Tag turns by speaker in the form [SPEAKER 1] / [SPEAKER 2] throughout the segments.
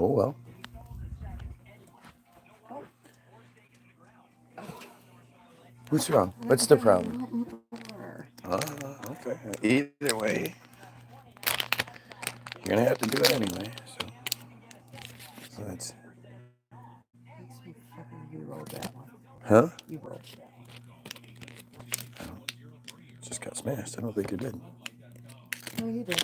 [SPEAKER 1] Oh well. What's wrong? What's the problem? Okay. Either way, you're gonna have to do it anyway. So that's.
[SPEAKER 2] You rolled that one.
[SPEAKER 1] Huh?
[SPEAKER 2] You rolled that one.
[SPEAKER 1] Just got smashed. I don't think it did.
[SPEAKER 2] No, you did.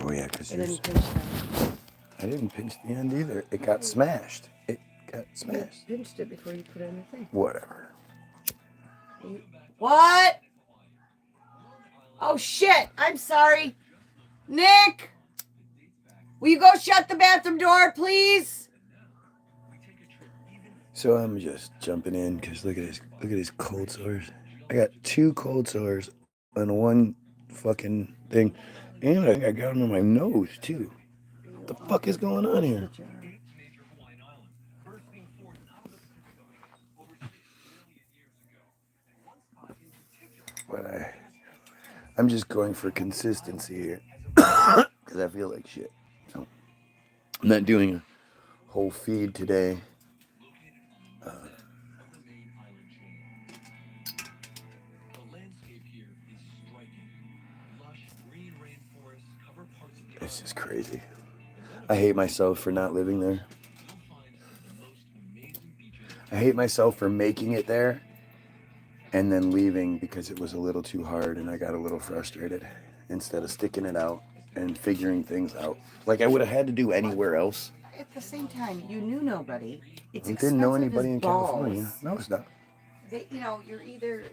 [SPEAKER 1] Oh yeah, because
[SPEAKER 2] I didn't pinch that.
[SPEAKER 1] I didn't pinch the end either. It got smashed. It got smashed.
[SPEAKER 2] You pinched it before you put it in the thing.
[SPEAKER 1] Whatever.
[SPEAKER 2] What? Oh shit! I'm sorry. Nick! Will you go shut the bathroom door, please?
[SPEAKER 1] So I'm just jumping in because look at these cold sores. I got 2 cold sores on one fucking thing, and I got them in my nose too. What the fuck is going on here? But I'm just going for consistency here because I feel like shit. So I'm not doing a whole feed today. It's just crazy. I hate myself for not living there. I hate myself for making it there and then leaving because it was a little too hard and I got a little frustrated instead of sticking it out and figuring things out. Like I would have had to do anywhere else.
[SPEAKER 2] At the same time, you knew nobody.
[SPEAKER 1] I didn't know anybody in California. No, it's not.
[SPEAKER 2] You're either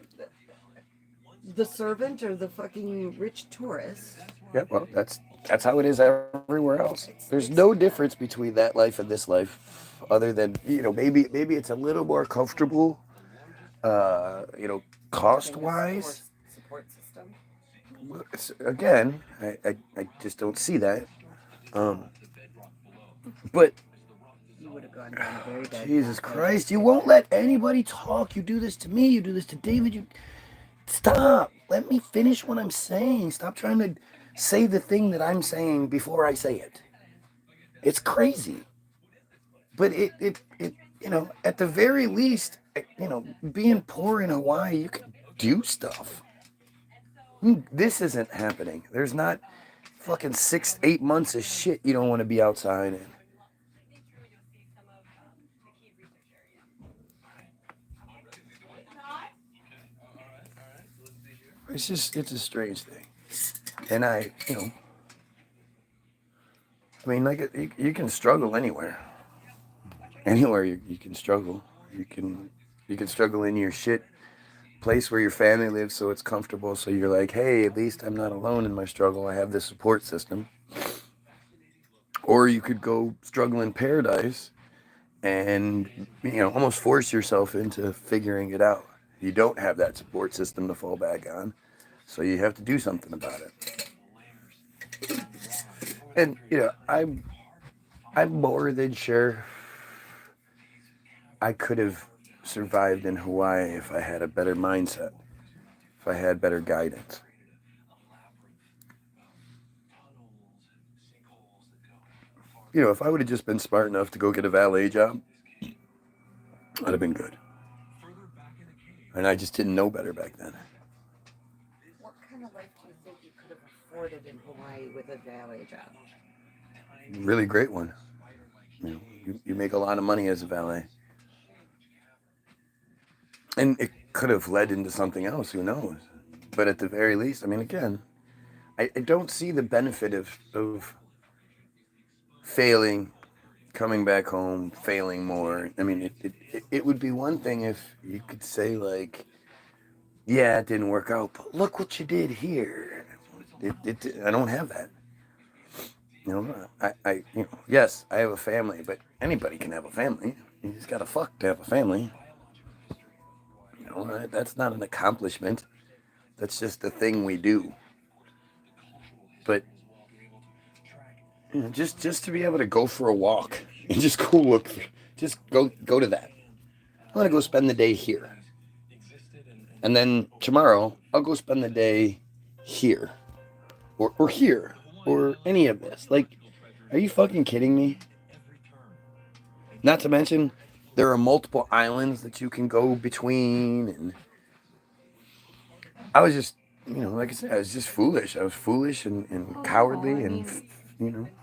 [SPEAKER 2] the servant or the fucking rich tourist.
[SPEAKER 1] Yeah, well, that's how it is everywhere else. There's no difference between that life and this life, other than maybe it's a little more comfortable, cost wise.
[SPEAKER 2] Support system.
[SPEAKER 1] Again, I just don't see that. But
[SPEAKER 2] You would have gone down a very bad.
[SPEAKER 1] Jesus Christ, you won't let anybody talk. You do this to me. You do this to David. Stop. Let me finish what I'm saying. Stop trying to say the thing that I'm saying before I say it. It's crazy. But it at the very least, being poor in Hawaii, you can do stuff. This isn't happening. There's not fucking 6-8 months of shit you don't want to be outside in. It's a strange thing. And you can struggle anywhere. Anywhere you can struggle. You can struggle in your shit place where your family lives so it's comfortable. So you're like, hey, at least I'm not alone in my struggle. I have this support system. Or you could go struggle in paradise and, almost force yourself into figuring it out. You don't have that support system to fall back on. So you have to do something about it. And, I'm more than sure I could have survived in Hawaii if I had a better mindset, if I had better guidance. If I would have just been smart enough to go get a valet job, I'd have been good. And I just didn't know better back then.
[SPEAKER 2] What kind of life do you think you could have afforded in Hawaii with a valet job?
[SPEAKER 1] Really great one. You make a lot of money as a valet. And it could have led into something else, who knows? But at the very least, again, I don't see the benefit of failing, coming back home, failing more. It would be one thing if you could say, like, yeah, it didn't work out, but look what you did here. I don't have that. Yes, I have a family, but anybody can have a family. You just gotta fuck to have a family. That's not an accomplishment. That's just the thing we do. But just to be able to go for a walk and just go to that. I'm gonna go spend the day here. And then tomorrow, I'll go spend the day here. Or here. Or any of this. Like, are you fucking kidding me? Not to mention, there are multiple islands that you can go between. And I was just, like I said, I was just foolish. I was foolish and cowardly.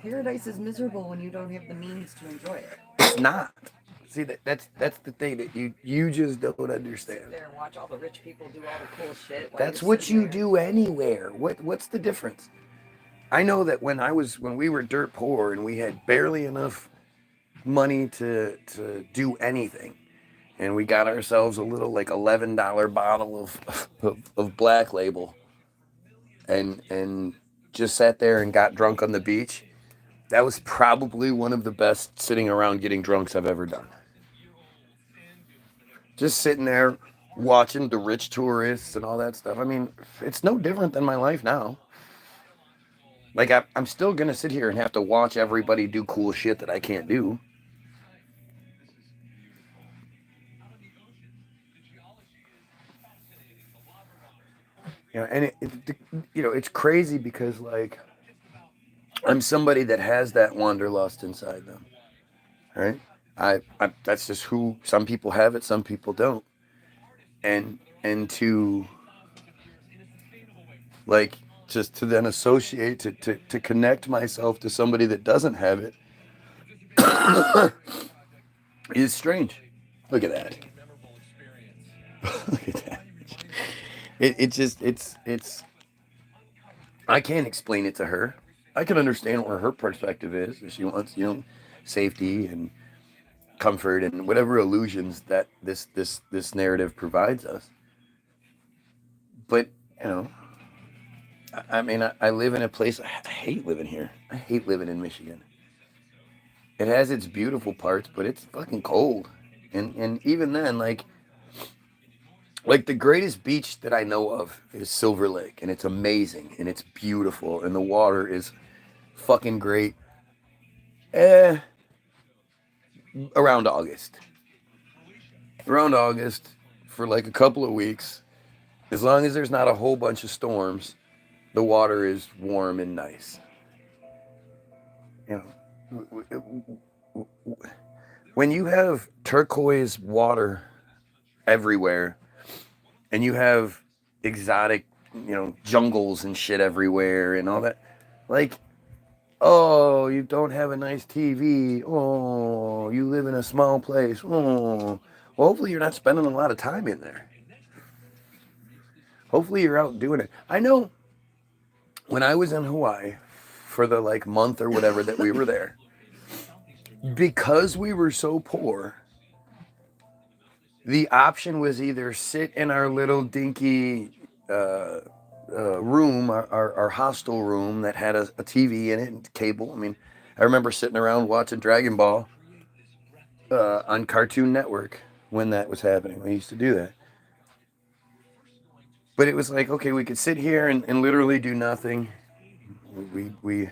[SPEAKER 2] Paradise is miserable when you don't have the means to enjoy it.
[SPEAKER 1] It's not. See, that's the thing that you just don't understand.
[SPEAKER 2] Sit there and watch all the rich people do all the cool shit.
[SPEAKER 1] That's what you do anywhere. What's the difference? I know that when we were dirt poor and we had barely enough money to do anything, and we got ourselves a little like $11 bottle of Black Label, and just sat there and got drunk on the beach. That was probably one of the best sitting around getting drunks I've ever done. Just sitting there watching the rich tourists and all that stuff. I mean, it's no different than my life now. Like, I'm still going to sit here and have to watch everybody do cool shit that I can't do. And it's crazy because, like, I'm somebody that has that wanderlust inside them, right? I that's just who some people have it, some people don't, and to like just to then associate to connect myself to somebody that doesn't have it is strange. Look at that. Look at that. It's I can't explain it to her. I can understand where her perspective is. She wants, safety and comfort and whatever illusions that this narrative provides us. But, I mean, I live in a place, I hate living here. I hate living in Michigan. It has its beautiful parts, but it's fucking cold. And even then, like the greatest beach that I know of is Silver Lake, and it's amazing, and it's beautiful, and the water is fucking great. Around August. Around August, for like a couple of weeks, as long as there's not a whole bunch of storms, the water is warm and nice. When you have turquoise water everywhere, and you have exotic, jungles and shit everywhere and all that, like, oh, you don't have a nice TV. Oh, you live in a small place. Oh, well, hopefully you're not spending a lot of time in there. Hopefully you're out doing it. I know when I was in Hawaii for the like month or whatever that we were there, because we were so poor, the option was either sit in our little dinky room, our hostel room that had a TV in it and cable. I mean, I remember sitting around watching Dragon Ball on Cartoon Network when that was happening. We used to do that. But it was like, okay, we could sit here and literally do nothing. We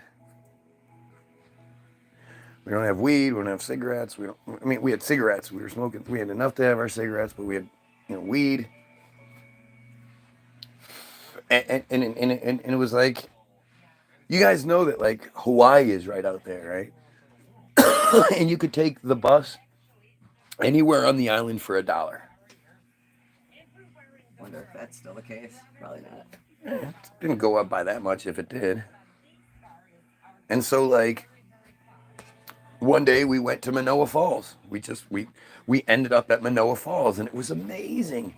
[SPEAKER 1] don't have weed. We don't have cigarettes. We had cigarettes. We were smoking. We had enough to have our cigarettes, but we had, weed. And it was like, you guys know that like Hawaii is right out there, right? And you could take the bus anywhere on the island for $1.
[SPEAKER 2] Wonder if that's still the case. Probably not.
[SPEAKER 1] It didn't go up by that much if it did. And so like one day we went to Manoa Falls. We ended up at Manoa Falls, and it was amazing.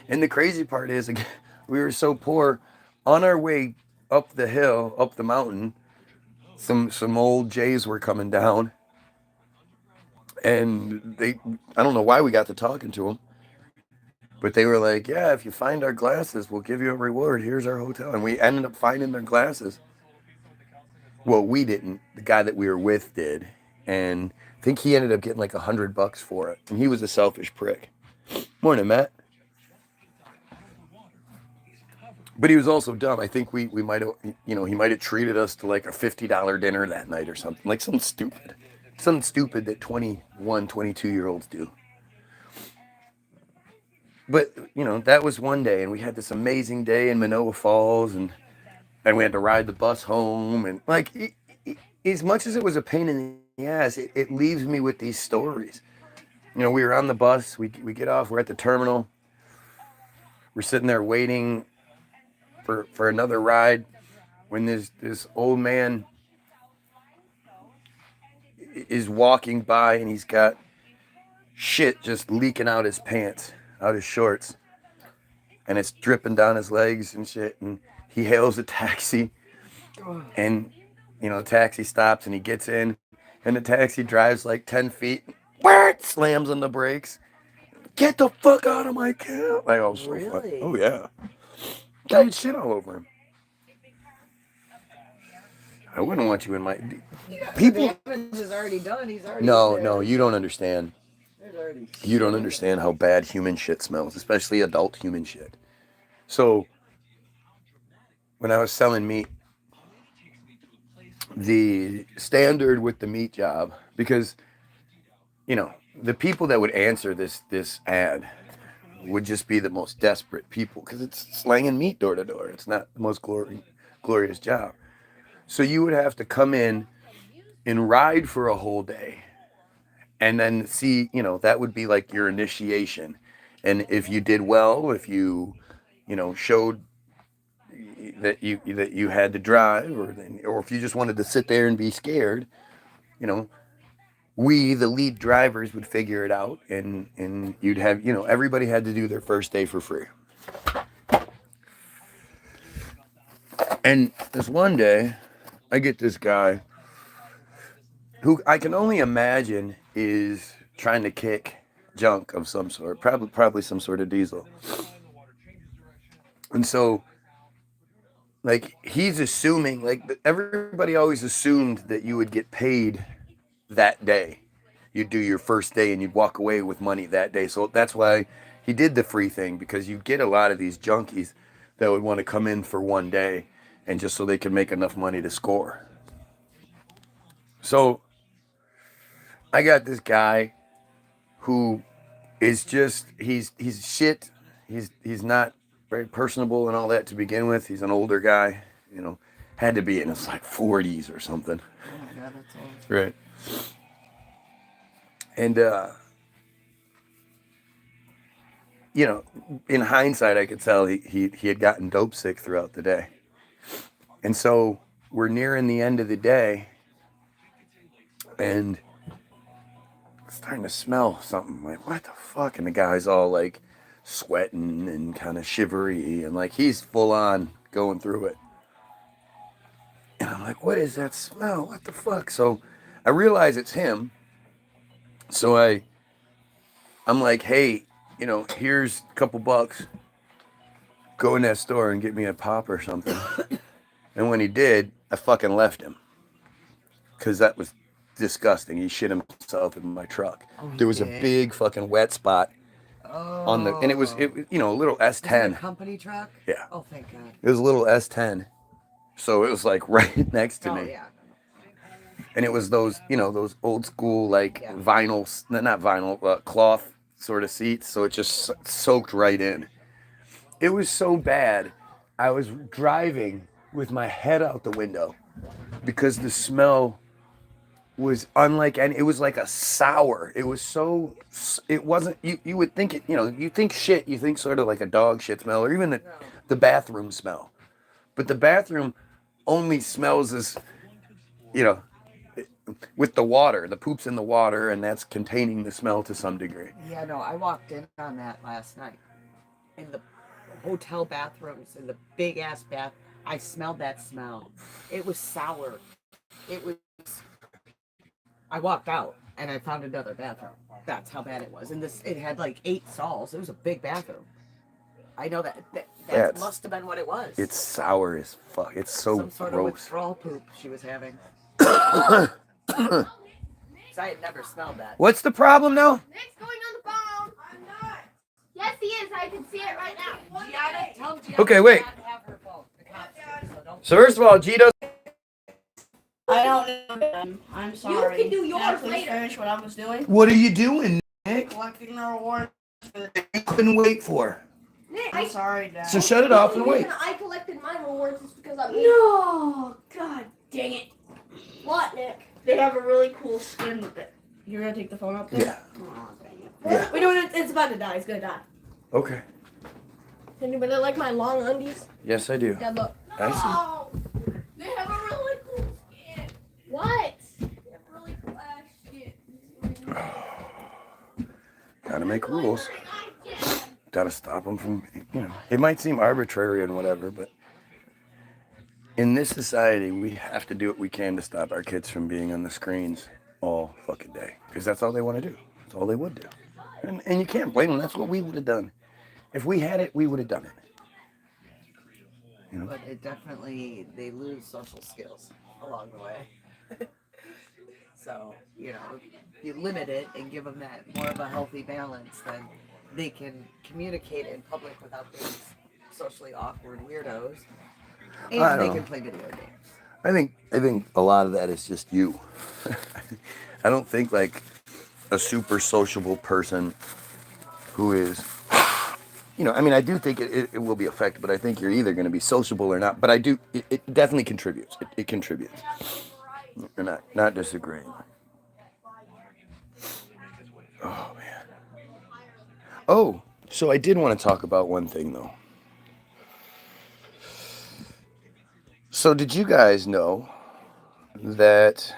[SPEAKER 1] And the crazy part is, again, we were so poor. On our way up the hill, up the mountain, some old Jays were coming down, and I don't know why we got to talking to them, but they were like, yeah, if you find our glasses, we'll give you a reward. Here's our hotel. And we ended up finding their glasses. Well, we didn't. The guy that we were with did. And I think he ended up getting like $100 for it. And he was a selfish prick. Morning, Matt. But he was also dumb. I think we might have, he might have treated us to like a $50 dinner that night or something. Like something stupid that 21, 22-year-olds do. But you know, that was one day, and we had this amazing day in Manoa Falls, and we had to ride the bus home, and like, as much as it was a pain in the ass, it leaves me with these stories. You know, we were on the bus, we get off, we're at the terminal, we're sitting there waiting for another ride, when this old man is walking by, and he's got shit just leaking out his pants, out his shorts, and it's dripping down his legs and shit, and he hails a taxi, and you know, the taxi stops, and he gets in, and the taxi drives like 10 feet, slams on the brakes. Get the fuck out of my cab! Like, oh, so
[SPEAKER 2] Really?
[SPEAKER 1] fun. Oh yeah, got shit all over him. I wouldn't want you in my people.
[SPEAKER 2] The damage is already done. He's already
[SPEAKER 1] No, you don't understand.
[SPEAKER 2] already
[SPEAKER 1] You don't understand how bad human shit smells, especially adult human shit. So, when I was selling meat, the standard with the meat job, because you know, the people that would answer this ad would just be the most desperate people, because it's slanging meat door to door. It's not the most glorious job. So you would have to come in and ride for a whole day, and then see, you know, that would be like your initiation. And if you did well, if you know, showed that you had to drive, or if you just wanted to sit there and be scared, you know, we, the lead drivers, would figure it out, and you'd have, you know, everybody had to do their first day for free. And this one day, I get this guy who I can only imagine is trying to kick junk of some sort, probably some sort of diesel. And so, like, he's assuming, like, everybody always assumed that you would get paid that day. You'd do your first day and you'd walk away with money that day. So that's why he did the free thing, because you get a lot of these junkies that would want to come in for one day, and just so they can make enough money to score. So I got this guy who is just, he's shit. He's not very personable and all that to begin with. He's an older guy, you know, had to be in his like 40s or something.
[SPEAKER 2] Oh my God, that's old.
[SPEAKER 1] Right. And you know, in hindsight, I could tell he had gotten dope sick throughout the day. And so we're nearing the end of the day, and it's starting to smell something. Like, what the fuck? And the guy's all like sweating and kind of shivery, and like he's full on going through it. And I'm like, what is that smell? What the fuck? So I realize it's him. So I'm like, hey, you know, here's a couple bucks. Go in that store and get me a pop or something. And when he did, I fucking left him, because that was disgusting. He shit himself in my truck. There was a big fucking wet spot on the, and it was you know, a little S10.
[SPEAKER 2] A company truck?
[SPEAKER 1] Yeah.
[SPEAKER 2] Oh, thank God.
[SPEAKER 1] It was a little S10. So it was like right next to me.
[SPEAKER 2] Yeah.
[SPEAKER 1] And it was those, you know, those old school, like vinyl, not vinyl, cloth sort of seats. So it just soaked right in. It was so bad. I was driving with my head out the window, because the smell was unlike any. It was like a sour. It was so. It wasn't. You would think it. You know, you think shit. You think sort of like a dog shit smell, or even the bathroom smell. But the bathroom only smells as, you know, with the water. The poop's in the water, and that's containing the smell to some degree.
[SPEAKER 2] Yeah, no, I walked in on that last night. In the hotel bathrooms, in the big ass bath, I smelled that smell. It was sour. It was. I walked out and I found another bathroom. That's how bad it was. And it had like 8 stalls. It was a big bathroom. I know that must have been what it was.
[SPEAKER 1] It's sour as fuck. It's so
[SPEAKER 2] some sort
[SPEAKER 1] gross.
[SPEAKER 2] of withdrawal poop she was having. So I had never smelled that.
[SPEAKER 1] What's the problem now?
[SPEAKER 3] Nick's going on the phone. I'm not. Yes, he is. I can see it right now.
[SPEAKER 2] Gianna, tell Gianna
[SPEAKER 1] Okay, wait.
[SPEAKER 2] not to have her phone. The cops do, so don't.
[SPEAKER 1] So first of all, G doesn't.
[SPEAKER 3] I don't know. I'm sorry.
[SPEAKER 4] You can do yours
[SPEAKER 3] Can I please
[SPEAKER 4] later.
[SPEAKER 3] finish what I was doing?
[SPEAKER 1] What are you doing, Nick?
[SPEAKER 3] Collecting the reward
[SPEAKER 1] that you couldn't wait for.
[SPEAKER 3] Nick,
[SPEAKER 4] I'm sorry, Dad.
[SPEAKER 1] So shut it off and
[SPEAKER 3] the
[SPEAKER 1] wait.
[SPEAKER 3] reason I collected my rewards is because I'm. No! God dang it. What, Nick?
[SPEAKER 4] They have a really cool skin with it. You're gonna take the phone up there?
[SPEAKER 1] Yeah.
[SPEAKER 4] Oh, dang it.
[SPEAKER 1] Yeah.
[SPEAKER 3] Wait, no, it's about to die. It's gonna die.
[SPEAKER 1] Okay.
[SPEAKER 3] Anybody like my long undies?
[SPEAKER 1] Yes, I do.
[SPEAKER 3] Dad, look.
[SPEAKER 1] I see.
[SPEAKER 3] No! They have a really cool skin. What? They have really cool ass skin.
[SPEAKER 1] Gotta make rules. Gotta stop them from, it might seem arbitrary and whatever, but in this society, we have to do what we can to stop our kids from being on the screens all fucking day. Because that's all they want to do. That's all they would do. And you can't blame them. That's what we would have done. If we had it, we would have done it.
[SPEAKER 2] But it definitely, they lose social skills along the way. So, you limit it and give them that more of a healthy balance, then they can communicate in public without being socially awkward weirdos. And they can play video games.
[SPEAKER 1] I think a lot of that is just you. I don't think like a super sociable person who is, I do think it will be affected, but I think you're either going to be sociable or not. But it definitely contributes. It contributes. You're not disagreeing. Oh, man. Oh, so I did want to talk about one thing, though. So did you guys know that,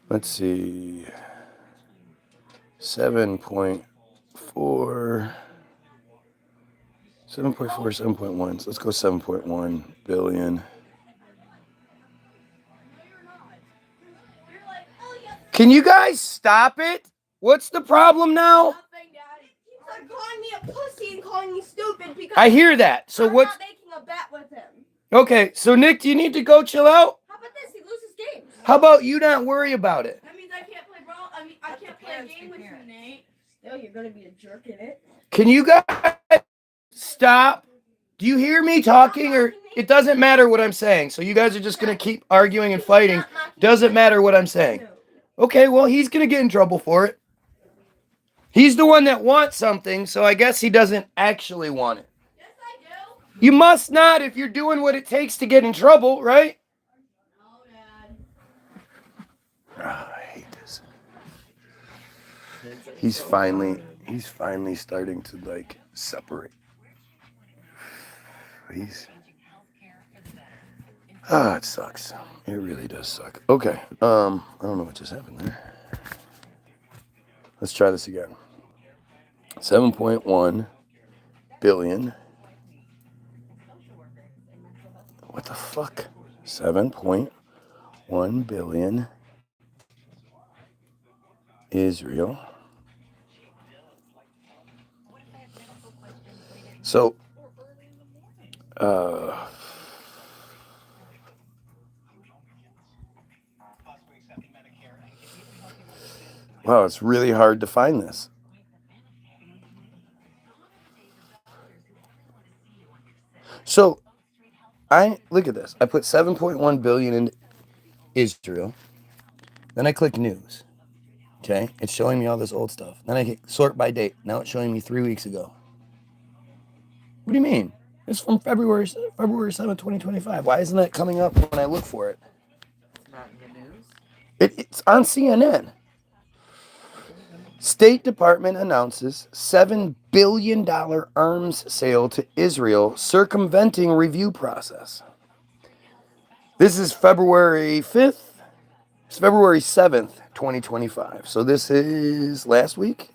[SPEAKER 1] let's see, 7.4, 7.1, so let's go 7.1 billion. Can you guys stop it? What's the problem now?
[SPEAKER 3] Nothing, Dad. He keeps on calling me a pussy and calling me stupid because
[SPEAKER 1] I hear that. So
[SPEAKER 3] I'm
[SPEAKER 1] what's...
[SPEAKER 3] not making a bet with him.
[SPEAKER 1] Okay, so Nick, do you need to go chill out?
[SPEAKER 3] How about this? He loses games.
[SPEAKER 1] How about you not worry about it?
[SPEAKER 3] That means I can't play I can't play a game with you, Nate. Still, you're gonna be a jerk in it.
[SPEAKER 1] Can you guys stop? Do you hear me talking, or it doesn't matter what I'm saying? So you guys are just gonna keep arguing and fighting. Doesn't matter what I'm saying. Okay, well, he's gonna get in trouble for it. He's the one that wants something, so I guess he doesn't actually want it.
[SPEAKER 3] Yes, I do.
[SPEAKER 1] You must not if you're doing what it takes to get in trouble, right?
[SPEAKER 3] No, Dad.
[SPEAKER 1] Oh, I hate this. He's finally starting to like separate. It sucks. It really does suck. Okay. I don't know what just happened there. Let's try this again. 7.1 billion. What the fuck? 7.1 billion. Israel. So, wow, it's really hard to find this. So, look at this. I put 7.1 billion in Israel. Then I click news. Okay, it's showing me all this old stuff. Then I hit sort by date. Now it's showing me 3 weeks ago. What do you mean? It's from February 7, 2025. Why isn't that coming up when I look for it?
[SPEAKER 2] It's not in the news.
[SPEAKER 1] It's on CNN. State Department announces $7 billion arms sale to Israel, circumventing review process. This is February 5th. It's February 7th, 2025. So this is last week?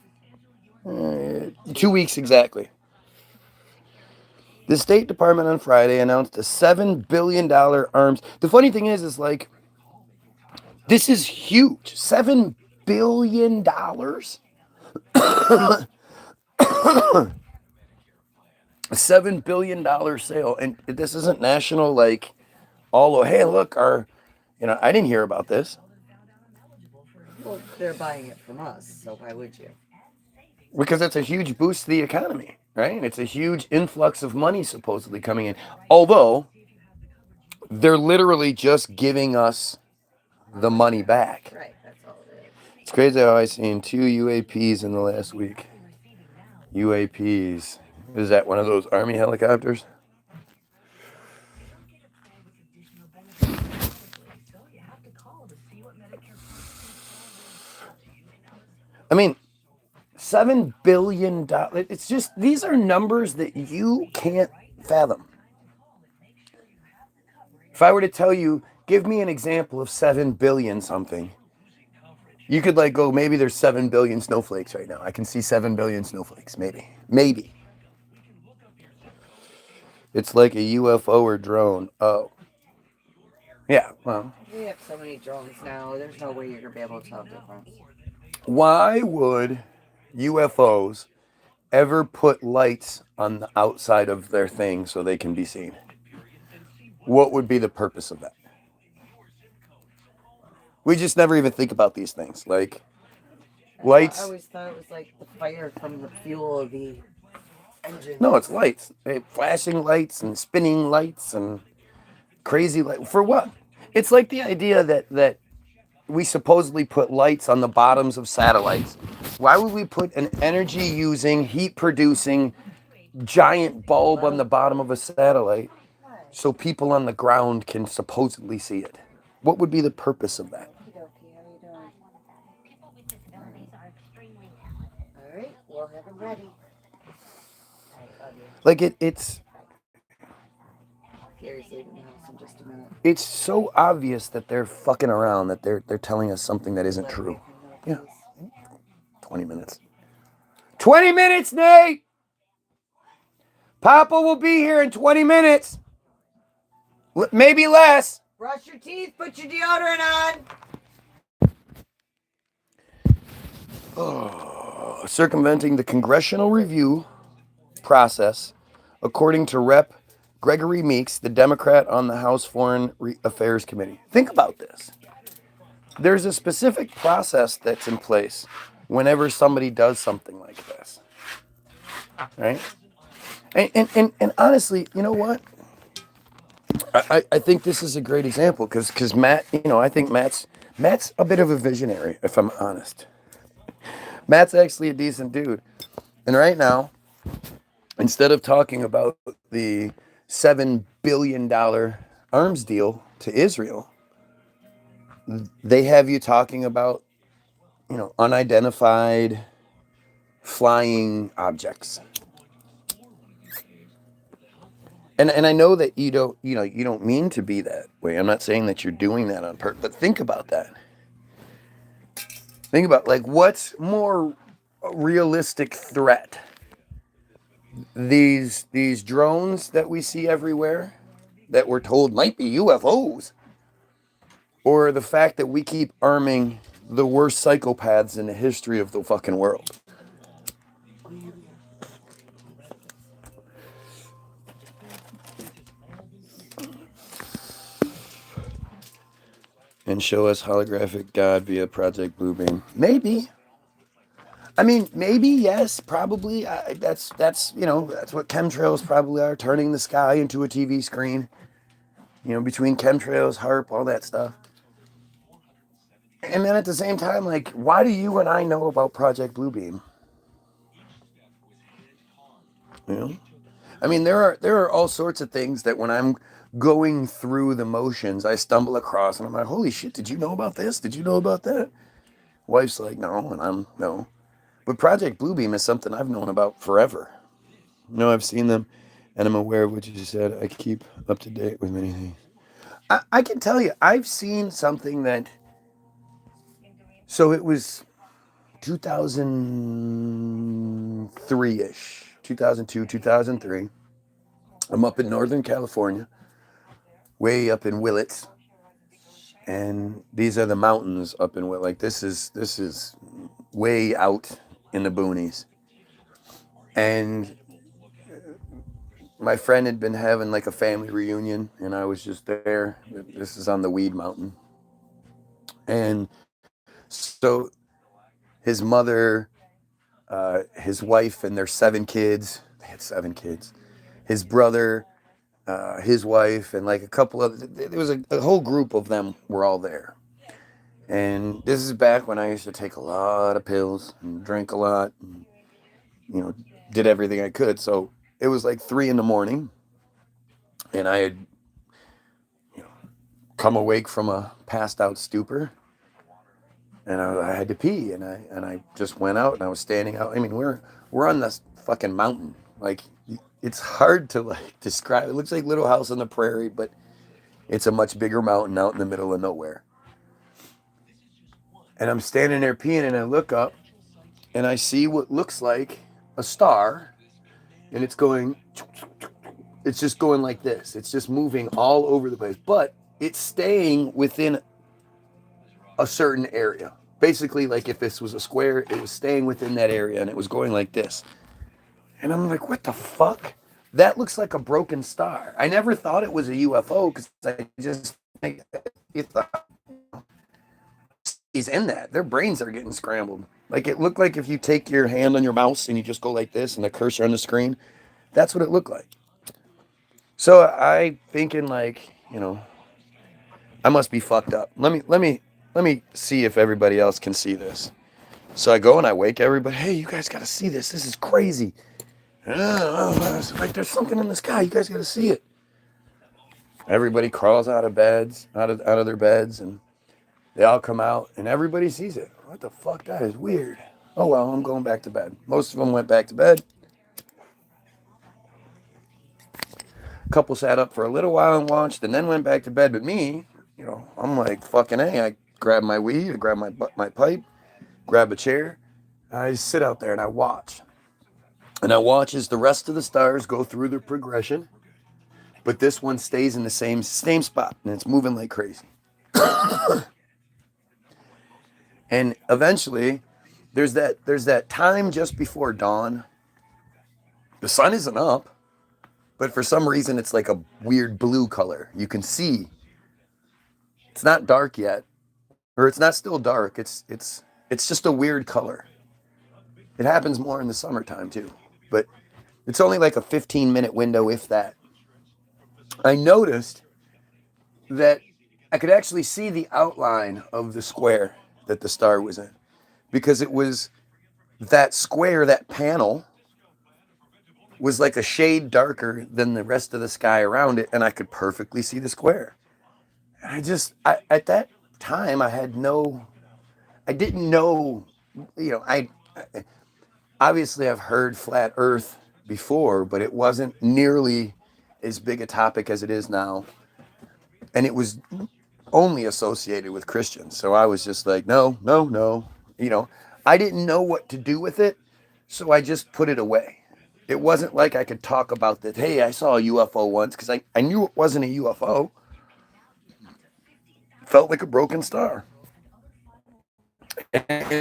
[SPEAKER 1] 2 weeks exactly. The State Department on Friday announced a $7 billion arms. The funny thing is like, this is huge. $7 billion? A $7 billion sale. And this isn't national, like, hey, look, I didn't hear about this.
[SPEAKER 2] Well, they're buying it from us, so why would you?
[SPEAKER 1] Because it's a huge boost to the economy, right? It's a huge influx of money supposedly coming in. Although, they're literally just giving us the money back.
[SPEAKER 2] Right, that's all it is.
[SPEAKER 1] It's crazy how I've seen 2 UAPs in the last week. UAPs. Is that one of those army helicopters? I mean, $7 billion. It's just, these are numbers that you can't fathom. If I were to tell you, give me an example of 7 billion something, you could like go, maybe there's 7 billion snowflakes right now. I can see 7 billion snowflakes, maybe. Maybe. It's like a UFO or drone. Oh. Yeah, well.
[SPEAKER 2] We have so many drones now, there's no way you're going to be able to tell the difference.
[SPEAKER 1] Why would UFOs ever put lights on the outside of their thing so they can be seen? What would be the purpose of that? We just never even think about these things. Like, lights.
[SPEAKER 2] I always thought it was like the fire from the fuel of the engine.
[SPEAKER 1] No, it's lights. Flashing lights and spinning lights and crazy light. For what? It's like the idea that we supposedly put lights on the bottoms of satellites. Why would we put an energy-using, heat-producing, giant bulb on the bottom of a satellite so people on the ground can supposedly see it? What would be the purpose of that?
[SPEAKER 2] All right, we'll have them ready.
[SPEAKER 1] Like it's
[SPEAKER 2] Gary's leaving the house in just a minute.
[SPEAKER 1] It's so obvious that they're fucking around, that they're telling us something that isn't true. Yeah. 20 minutes. 20 minutes, Nate! Papa will be here in 20 minutes. Maybe less.
[SPEAKER 2] Brush your teeth, put your deodorant on.
[SPEAKER 1] Oh, circumventing the congressional review process, according to Rep. Gregory Meeks, the Democrat on the House Foreign Affairs Committee. Think about this. There's a specific process that's in place whenever somebody does something like this. Right? And honestly, you know what? I think this is a great example because Matt, I think Matt's a bit of a visionary, if I'm honest. Matt's actually a decent dude. And right now, instead of talking about the $7 billion arms deal to Israel, they have you talking about, unidentified flying objects. And I know that you don't mean to be that way. I'm not saying that you're doing that on purpose, but think about that. Think about, what's more realistic threat? These drones that we see everywhere that we're told might be UFOs, or the fact that we keep arming the worst psychopaths in the history of the fucking world. And show us holographic God via Project Bluebeam. Maybe. I mean, maybe, yes, probably. That's what chemtrails probably are, turning the sky into a TV screen. Between chemtrails, HARP, all that stuff. And then at the same time, why do you and I know about Project Bluebeam? I mean, there are all sorts of things that when I'm going through the motions, I stumble across, and I'm like, holy shit, did you know about this? Did you know about that? Wife's like, no, and I'm, no. But Project Bluebeam is something I've known about forever. I've seen them, and I'm aware of what you said. I keep up to date with many things. I can tell you, I've seen something that, so it was 2003-ish, 2002, 2003. I'm up in Northern California, way up in Willits, and these are the mountains up in Willits. This is way out in the boonies. And my friend had been having a family reunion, and I was just there. This is on the Weed Mountain. And so his mother, his wife, and their 7 kids, they had 7 kids, his brother, his wife, and a couple of, there was a whole group of them were all there. And this is back when I used to take a lot of pills and drink a lot, and, did everything I could. So it was like 3 a.m, and I had, come awake from a passed out stupor, and I had to pee, and I just went out, and I was standing out. I mean, we're on this fucking mountain. Like, it's hard to like describe. It looks like Little House on the Prairie, but it's a much bigger mountain out in the middle of nowhere. And I'm standing there peeing, and I look up, and I see what looks like a star, and it's just going like this. It's just moving all over the place, but it's staying within a certain area. Basically, like if this was a square, it was staying within that area, and it was going like this. And I'm like, what the fuck? That looks like a broken star. I never thought it was a UFO because I just think he's in that. Their brains are getting scrambled. Like, it looked like if you take your hand on your mouse and you just go like this and the cursor on the screen, that's what it looked like. So I thinking like, I must be fucked up. Let me see if everybody else can see this. So I go and I wake everybody. Hey, you guys got to see this. This is crazy. Like, there's something in the sky. You guys got to see it. Everybody crawls out of their beds, and they all come out, and everybody sees it. What the fuck? That is weird. Oh well, I'm going back to bed. Most of them went back to bed. A couple sat up for a little while and watched, and then went back to bed. But me, I'm like, fucking A. I grab my weed, I grab my pipe, grab a chair. I sit out there and I watch. And I watch as the rest of the stars go through their progression. But this one stays in the same spot, and it's moving like crazy. And eventually, there's that time just before dawn. The sun isn't up, but for some reason it's like a weird blue color. You can see it's not dark yet, or it's not still dark. It's just a weird color. It happens more in the summertime too, but it's only like a 15-minute window, if that. I noticed that I could actually see the outline of the square that the star was in, because it was that square, that panel was like a shade darker than the rest of the sky around it, and I could perfectly see the square. And at that time, I didn't know, I obviously I've heard flat Earth before, but it wasn't nearly as big a topic as it is now. And it was only associated with Christians. So I was just like, no. I didn't know what to do with it, so I just put it away. It wasn't like I could talk about that. Hey, I saw a UFO once, because I knew it wasn't a UFO. It felt like a broken star. And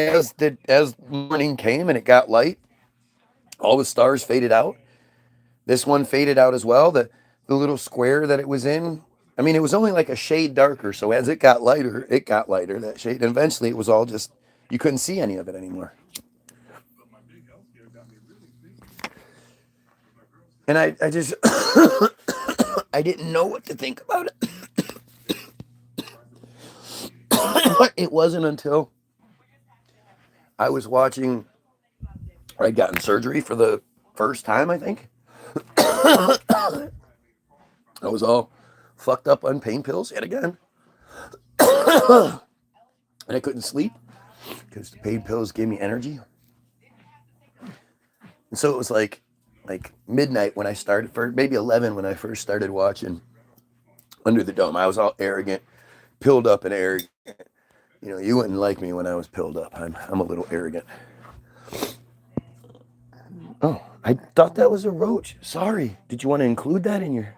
[SPEAKER 1] as morning came and it got light, all the stars faded out. This one faded out as well. The little square that it was in, I mean, it was only like a shade darker. So as it got lighter, that shade. And eventually it was all just, you couldn't see any of it anymore. And I just, I didn't know what to think about it. It wasn't until I was watching, I'd gotten surgery for the first time, I think. I was all fucked up on pain pills yet again. And I couldn't sleep because the pain pills gave me energy. And so it was like midnight when I started, maybe 11 when I first started watching Under the Dome. I was all arrogant, pilled up and arrogant. You wouldn't like me when I was pilled up. I'm a little arrogant. Oh, I thought that was a roach. Sorry. Did you want to include that in your...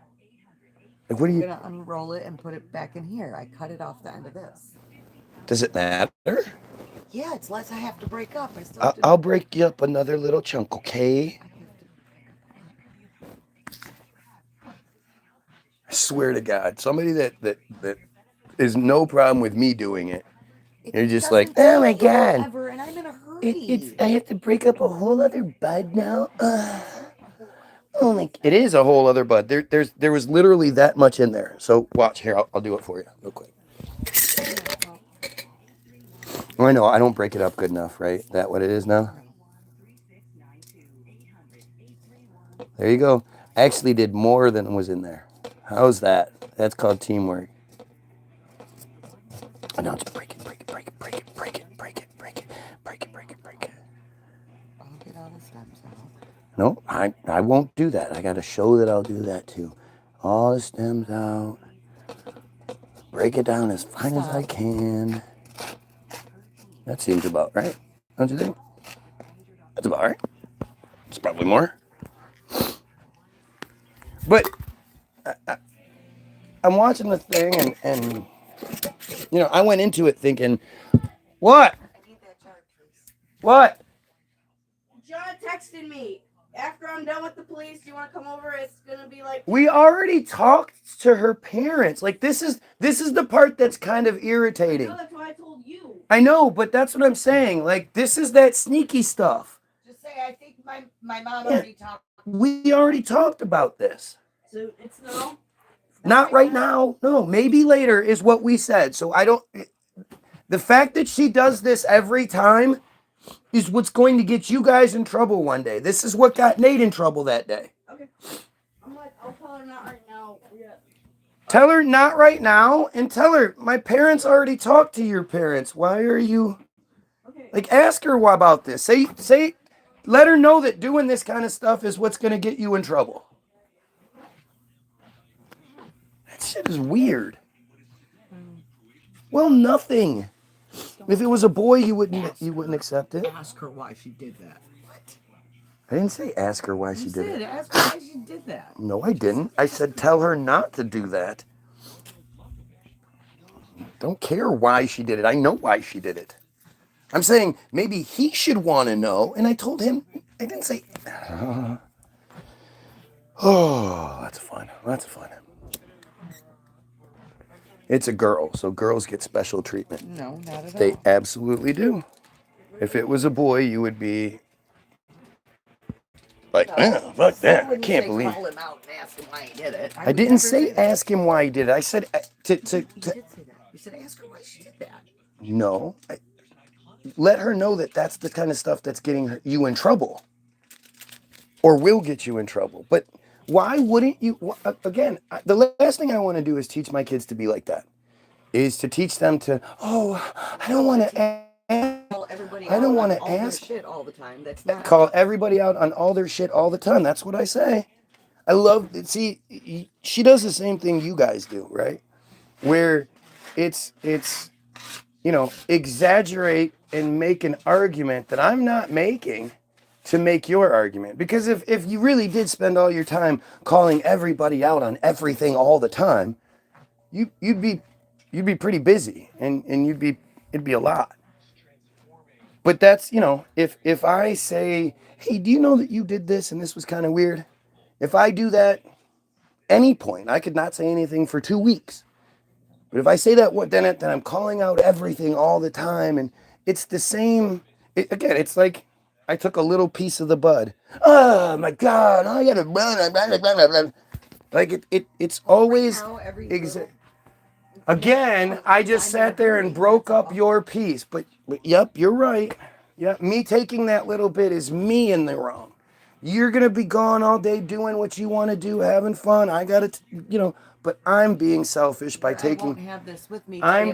[SPEAKER 1] Like, what are you...
[SPEAKER 2] I'm going to unroll it and put it back in here. I cut it off the end of this.
[SPEAKER 1] Does it matter?
[SPEAKER 2] Yeah, it's less I have to break up.
[SPEAKER 1] I'll break you up another little chunk, okay? I swear to God, somebody that is no problem with me doing it. You're just like, oh my God.
[SPEAKER 2] Ever, and I'm in a hurry.
[SPEAKER 1] I have to break up a whole other bud now. Oh my! It is a whole other bud. There was literally that much in there. So watch here. I'll do it for you real quick. Oh, I know I don't break it up good enough, right? That what it is now? There you go. I actually did more than was in there. How's that? That's called teamwork. Oh, now it's break it.
[SPEAKER 2] I'll get all the stems out.
[SPEAKER 1] No, I won't do that. I got to show that I'll do that too. All the stems out. Break it down as fine as I can. That seems about right. Don't you think? That's about right. It's probably more. But I'm watching the thing and you know, I went into it thinking, what?
[SPEAKER 2] I need that jar, please.
[SPEAKER 1] What?
[SPEAKER 4] John texted me. After I'm done with the police, do you want to come over? It's gonna be like.
[SPEAKER 1] We already talked to her parents. Like this is the part that's kind of irritating.
[SPEAKER 4] No, that's what I told you.
[SPEAKER 1] I know, but that's what I'm saying. Like this is that sneaky stuff.
[SPEAKER 2] Just say, I think my mom already talked.
[SPEAKER 1] We already talked about this.
[SPEAKER 4] So it's no.
[SPEAKER 1] Not right now. No, maybe later is what we said. So I don't. The fact that she does this every time is what's going to get you guys in trouble one day. This is what got Nate in trouble that day.
[SPEAKER 4] Okay. I'll tell her not right now. Yeah.
[SPEAKER 1] Tell her not right now, and tell her my parents already talked to your parents. Why are you?
[SPEAKER 4] Okay.
[SPEAKER 1] Like, ask her about this. Say, let her know that doing this kind of stuff is what's going to get you in trouble. That shit is weird. Well, nothing. If it was a boy, you wouldn't accept it.
[SPEAKER 2] Ask her why she did that. What?
[SPEAKER 1] I didn't say ask her why she
[SPEAKER 2] You
[SPEAKER 1] did
[SPEAKER 2] said
[SPEAKER 1] it.
[SPEAKER 2] ask her why she did that.
[SPEAKER 1] No, I didn't. I said tell her not to do that. Don't care why she did it. I know why she did it. I'm saying maybe he should want to know, and I told him. I didn't say. Oh, that's fun. That's fun. It's a girl, so girls get special treatment.
[SPEAKER 2] No, not at all.
[SPEAKER 1] They absolutely do. If it was a boy, you would be like, oh, fuck that. I can't believe.
[SPEAKER 2] Call him out and ask him why he did it.
[SPEAKER 1] I didn't say ask him why he did it. I said
[SPEAKER 2] You did say that. You said ask her why she did that.
[SPEAKER 1] No. Let her know that that's the kind of stuff that's getting you in trouble or will get you in trouble. But why wouldn't you? Again, the last thing I want to do is teach my kids to be like that. Is to teach them to, I don't want to ask.
[SPEAKER 2] Call everybody
[SPEAKER 1] I don't
[SPEAKER 2] out
[SPEAKER 1] want
[SPEAKER 2] on
[SPEAKER 1] to
[SPEAKER 2] all their
[SPEAKER 1] ask.
[SPEAKER 2] shit all the time. That's not.
[SPEAKER 1] Call everybody out on all their shit all the time. That's what I say. I love, see, she does the same thing you guys do, right? Where it's exaggerate and make an argument that I'm not making to make your argument. Because if you really did spend all your time calling everybody out on everything all the time, you'd be pretty busy and it'd be a lot. But that's, if I say, hey, do you know that you did this and this was kind of weird? If I do that any point, I could not say anything for 2 weeks. But if I say that, then I'm calling out everything all the time, and it's the same. Again, it's like I took a little piece of the bud. Oh my God! I gotta blah, blah, blah, blah. Like it's always. Again, I just sat there and broke up your piece. But yep, you're right. Yep, me taking that little bit is me in the wrong. You're gonna be gone all day doing what you want to do, having fun. I gotta, but I'm being selfish by taking.
[SPEAKER 2] I won't have this with me.
[SPEAKER 1] I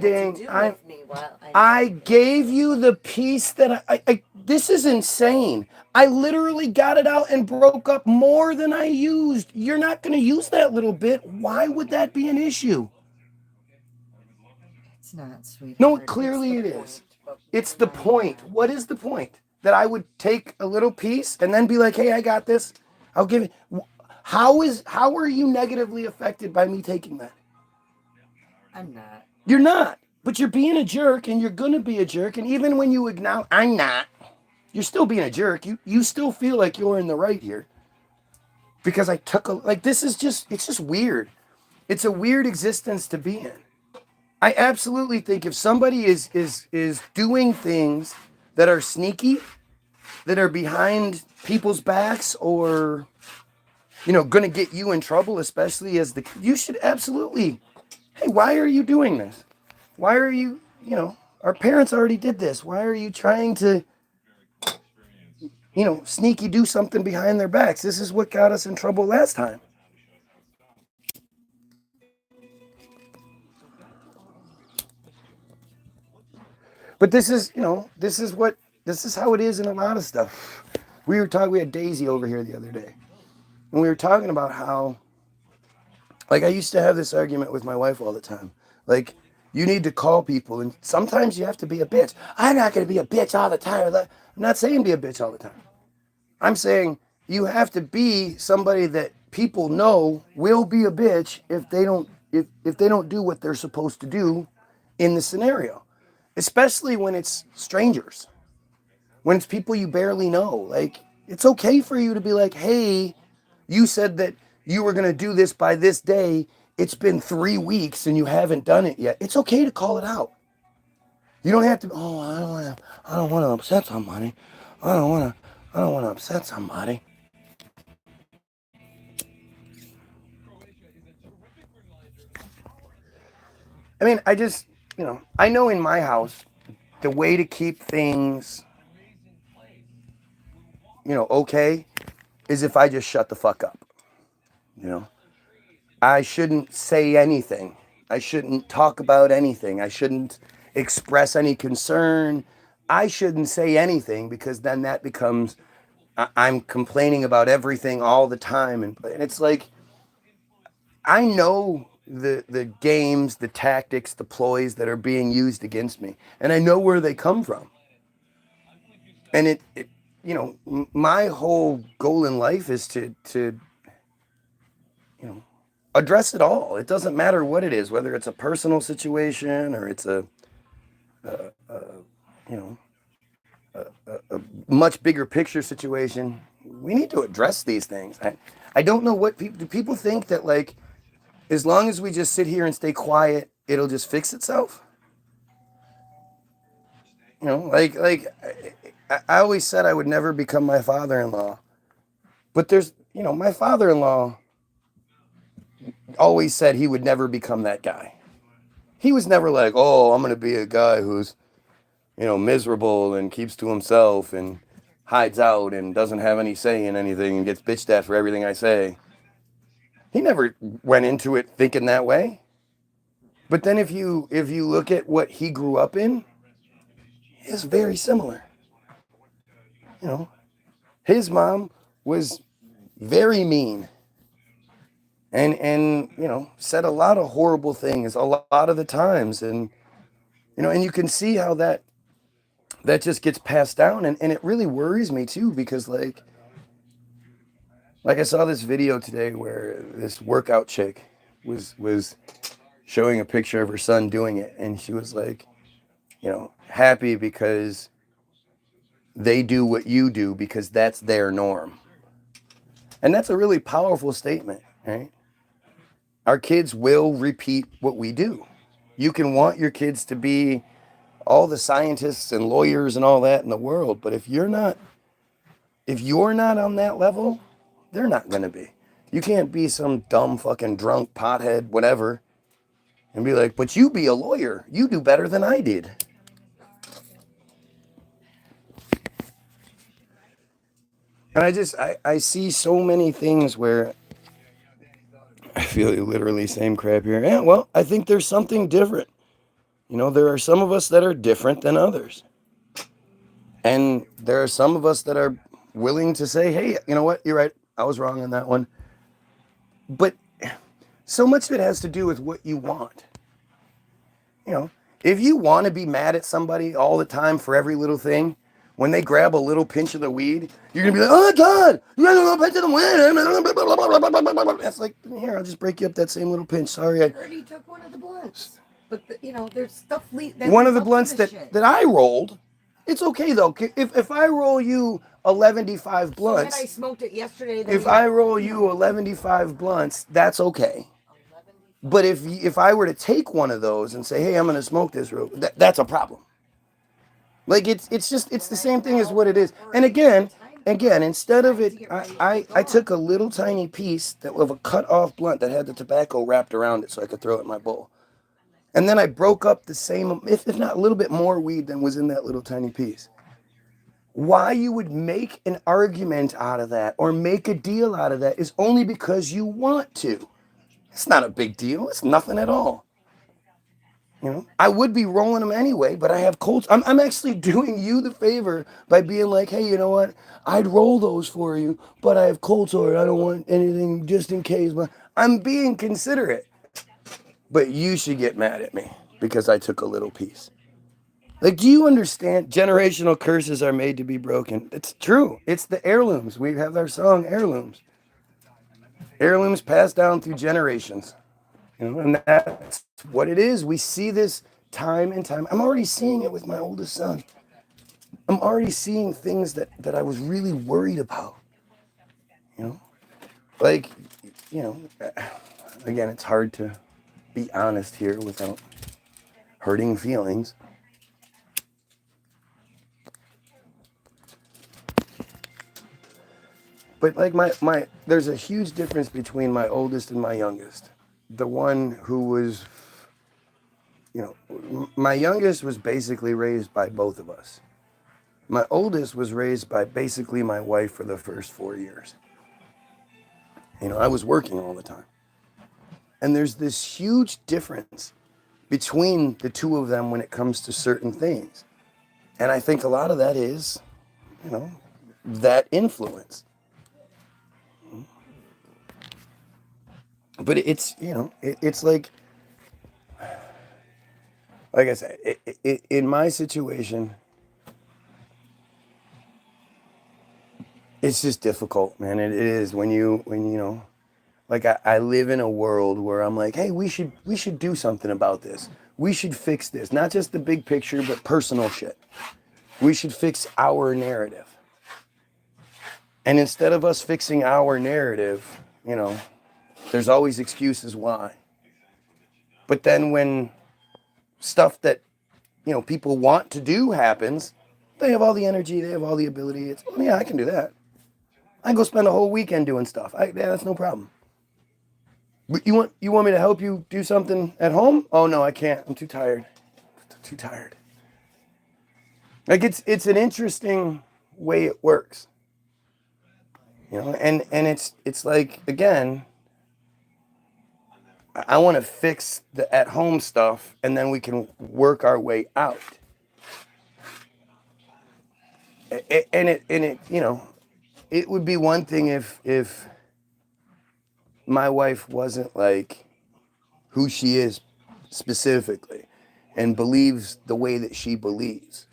[SPEAKER 1] gave you the piece that I. This is insane. I literally got it out and broke up more than I used. You're not gonna use that little bit. Why would that be an issue?
[SPEAKER 2] It's not, sweetheart.
[SPEAKER 1] No, clearly it is. It's the point. What is the point? That I would take a little piece and then be like, hey, I got this. I'll give it. How are you negatively affected by me taking that?
[SPEAKER 2] I'm not.
[SPEAKER 1] You're not. But you're being a jerk and you're going to be a jerk. And even when you acknowledge, I'm not, you're still being a jerk. You still feel like you're in the right here. Because I took this is just, it's just weird. It's a weird existence to be in. I absolutely think if somebody is doing things that are sneaky, that are behind people's backs or, going to get you in trouble, especially you should absolutely, hey, why are you doing this? Why are you, our parents already did this. Why are you trying to, sneaky do something behind their backs. This is what got us in trouble last time. But this is how it is in a lot of stuff. We had Daisy over here the other day, and we were talking about how, like, I used to have this argument with my wife all the time. Like, you need to call people, and sometimes you have to be a bitch. I'm not going to be a bitch all the time. I'm not saying be a bitch all the time. I'm saying you have to be somebody that people know will be a bitch if they don't do what they're supposed to do in the scenario, especially when it's strangers, when it's people you barely know. Like, it's okay for you to be like, hey, you said that you were going to do this by this day. It's been 3 weeks and you haven't done it yet. It's okay to call it out. You don't have to, I don't want to upset somebody. I don't want to upset somebody. I mean, I know in my house, the way to keep things, okay, is if I just shut the fuck up. I shouldn't say anything. I shouldn't talk about anything. I shouldn't express any concern. I shouldn't say anything, because then that becomes, I'm complaining about everything all the time. And it's like, I know the games, the tactics, the ploys that are being used against me, and I know where they come from. And my whole goal in life is to address it all. It doesn't matter what it is, whether it's a personal situation or it's a much bigger picture situation. We need to address these things. I don't know what do people think that, like, as long as we just sit here and stay quiet, it'll just fix itself? I always said I would never become my father-in-law. But my father-in-law always said he would never become that guy. He was never like, oh, I'm going to be a guy who's, miserable and keeps to himself and hides out and doesn't have any say in anything and gets bitched at for everything I say. He never went into it thinking that way. But then if you look at what he grew up in, it's very similar. His mom was very mean and said a lot of horrible things a lot of the times. And, and you can see how that just gets passed down. And it really worries me too, because like I saw this video today where this workout chick was showing a picture of her son doing it. And she was like, happy because they do what you do because that's their norm. And that's a really powerful statement, right? Our kids will repeat what we do. You can want your kids to be all the scientists and lawyers and all that in the world, but if you're not on that level, they're not going to be. You can't be some dumb fucking drunk pothead whatever and be like, but you be a lawyer. You do better than I did. And I see so many things where I feel literally same crap here. Yeah, well, I think there's something different. There are some of us that are different than others. And there are some of us that are willing to say, hey, you know what? You're right. I was wrong on that one. But so much of it has to do with what you want. If you want to be mad at somebody all the time for every little thing, when they grab a little pinch of the weed, you're going to be like, oh, God, you got a little pinch of the weed. That's like, here, I'll just break you up that same little pinch. Sorry.
[SPEAKER 2] I already took one of the blunts. But, there's stuff...
[SPEAKER 1] One of the blunts that I rolled, it's okay, though. If I roll you 11-5 blunts...
[SPEAKER 2] So I smoked it yesterday...
[SPEAKER 1] If I roll you 11-5 blunts, that's okay. But if I were to take one of those and say, hey, I'm going to smoke this, that's a problem. Like, it's the same thing as what it is. And again, instead of it, I took a little tiny piece of a cut off blunt that had the tobacco wrapped around it so I could throw it in my bowl. And then I broke up the same, if not a little bit more weed than was in that little tiny piece. why you would make an argument out of that or make a deal out of that is only because you want to. It's not a big deal. It's nothing at all. You know, I would be rolling them anyway, but I have cold. I'm actually doing you the favor by being like, hey, you know what? I'd roll those for you, but I have cold sore. I don't want anything just in case. But I'm being considerate. But you should get mad at me because I took a little piece. Like, do you understand? Generational curses are made to be broken. It's true. It's the heirlooms. We have our song, Heirlooms. Heirlooms passed down through generations. You know, and that's what it is. We see this time and time. I'm already seeing it with my oldest son. I'm already seeing things that I was really worried about. You know, like, you know, again, it's hard to be honest here without hurting feelings. But like there's a huge difference between my oldest and my youngest. The one who was, you know, my youngest was basically raised by both of us. My oldest was raised by basically my wife for the first 4 years. You know, I was working all the time. And there's this huge difference between the two of them when it comes to certain things. And I think a lot of that is, you know, that influence. But it's, you know, it's like I said, in my situation, it's just difficult, man. It is when you know, like I live in a world where I'm like, hey, we should do something about this. We should fix this, not just the big picture, but personal shit. We should fix our narrative. And instead of us fixing our narrative, you know, there's always excuses why. But then when stuff that, you know, people want to do happens, they have all the energy, they have all the ability. It's, oh, yeah, I can do that. I can go spend a whole weekend doing stuff. Yeah, that's no problem. But you want me to help you do something at home? Oh no, I can't. I'm too tired. Too tired. Like it's an interesting way it works. You know, and it's like, again, I want to fix the at home stuff and then we can work our way out. And it you know, it would be one thing if my wife wasn't like who she is specifically and believes the way that she believes.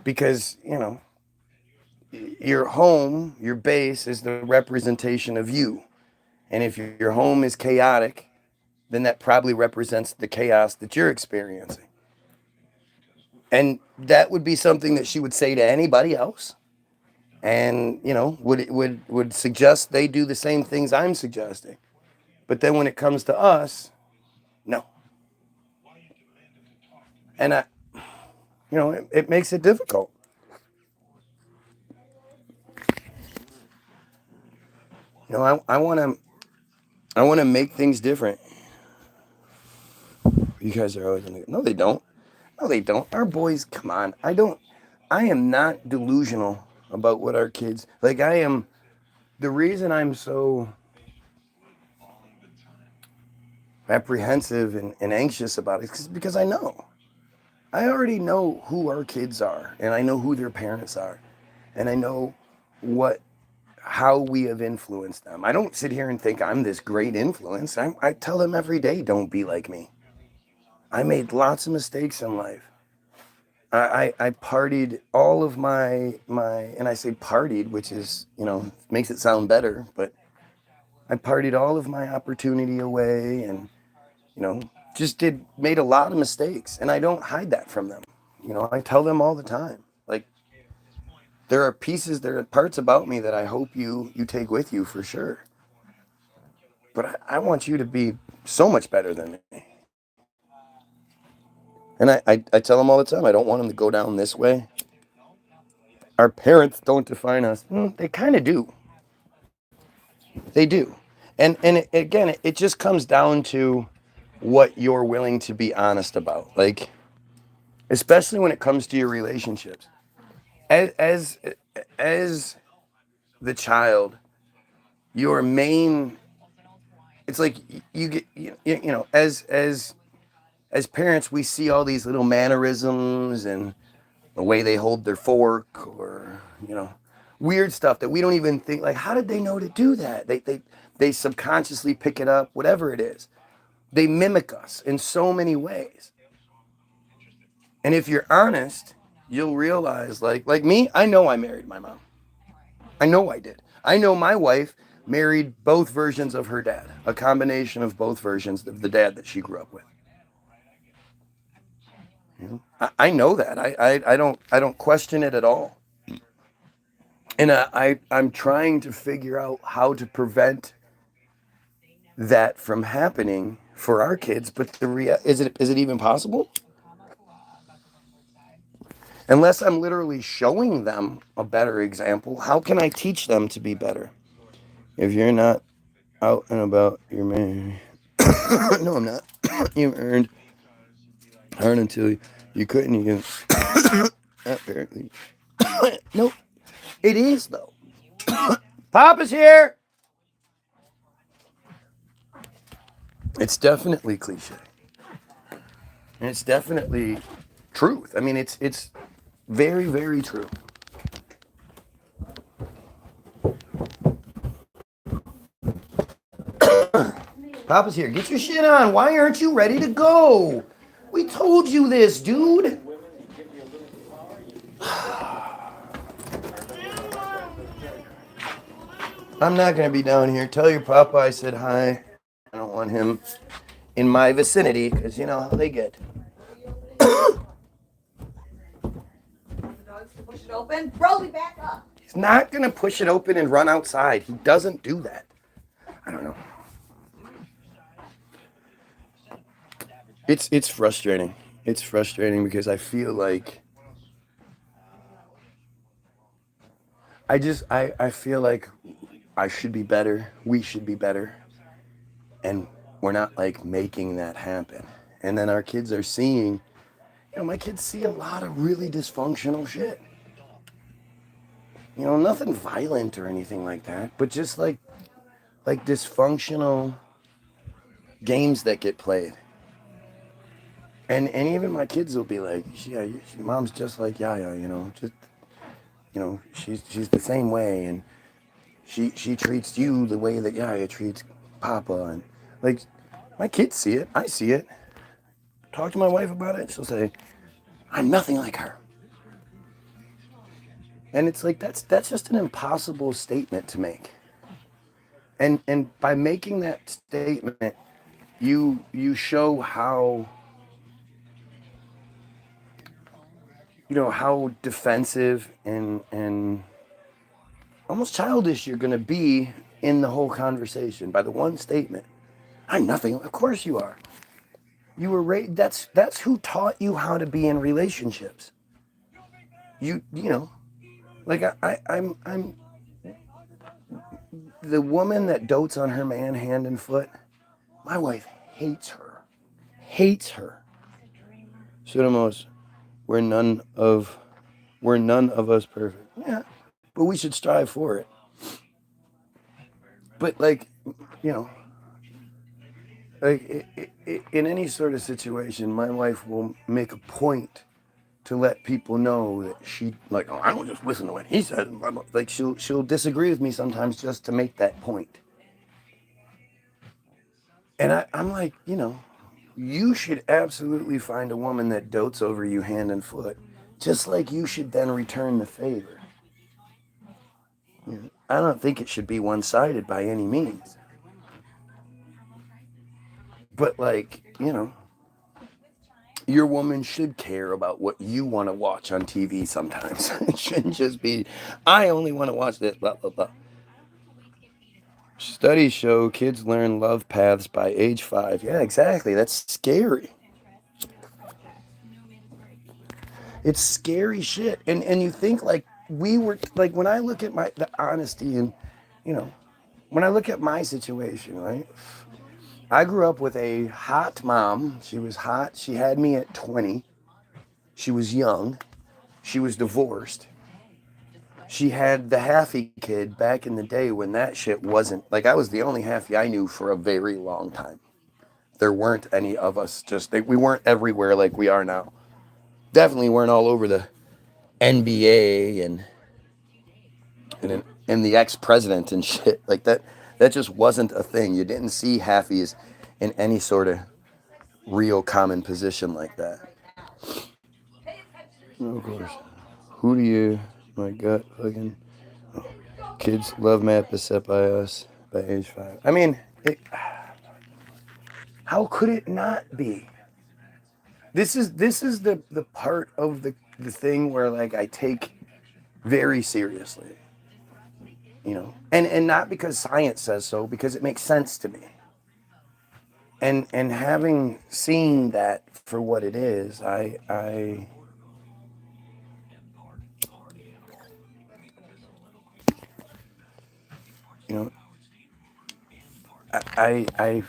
[SPEAKER 1] Because, you know, your home, your base is the representation of you. And if your home is chaotic, then that probably represents the chaos that you're experiencing. And that would be something that she would say to anybody else. And, you know, would suggest they do the same things I'm suggesting. But then when it comes to us, no. And you know, it makes it difficult. You know, I want to make things different. You guys are always gonna, no, they don't. No, they don't. Our boys, come on. I am not delusional about what our kids, like I am, the reason I'm so apprehensive and anxious about it is because I know. I already know who our kids are, and I know who their parents are, and I know how we have influenced them. I don't sit here and think I'm this great influence. I tell them every day, don't be like me. I made lots of mistakes in life. I partied all of my, and I say partied, which is, you know, makes it sound better, but I partied all of my opportunity away and, you know, just made a lot of mistakes. And I don't hide that from them. You know, I tell them all the time, like, there are parts about me that I hope you take with you for sure. But I want you to be so much better than me. And I tell them all the time, I don't want them to go down this way. Our parents don't define us. They kind of do. They do. And again, it just comes down to what you're willing to be honest about. Like, especially when it comes to your relationships. as the child, your main, it's like you get, as parents, we see all these little mannerisms and the way they hold their fork, or weird stuff that we don't even think, like, how did they know to do that? They subconsciously pick it up, whatever it is. They mimic us in so many ways. And if you're honest, you'll realize, like me, I know I married my mom. I know I did. I know my wife married both versions of her dad, a combination of both versions of the dad that she grew up with. I know that. I don't question it at all. And I'm trying to figure out how to prevent that from happening for our kids. But is it even possible? Unless I'm literally showing them a better example, how can I teach them to be better? If you're not out and about, you're married. No, I'm not. You earned hard until you couldn't. You can. Apparently. Nope. It is, though. Papa's here. It's definitely cliche. And it's definitely truth. I mean, it's very, very true. Papa's here. Get your shit on. Why aren't you ready to go? We told you this, dude. I'm not going to be down here. Tell your papa I said hi. I don't want him in my vicinity because you know how they get.
[SPEAKER 2] The dogs to push it open. Roll me back up.
[SPEAKER 1] He's not going to push it open and run outside. He doesn't do that. I don't know. It's frustrating. It's frustrating because I feel like I feel like I should be better. We should be better. And we're not like making that happen. And then our kids are seeing, my kids see a lot of really dysfunctional shit. Nothing violent or anything like that, but just like dysfunctional games that get played. And even my kids will be like, yeah, mom's just like Yaya, she's the same way, and she treats you the way that Yaya treats Papa, and like my kids see it, I see it. Talk to my wife about it, she'll say, I'm nothing like her. And it's like that's just an impossible statement to make. And by making that statement, you show how how defensive and almost childish you're going to be in the whole conversation by the one statement. I'm nothing. Of course you are. You were raised. That's who taught you how to be in relationships. Like I'm the woman that dotes on her man hand and foot. My wife hates her. Hates her. Sudamos, we're none of us perfect. Yeah, but we should strive for it. But like, like in any sort of situation, my wife will make a point to let people know that she, like, oh, I don't just listen to what he says. Like she'll disagree with me sometimes just to make that point. And I'm like, you should absolutely find a woman that dotes over you hand and foot, just like you should then return the favor. I don't think it should be one-sided by any means. But like, your woman should care about what you want to watch on TV sometimes. It shouldn't just be, I only want to watch this, blah, blah, blah. Studies show kids learn love paths by age 5. Yeah, exactly. That's scary. It's scary shit. And you think like we were, like when I look at the honesty and, when I look at my situation, right? I grew up with a hot mom. She was hot. She had me at 20. She was young. She was divorced. she had the halfie kid back in the day when that shit wasn't, like, I was the only halfie I knew for a very long time. There weren't any of us, we weren't everywhere like we are now. Definitely weren't all over the NBA and the ex-president and shit like that. That just wasn't a thing. You didn't see halfies in any sort of real common position like that. Oh, of course. Who do you, my gut, fucking kids love math beset by us by age 5. I mean, how could it not be? This is the part of the thing where, like, I take very seriously, you know, and not because science says so, because it makes sense to me. And having seen that for what it is, I you know, I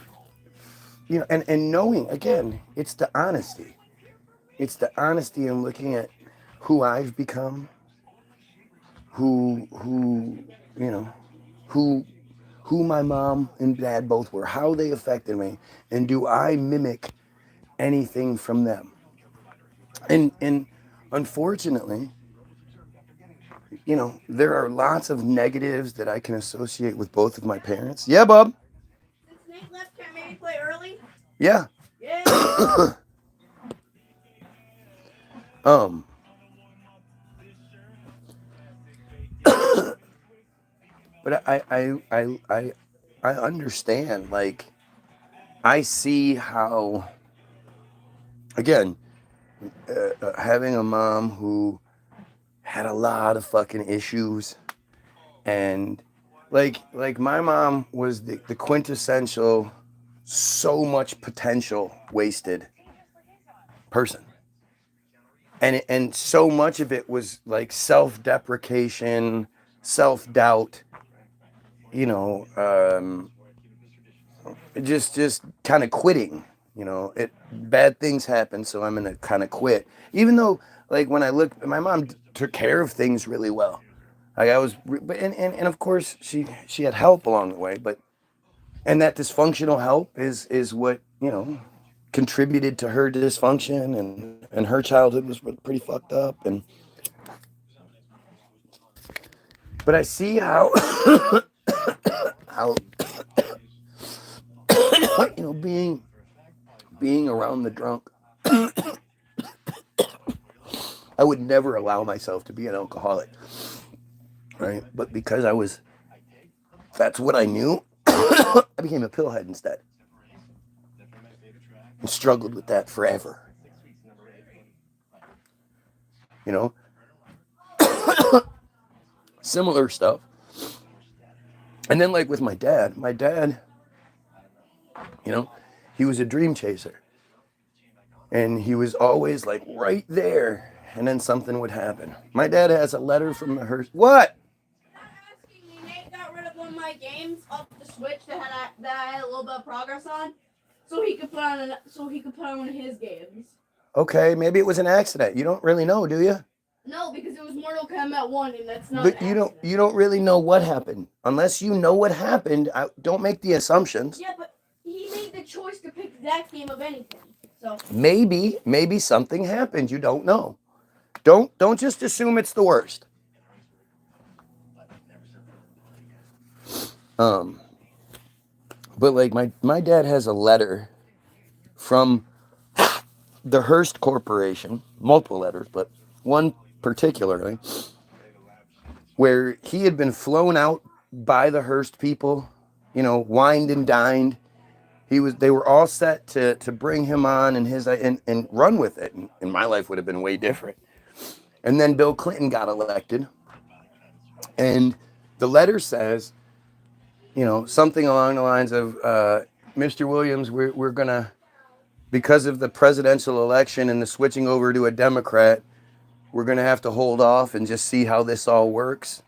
[SPEAKER 1] you know, and knowing, again, it's the honesty. It's the honesty in looking at who I've become, who you know, who my mom and dad both were, how they affected me, and do I mimic anything from them? And unfortunately, you know, there are lots of negatives that I can associate with both of my parents. Yeah, Bob.
[SPEAKER 4] Since Nate left, can I maybe play early?
[SPEAKER 1] Yeah.
[SPEAKER 4] Yeah.
[SPEAKER 1] But I understand. Like, I see how, again, having a mom who had a lot of fucking issues, and like my mom was the quintessential so much potential wasted person, and so much of it was like self-deprecation, self-doubt, you know, just kind of quitting. You know, bad things happen, so I'm gonna kind of quit. Even though, like, when I look, my mom took care of things really well. Like, I was, and of course she had help along the way, but and that dysfunctional help is what, you know, contributed to her dysfunction, and her childhood was pretty fucked up. And but I see how how you know, being around the drunk, I would never allow myself to be an alcoholic, right? But because that's what I knew, I became a pillhead instead, and struggled with that forever. You know, similar stuff. And then, like, with my dad, you know, he was a dream chaser, and he was always like right there, and then something would happen. My dad has a letter from the Hearst. What?
[SPEAKER 4] Not asking me. Nate got rid of one of my games off the Switch that I had a little bit of progress on, so he could put on one of his games.
[SPEAKER 1] Okay, maybe it was an accident. You don't really know, do you?
[SPEAKER 4] No, because it was Mortal Kombat 1, and that's not.
[SPEAKER 1] But
[SPEAKER 4] an
[SPEAKER 1] you don't really know what happened unless you know what happened. Don't make the assumptions.
[SPEAKER 4] Yeah, but he made the choice to pick that game of anything. So
[SPEAKER 1] Maybe something happened. You don't know. Don't just assume it's the worst. But like my dad has a letter from the Hearst Corporation, multiple letters, but one particularly, where he had been flown out by the Hearst people, you know, wined and dined. They were all set to bring him on and run with it. And my life would have been way different. And then Bill Clinton got elected, and the letter says, you know, something along the lines of, Mr. Williams, we're gonna, because of the presidential election and the switching over to a Democrat, we're gonna have to hold off and just see how this all works.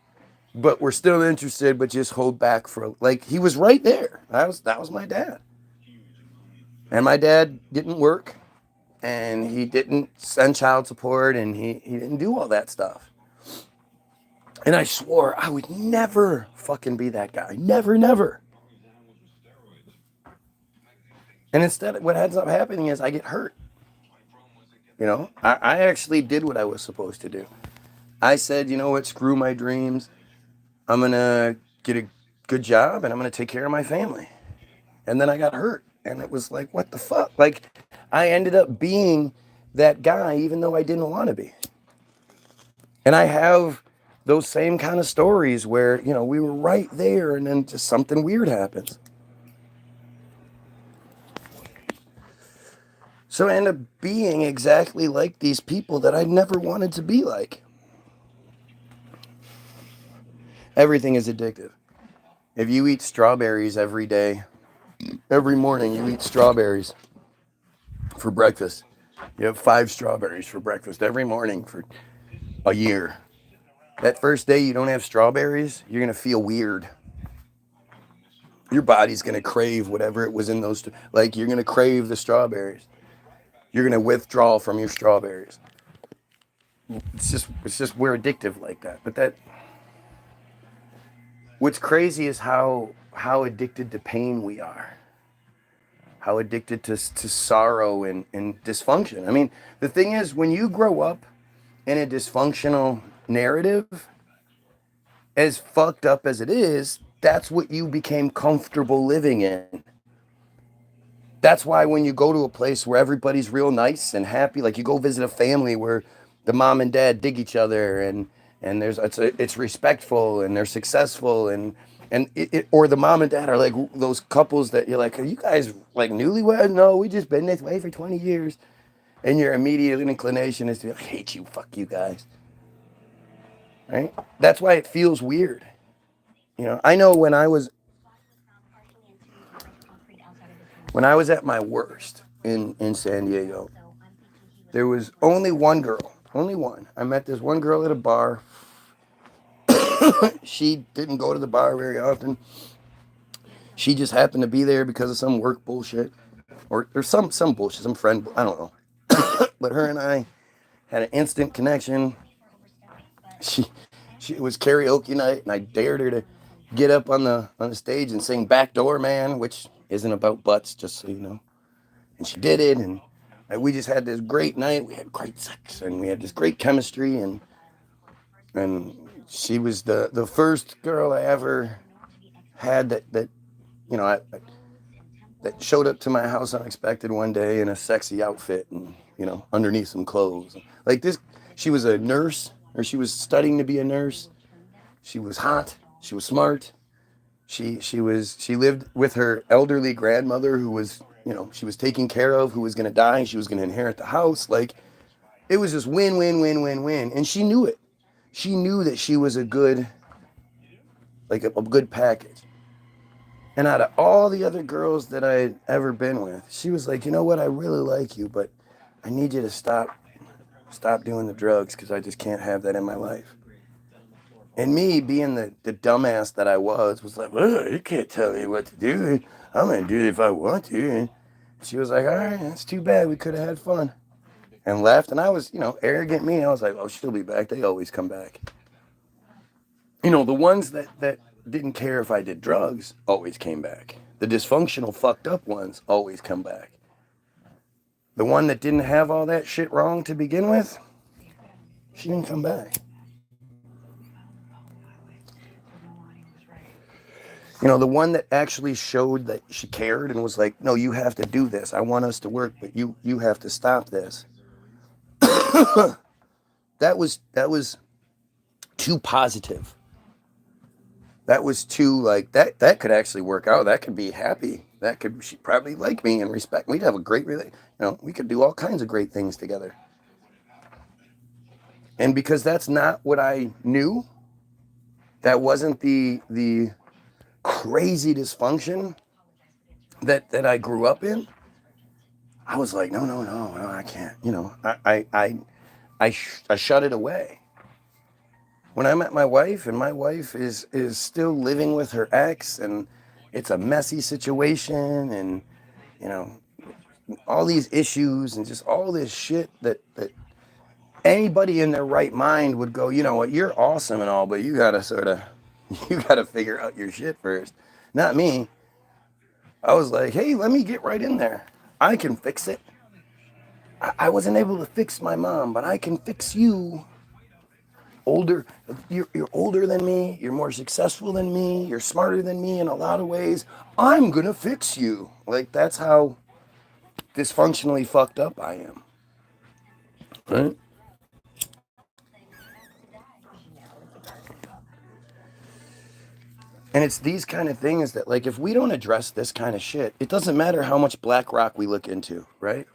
[SPEAKER 1] But we're still interested, but just hold back for, like, he was right there. That was my dad. And my dad didn't work, and he didn't send child support, and he didn't do all that stuff. And I swore I would never fucking be that guy. Never, never. And instead, what ends up happening is I get hurt. You know, I actually did what I was supposed to do. I said, you know what, screw my dreams. I'm going to get a good job and I'm going to take care of my family. And then I got hurt. And it was like, what the fuck? Like, I ended up being that guy even though I didn't want to be. And I have those same kind of stories where, you know, we were right there and then just something weird happens. So I end up being exactly like these people that I never wanted to be like. Everything is addictive. If you eat strawberries every day, every morning you eat strawberries for breakfast. You have 5 strawberries for breakfast every morning for a year. That first day you don't have strawberries, you're going to feel weird. Your body's going to crave whatever it was in those. Like, you're going to crave the strawberries. You're going to withdraw from your strawberries. It's just we're addictive like that. But that, what's crazy is how addicted to pain we are. How addicted to sorrow and dysfunction. I mean, the thing is, when you grow up in a dysfunctional narrative, as fucked up as it is, that's what you became comfortable living in. That's why when you go to a place where everybody's real nice and happy, like you go visit a family where the mom and dad dig each other and it's respectful and they're successful and or the mom and dad are like those couples that you're like, are you guys like newlywed? No, we just been this way for 20 years. And your immediate inclination is to be like, I hate you, fuck you guys. Right? That's why it feels weird. You know, I know when I was at my worst in San Diego, there was only one girl, only one. I met this one girl at a bar. She didn't go to the bar very often. She just happened to be there because of some work bullshit or some bullshit, some friend, I don't know. But her and I had an instant connection. She it was karaoke night and I dared her to get up on the stage and sing Backdoor Man, which isn't about butts, just so you know. And she did it, and we just had this great night. We had great sex, and we had this great chemistry, and she was the first girl I ever had that you know that showed up to my house unexpected one day in a sexy outfit and, you know, underneath some clothes. Like this, she was a nurse, or she was studying to be a nurse. She was hot. She was smart. She lived with her elderly grandmother who was, you know, she was taking care of, who was going to die. She was going to inherit the house. Like, it was just win, win, win, win, win. And she knew it. She knew that she was a good, like a good package. And out of all the other girls that I'd ever been with, she was like, you know what? I really like you, but I need you to stop doing the drugs because I just can't have that in my life. And me, being the dumbass that I was like, well, you can't tell me what to do. I'm going to do it if I want to. And she was like, all right, that's too bad. We could have had fun. And left. And I was, you know, arrogant me. I was like, oh, she'll be back. They always come back. You know, the ones that didn't care if I did drugs always came back. The dysfunctional, fucked up ones always come back. The one that didn't have all that shit wrong to begin with, she didn't come back. You know, the one that actually showed that she cared and was like, no, you have to do this. I want us to work, but you have to stop this. That was too positive. That was too, like, that could actually work out. That could be happy. She'd probably like me and respect me. We'd have a great relationship. You know, we could do all kinds of great things together. And because that's not what I knew, that wasn't the crazy dysfunction that I grew up in, I was like, no, I can't. You know, I shut it away. When I met my wife, and my wife is still living with her ex, and it's a messy situation, and, you know, all these issues and just all this shit that anybody in their right mind would go, you know what, you're awesome and all, but you gotta you gotta figure out your shit first. Not me. I was like, hey, let me get right in there. I can fix it. I wasn't able to fix my mom, but I can fix you. Older, you're older than me. You're more successful than me. You're smarter than me in a lot of ways. I'm gonna fix you. Like, that's how dysfunctionally fucked up I am. Right? And it's these kind of things that, like, if we don't address this kind of shit, it doesn't matter how much black rock we look into, right?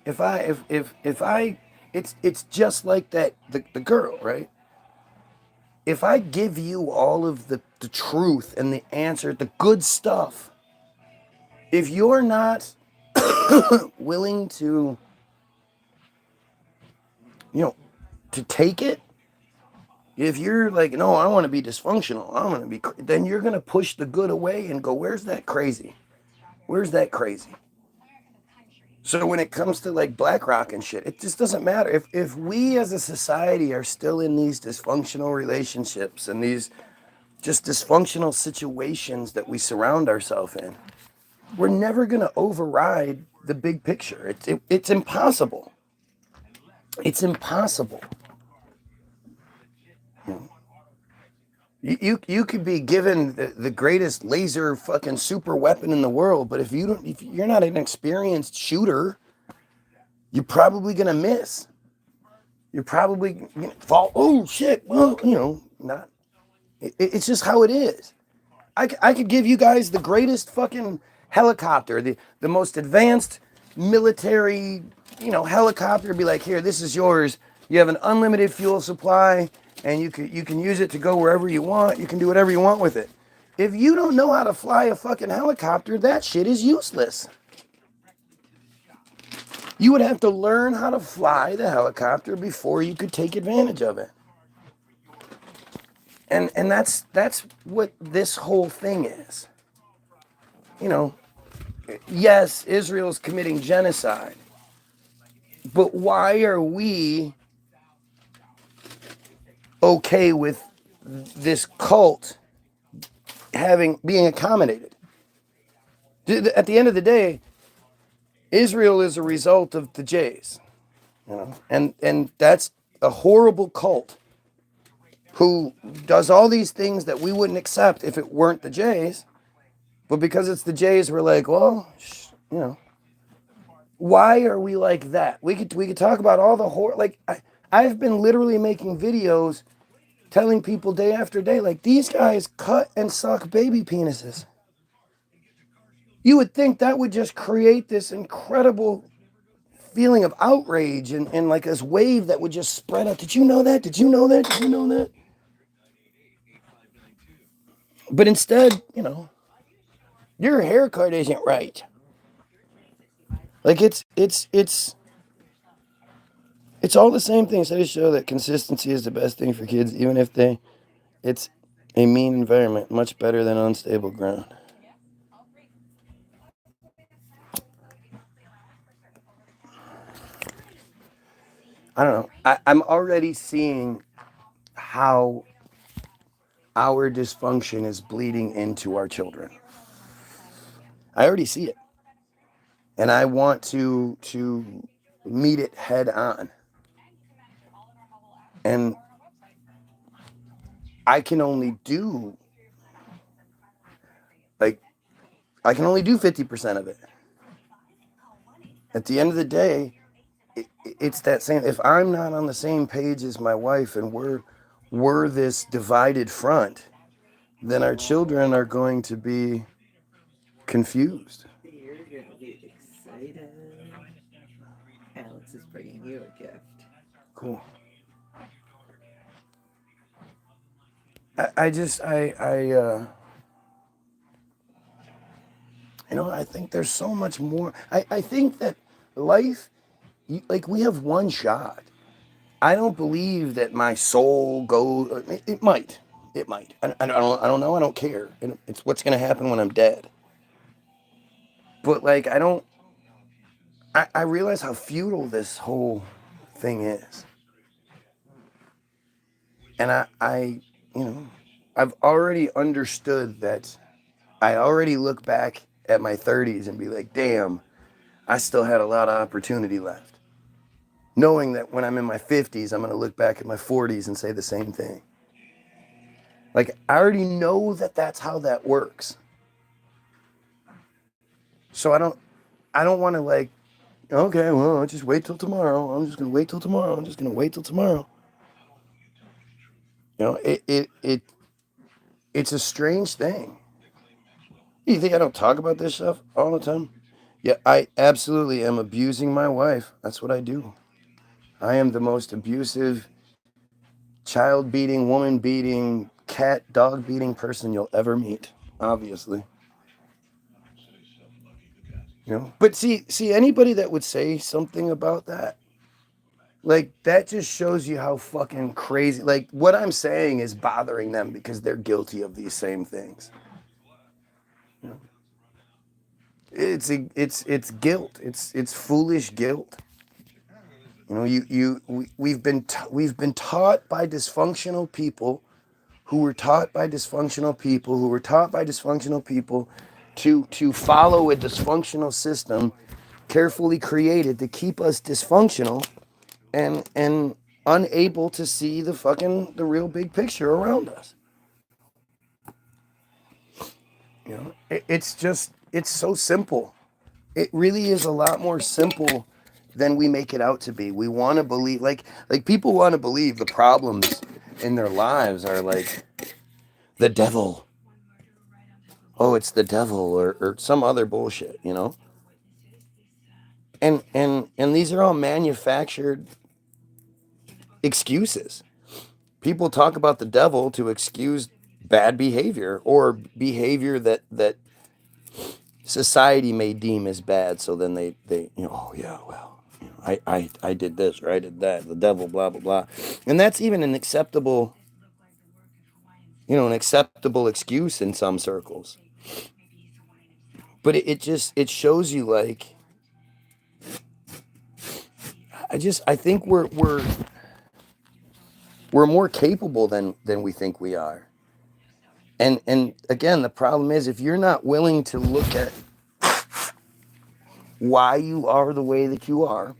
[SPEAKER 1] If I it's just like that the girl, right? If I give you all of the truth and the answer, the good stuff, if you're not willing to, you know, to take it, if you're like, no, I want to be dysfunctional, I'm going to be, then you're going to push the good away and go, where's that crazy? Where's that crazy? So when it comes to like BlackRock and shit, it just doesn't matter. If we as a society are still in these dysfunctional relationships and these just dysfunctional situations that we surround ourselves in, we're never going to override the big picture. It's impossible. It's impossible. You could be given the greatest laser fucking super weapon in the world, but if you're not an experienced shooter, you're probably gonna miss. You're probably gonna fall. Oh shit! Well, you know, not. It's just how it is. I could give you guys the greatest fucking helicopter, the most advanced military, you know, helicopter. Be like, here, this is yours. You have an unlimited fuel supply, and you can use it to go wherever you want. You can do whatever you want with it. If you don't know how to fly a fucking helicopter, that shit is useless. You would have to learn how to fly the helicopter before you could take advantage of it. And that's what this whole thing is. You know, yes, Israel's committing genocide. But why are we okay with this cult being accommodated? At the end of the day, Israel is a result of the Jays, you know, and that's a horrible cult who does all these things that we wouldn't accept if it weren't the Jays. But because it's the Jays, we're like, well, you know, why are we like that? We could talk about all the horror. Like I've been literally making videos telling people day after day, like, these guys cut and suck baby penises. You would think that would just create this incredible feeling of outrage and like this wave that would just spread out. Did you know that? Did you know that? Did you know that? But instead, you know, your haircut isn't right. Like it's all the same things. I just show that consistency is the best thing for kids, even if it's a mean environment, much better than unstable ground. I don't know. I'm already seeing how our dysfunction is bleeding into our children. I already see it. And I want to meet it head on. And I can only do 50% of it. At the end of the day, it's that same. If I'm not on the same page as my wife and we're this divided front, then our children are going to be confused.
[SPEAKER 2] You're going to be excited. Alex is bringing you a gift.
[SPEAKER 1] Cool. I think there's so much more. I think that life, like, we have one shot. I don't believe that my soul goes. It might. I don't know. I don't care. It's what's gonna happen when I'm dead. But like, I realize how futile this whole thing is. And I've already understood that. I already look back at my 30s and be like, damn, I still had a lot of opportunity left. Knowing that when I'm in my 50s, I'm going to look back at my 40s and say the same thing. Like, I already know that that's how that works. So I don't want to like, okay, well, I'll just wait till tomorrow. I'm just going to wait till tomorrow. I'm just going to wait till tomorrow. You know, it's a strange thing. You think I don't talk about this stuff all the time? Yeah, I absolutely am abusing my wife. That's what I do. I am the most abusive, child beating, woman beating, cat, dog beating person you'll ever meet, obviously. You know? But see anybody that would say something about that, like that just shows you how fucking crazy, like what I'm saying is bothering them because they're guilty of these same things. You know? It's guilt. It's foolish guilt. You know, we've been taught by dysfunctional people who were taught by dysfunctional people who were taught by dysfunctional people to follow a dysfunctional system carefully created to keep us dysfunctional and unable to see the real big picture around us. You know, it's so simple. It really is a lot more simple than we make it out to be. We want to believe, like people want to believe the problems in their lives are like the devil. Oh, it's the devil or some other bullshit, you know? And these are all manufactured excuses. People talk about the devil to excuse bad behavior or behavior that society may deem as bad. So then they you know, oh yeah, well, you know, I did this or I did that, the devil, blah blah blah. And that's even an acceptable, you know, an acceptable excuse in some circles. But it shows you like I think we're more capable than we think we are. And again, the problem is if you're not willing to look at why you are the way that you are,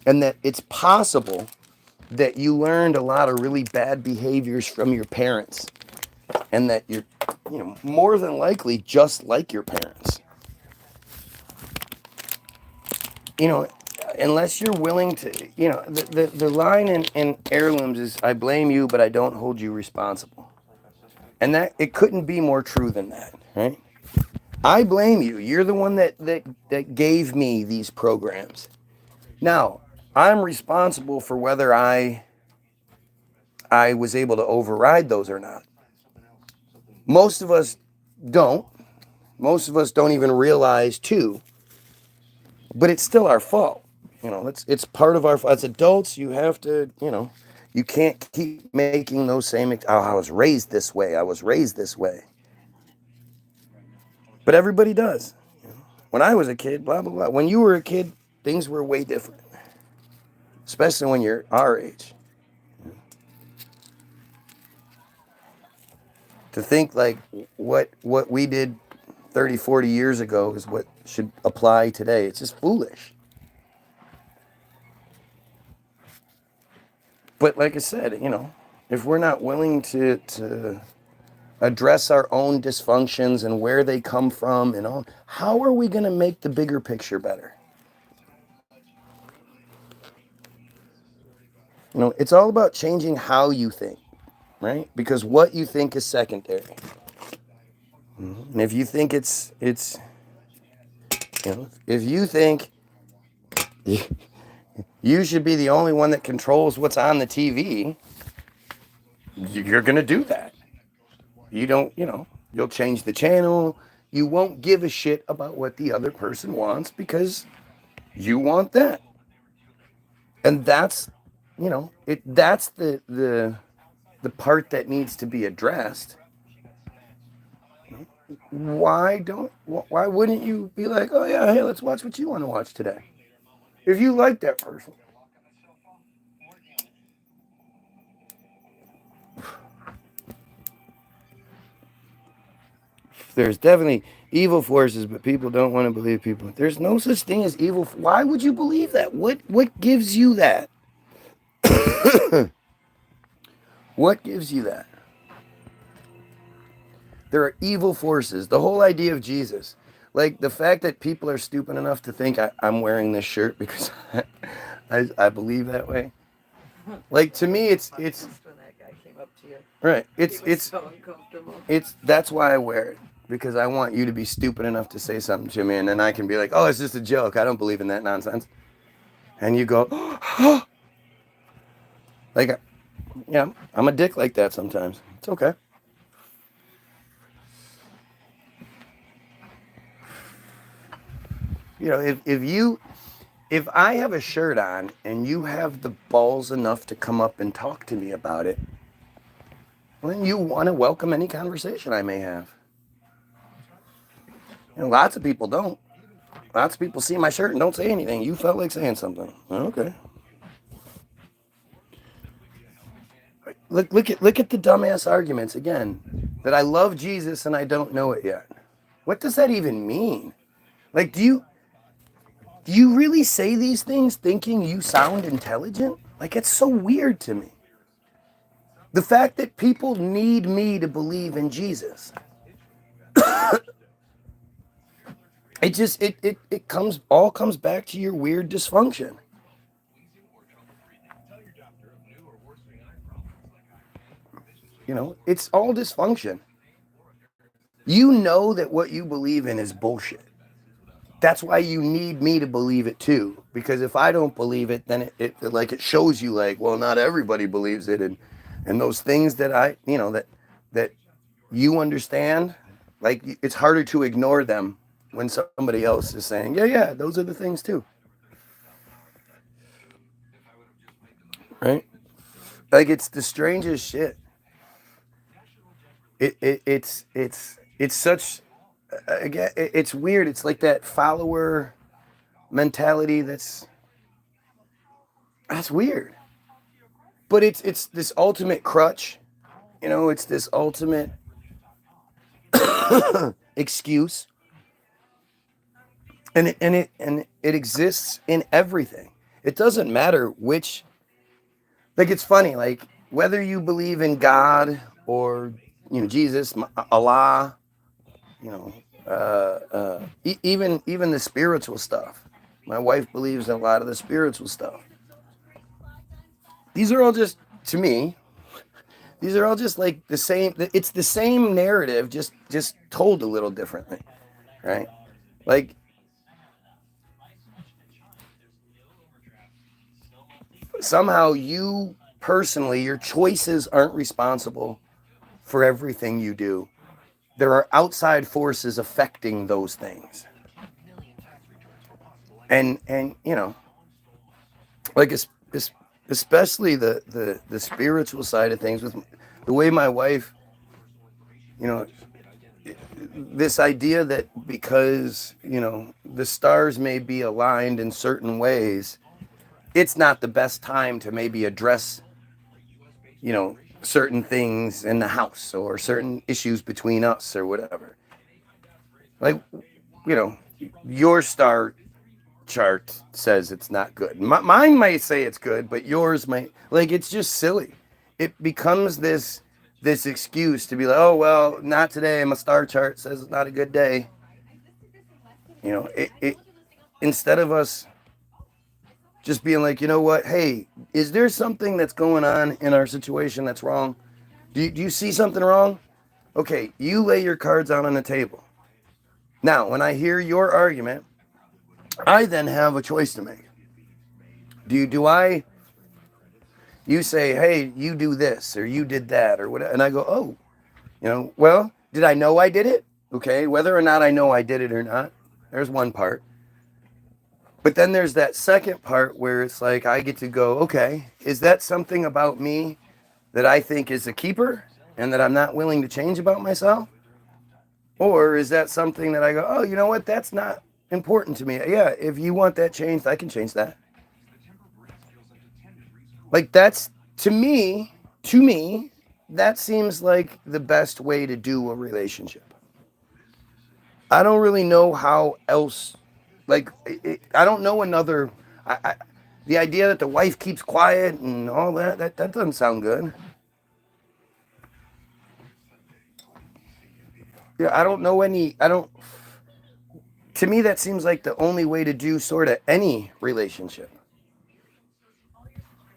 [SPEAKER 1] and that it's possible that you learned a lot of really bad behaviors from your parents, and that you're, you know, more than likely just like your parents. You know, unless you're willing to, you know, the line in Heirlooms is, I blame you, but I don't hold you responsible. And that, it couldn't be more true than that, right? I blame you. You're the one that gave me these programs. Now, I'm responsible for whether I was able to override those or not. Most of us don't. Most of us don't even realize too. But it's still our fault. You know, it's part of our, as adults, you have to, you know, you can't keep making those same, oh, I was raised this way. I was raised this way. But everybody does. When I was a kid, blah, blah, blah. When you were a kid, things were way different. Especially when you're our age. To think like what we did 30, 40 years ago is what should apply today. It's just foolish. But like I said, you know, if we're not willing to address our own dysfunctions and where they come from and all, how are we going to make the bigger picture better? You know, it's all about changing how you think, right? Because what you think is secondary. And if you think it's you know, if you think you should be the only one that controls what's on the TV, you're going to do that. You don't, you know, you'll change the channel. You won't give a shit about what the other person wants because you want that. And that's, you know, that's the part that needs to be addressed. Why wouldn't you be like, oh yeah, hey, let's watch what you want to watch today? If you like that person. There's definitely evil forces, but people don't want to believe people. There's no such thing as evil. Why would you believe that? What gives you that? What gives you that? There are evil forces. The whole idea of Jesus, like the fact that people are stupid enough to think I'm wearing this shirt because I believe that way. Like to me, it's
[SPEAKER 2] When that guy came up to you,
[SPEAKER 1] right.
[SPEAKER 2] he was so uncomfortable.
[SPEAKER 1] That's why I wear it, because I want you to be stupid enough to say something to me, and then I can be like, oh, it's just a joke. I don't believe in that nonsense. And you go, oh, like, yeah, I'm a dick like that sometimes. It's okay. You know, if I have a shirt on and you have the balls enough to come up and talk to me about it, well, then you want to welcome any conversation I may have. You know, lots of people don't. Lots of people see my shirt and don't say anything. You felt like saying something. Okay. Look at the dumbass arguments again. That I love Jesus and I don't know it yet. What does that even mean? Like, do you really say these things thinking you sound intelligent? Like, it's so weird to me. The fact that people need me to believe in Jesus. It comes back to your weird dysfunction. You know, it's all dysfunction. You know that what you believe in is bullshit. That's why you need me to believe it too. Because if I don't believe it, then it shows you like, well, not everybody believes it, and those things that that you understand, like it's harder to ignore them when somebody else is saying, yeah, those are the things too. Right? Like it's the strangest shit. It's such again, it's weird. It's like that follower mentality that's weird. But it's this ultimate crutch. You know, it's this ultimate excuse. And it exists in everything. It doesn't matter which, like it's funny, like whether you believe in God or Jesus, Allah, even the spiritual stuff. My wife believes in a lot of the spiritual stuff. These are all just, to me, these are all just like the same. It's the same narrative, just told a little differently, right? Like somehow you personally, your choices aren't responsible for everything you do. There are outside forces affecting those things. And like especially the spiritual side of things, with the way my wife, this idea that because the stars may be aligned in certain ways, it's not the best time to maybe address certain things in the house or certain issues between us or whatever. Like your star chart says it's not good. Mine might say it's good, but yours might, like, it's just silly. It becomes this excuse to be like, oh well, not today, my star chart says it's not a good day. It instead of us just being like, you know what, hey, is there something that's going on in our situation that's wrong? Do you see something wrong? Okay, you lay your cards out on the table. Now, when I hear your argument, I then have a choice to make. You say, hey, you do this, or you did that, or whatever, and I go, oh, well, did I know I did it? Okay, whether or not I know I did it or not, there's one part. But then there's that second part where it's like, I get to go, okay, is that something about me that I think is a keeper and that I'm not willing to change about myself? Or is that something that I go, oh, you know what, that's not important to me. Yeah, if you want that changed, I can change that. Like that's, to me, that seems like the best way to do a relationship. I don't really know how else. Like, I don't know another. The idea that the wife keeps quiet and all that doesn't sound good. Yeah, I don't know any. I don't. To me, that seems like the only way to do sort of any relationship.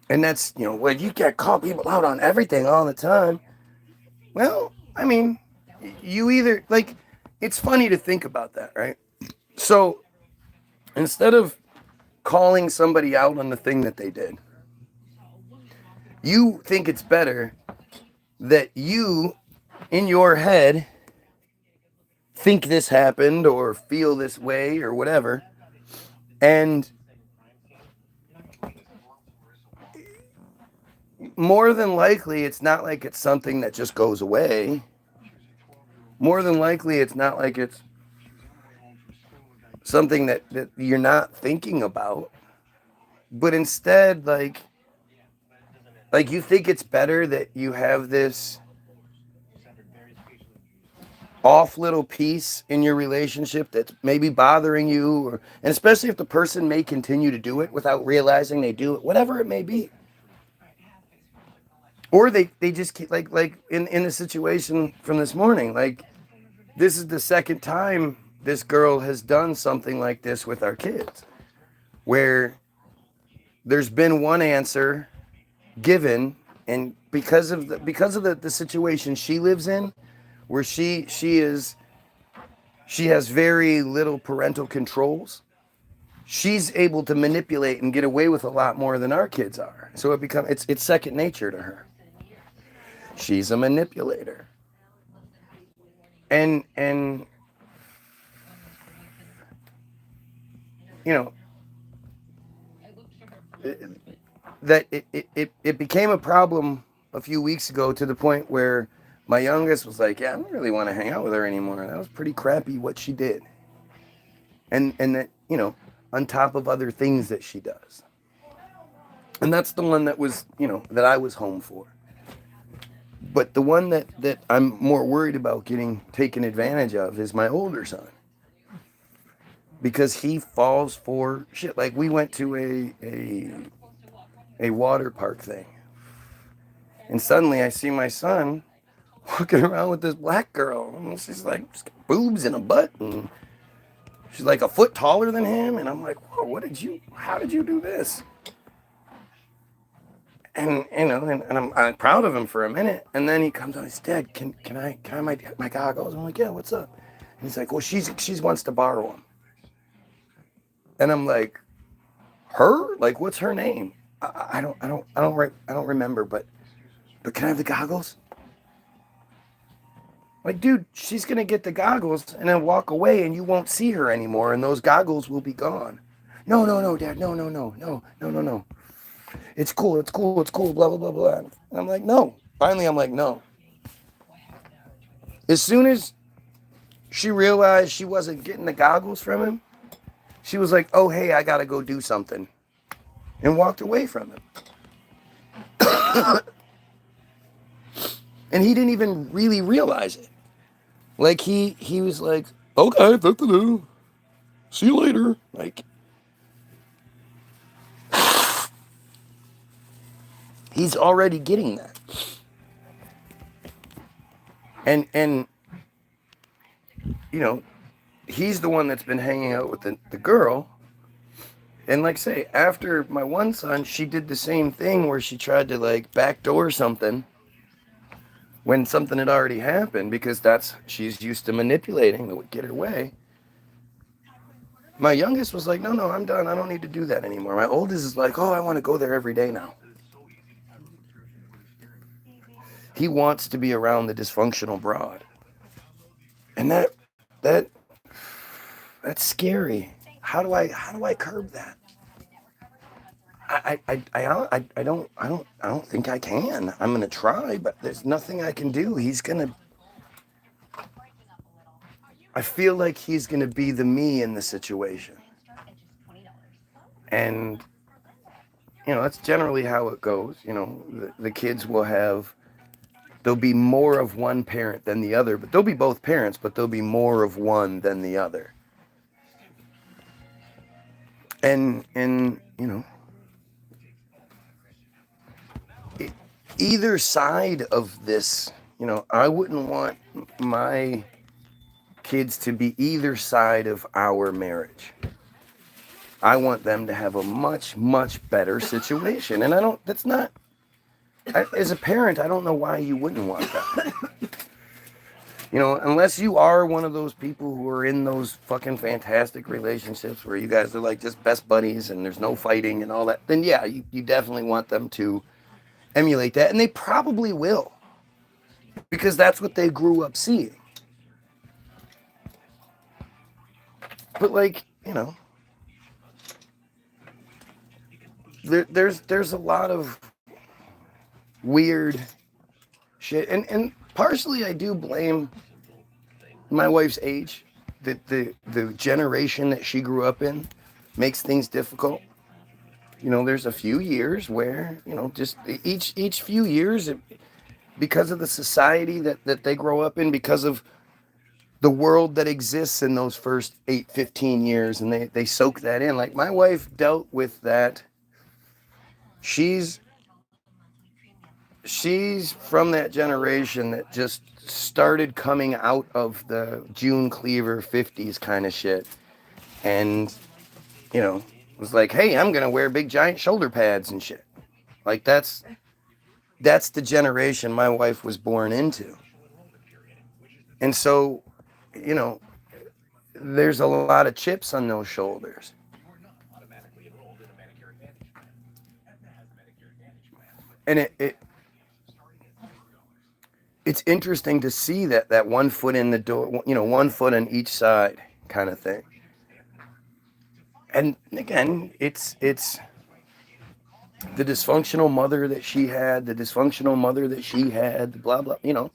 [SPEAKER 1] And that's, when you get call people out on everything all the time. Well, I mean, you either, like, it's funny to think about that, right? So instead of calling somebody out on the thing that they did, you think it's better that you, in your head, think this happened or feel this way or whatever. And more than likely, it's not like it's something that just goes away. More than likely, it's not like it's something that you're not thinking about. But instead, like you think it's better that you have this off little piece in your relationship that's maybe bothering you, and especially if the person may continue to do it without realizing they do it, whatever it may be. Or they just keep, like in the situation from this morning, like, this is the second time this girl has done something like this with our kids, where there's been one answer given, and because of the situation she lives in, where she has very little parental controls, she's able to manipulate and get away with a lot more than our kids are. So it's second nature to her. She's a manipulator. And that it became a problem a few weeks ago, to the point where my youngest was like, yeah, I don't really want to hang out with her anymore. That was pretty crappy what she did. And that, on top of other things that she does. And that's the one that was, that I was home for. But the one that I'm more worried about getting taken advantage of is my older son. Because he falls for shit. Like, we went to a water park thing. And suddenly I see my son walking around with this black girl. And she's like, she's got boobs and a butt. And she's like a foot taller than him. And I'm like, whoa, how did you do this? And I'm proud of him for a minute. And then he comes on, he's, Dad, can I have my goggles? I'm like, yeah, what's up? And he's like, well, she wants to borrow them. And I'm like, her? Like, what's her name? I don't remember, but can I have the goggles? Like, dude, she's gonna get the goggles and then walk away, and you won't see her anymore, and those goggles will be gone. No, Dad, no. It's cool, blah, blah, blah, blah. And I'm like, no. Finally, I'm like, no. As soon as she realized she wasn't getting the goggles from him, she was like, oh, hey, I gotta go do something. And walked away from him. And he didn't even really realize it. Like, he was like, okay, see you later. Like, he's already getting that. And he's the one that's been hanging out with the girl. And like, say, after my one son, she did the same thing where she tried to, like, backdoor something when something had already happened, because she's used to manipulating to get her way. My youngest was like, no, I'm done. I don't need to do that anymore. My oldest is like, oh, I want to go there every day now. He wants to be around the dysfunctional broad. And that's scary. How do I curb that? I don't think I can. I'm gonna try, but there's nothing I can do. I feel like he's gonna be the me in the situation. And that's generally how it goes. The kids will have there'll be more of one parent than the other, but they'll be both parents, but there'll be more of one than the other. And you know, either side of this, you know, I wouldn't want my kids to be either side of our marriage. I want them to have a much, much better situation. And as a parent, I don't know why you wouldn't want that. You know, unless you are one of those people who are in those fucking fantastic relationships where you guys are like just best buddies and there's no fighting and all that, then yeah, you definitely want them to emulate that. And they probably will, because that's what they grew up seeing. But like, you know, there's a lot of weird shit, and partially I do blame my wife's age. The generation that she grew up in makes things difficult. You know, there's a few years where, you know, just each few years, because of the society that they grow up in, because of the world that exists in those first 15 years, and they soak that in. Like, my wife dealt with that. She's from that generation that just started coming out of the June Cleaver 50s kind of shit. And, you know, was like, hey, I'm going to wear big giant shoulder pads and shit. Like, that's the generation my wife was born into. And so, you know, there's a lot of chips on those shoulders. And it's interesting to see that 1 foot in the door, you know, 1 foot on each side kind of thing. And again, it's the dysfunctional mother that she had, the dysfunctional mother that she had, the blah blah, you know.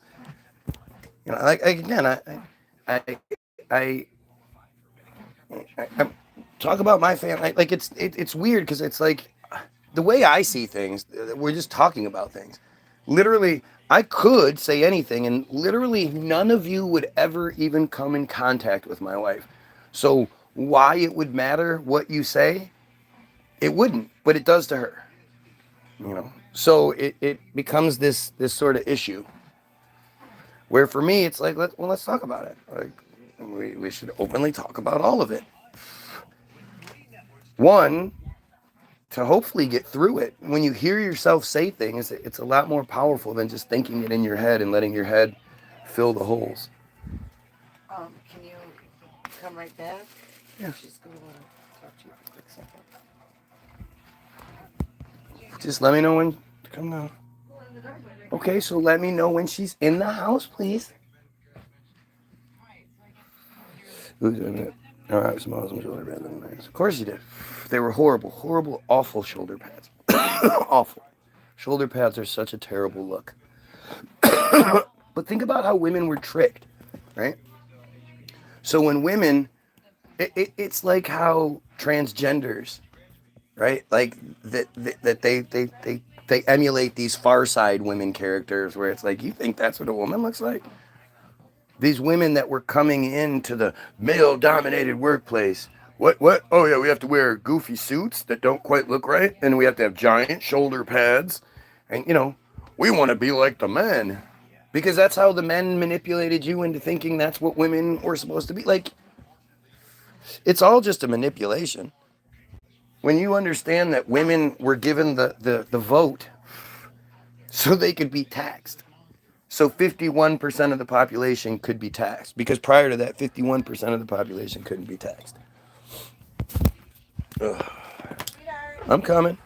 [SPEAKER 1] You know, like, again, I talk about my family. Like, it's weird because it's like the way I see things. We're just talking about things. Literally, I could say anything, and literally none of you would ever even come in contact with my wife. So why it would matter what you say? It wouldn't, but it does to her. You know, so it becomes this sort of issue. Where for me, it's like, let's talk about it. Like, we should openly talk about all of it. One, to hopefully get through it. When you hear yourself say things, it's a lot more powerful than just thinking it in your head and letting your head fill the holes.
[SPEAKER 2] Can you come right back?
[SPEAKER 1] Yeah.
[SPEAKER 2] She's going to want to talk to you for a quick second.
[SPEAKER 1] Just let me know when to come down. Okay, so let me know when she's in the house, please. All right, some awesome shoulder pads. Of course you did. They were horrible, awful shoulder pads. Awful. Shoulder pads are such a terrible look. But think about how women were tricked, right? So when women, it's like how transgenders, right? Like that they emulate these Far Side women characters where it's like, you think that's what a woman looks like? These women that were coming into the male-dominated workplace. What? Oh, yeah, we have to wear goofy suits that don't quite look right, and we have to have giant shoulder pads. And, you know, we want to be like the men. Because that's how the men manipulated you into thinking that's what women were supposed to be. Like, it's all just a manipulation. When you understand that women were given the vote so they could be taxed. So 51% of the population could be taxed. Because prior to that, 51% of the population couldn't be taxed. Ugh. I'm coming.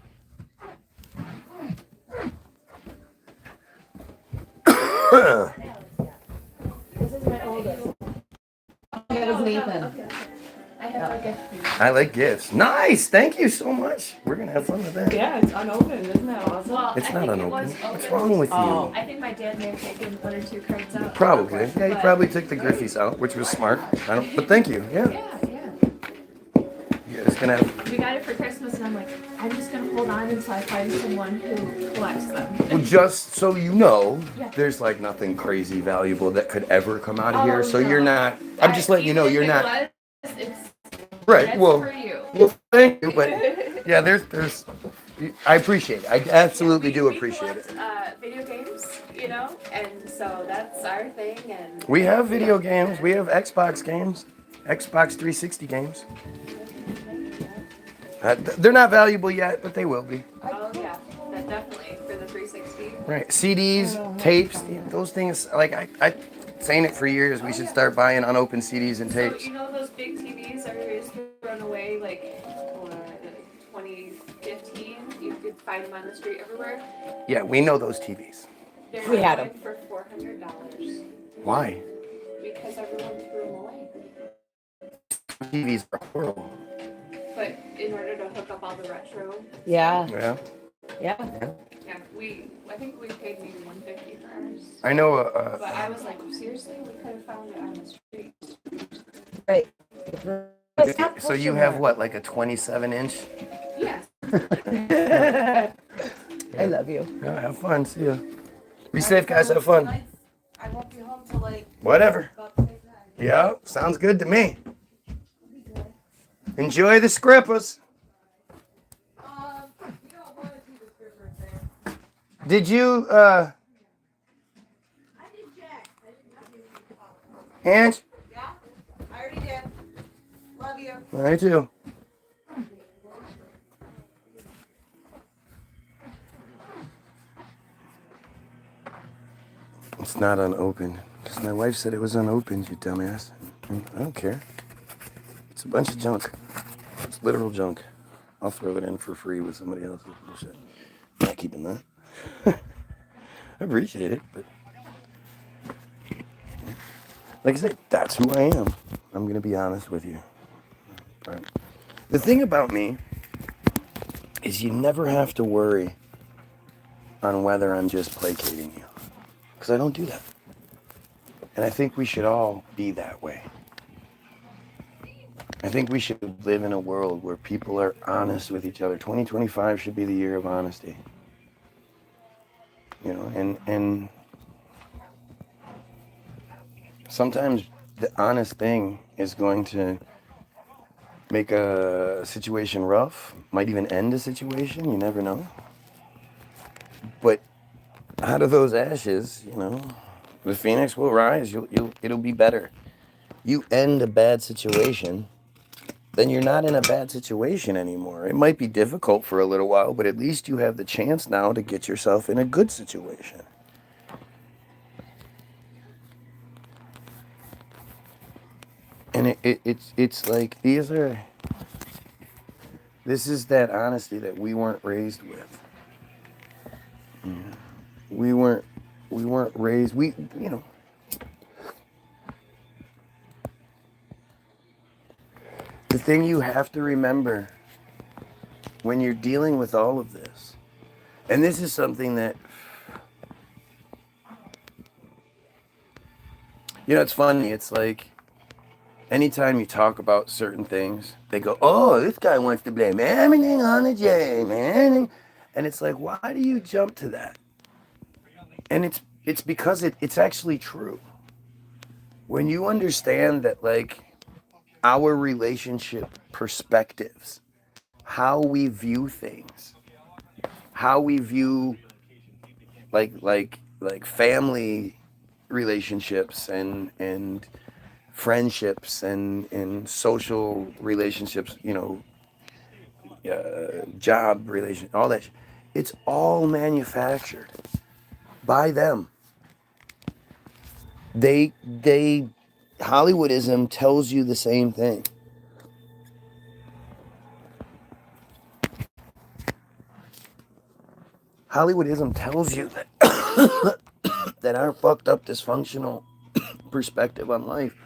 [SPEAKER 3] This is my oldest.
[SPEAKER 2] That was Nathan.
[SPEAKER 3] I have a gift for you.
[SPEAKER 1] I like gifts. Nice. Thank you so much. We're going to have fun with that.
[SPEAKER 5] Yeah, it's unopened, isn't that awesome?
[SPEAKER 3] Well,
[SPEAKER 1] It's
[SPEAKER 3] I
[SPEAKER 1] not
[SPEAKER 3] think it
[SPEAKER 1] unopened.
[SPEAKER 3] was
[SPEAKER 1] What's
[SPEAKER 3] open.
[SPEAKER 1] wrong with
[SPEAKER 2] Oh.
[SPEAKER 1] you?
[SPEAKER 3] I think my dad may have taken 1 or 2 cards out.
[SPEAKER 1] Probably. Yeah, you
[SPEAKER 3] But-
[SPEAKER 1] probably took the Griffies out, which was smart. But thank you. Yeah.
[SPEAKER 3] Yeah, yeah.
[SPEAKER 1] You guys gonna have.
[SPEAKER 3] We got it for Christmas, and I'm like, I'm just gonna hold on until I find someone who collects them.
[SPEAKER 1] Well, just so you know,
[SPEAKER 3] Yeah.
[SPEAKER 1] there's like nothing crazy valuable that could ever come out of here. So
[SPEAKER 3] no.
[SPEAKER 1] you're not. I'm just letting you know
[SPEAKER 3] Even
[SPEAKER 1] you're
[SPEAKER 3] if
[SPEAKER 1] not.
[SPEAKER 3] it was, it's
[SPEAKER 1] Right.
[SPEAKER 3] that's
[SPEAKER 1] Well.
[SPEAKER 3] for you.
[SPEAKER 1] Well, thank you, but yeah, there's. I appreciate it. I absolutely do appreciate it.
[SPEAKER 3] Video games, you know, and so that's our thing. And
[SPEAKER 1] We have video games. We have Xbox games, Xbox 360 games. They're not valuable yet, but they will be.
[SPEAKER 3] oh yeah, that definitely for the 360.
[SPEAKER 1] Right. CDs, tapes, those things. Like I saying it for years. We should start buying unopened CDs and
[SPEAKER 3] So
[SPEAKER 1] tapes.
[SPEAKER 3] you know those big TVs are used to run away like 2015. You could find them on the street everywhere.
[SPEAKER 1] Yeah, we know those TVs.
[SPEAKER 3] They're
[SPEAKER 2] We had
[SPEAKER 3] going for $400
[SPEAKER 1] Why?
[SPEAKER 3] because everyone threw them away.
[SPEAKER 1] TVs are horrible.
[SPEAKER 3] But in order to hook up all the retro,
[SPEAKER 2] Yeah.
[SPEAKER 1] Yeah.
[SPEAKER 2] Yeah.
[SPEAKER 3] yeah, I think we paid maybe $150 for ours.
[SPEAKER 1] I know.
[SPEAKER 3] But I was like, seriously, we could have found it on the street.
[SPEAKER 2] Right.
[SPEAKER 1] So you have what, like a 27-inch?
[SPEAKER 3] Yes.
[SPEAKER 2] I love you.
[SPEAKER 1] Yeah, have fun. See ya. Be safe, guys. Have fun.
[SPEAKER 5] I won't be home till like
[SPEAKER 1] Whatever.
[SPEAKER 5] about 3 o'clock.
[SPEAKER 1] Yeah, sounds good to me. Enjoy the scrippers.
[SPEAKER 5] You don't want to see the stripper thing.
[SPEAKER 1] Did you,
[SPEAKER 5] I did Jack. I did not do
[SPEAKER 1] Ange?
[SPEAKER 5] Yeah, I already did. Love you.
[SPEAKER 1] I too. It's not unopened. Because my wife said it was unopened, you dumbass. I don't care. It's a bunch of junk. It's literal junk. I'll throw it in for free with somebody else's bullshit. Not keeping that. I appreciate it, but like I said, that's who I am. I'm gonna be honest with you. Right. The thing about me is you never have to worry on whether I'm just placating you. Because I don't do that. And I think we should all be that way. I think we should live in a world where people are honest with each other. 2025 should be the year of honesty. You know, and sometimes the honest thing is going to make a situation rough, might even end a situation, you never know. But out of those ashes, you know, the phoenix will rise, it'll be better. You end a bad situation, then you're not in a bad situation anymore. It might be difficult for a little while, but at least you have the chance now to get yourself in a good situation. And it's like this is that honesty that we weren't raised with. We weren't raised, you know. The thing you have to remember when you're dealing with all of this, and this is something that, you know, it's funny, it's like, anytime you talk about certain things, they go, oh, this guy wants to blame everything on the J, man. And it's like, why do you jump to that? And it's because it's actually true. When you understand that, like, our relationship perspectives, how we view things, how we view like family relationships and friendships and social relationships, you know, job relation, all that. It's all manufactured by them. They Hollywoodism tells you the same thing. Hollywoodism tells you that that our fucked up dysfunctional perspective on life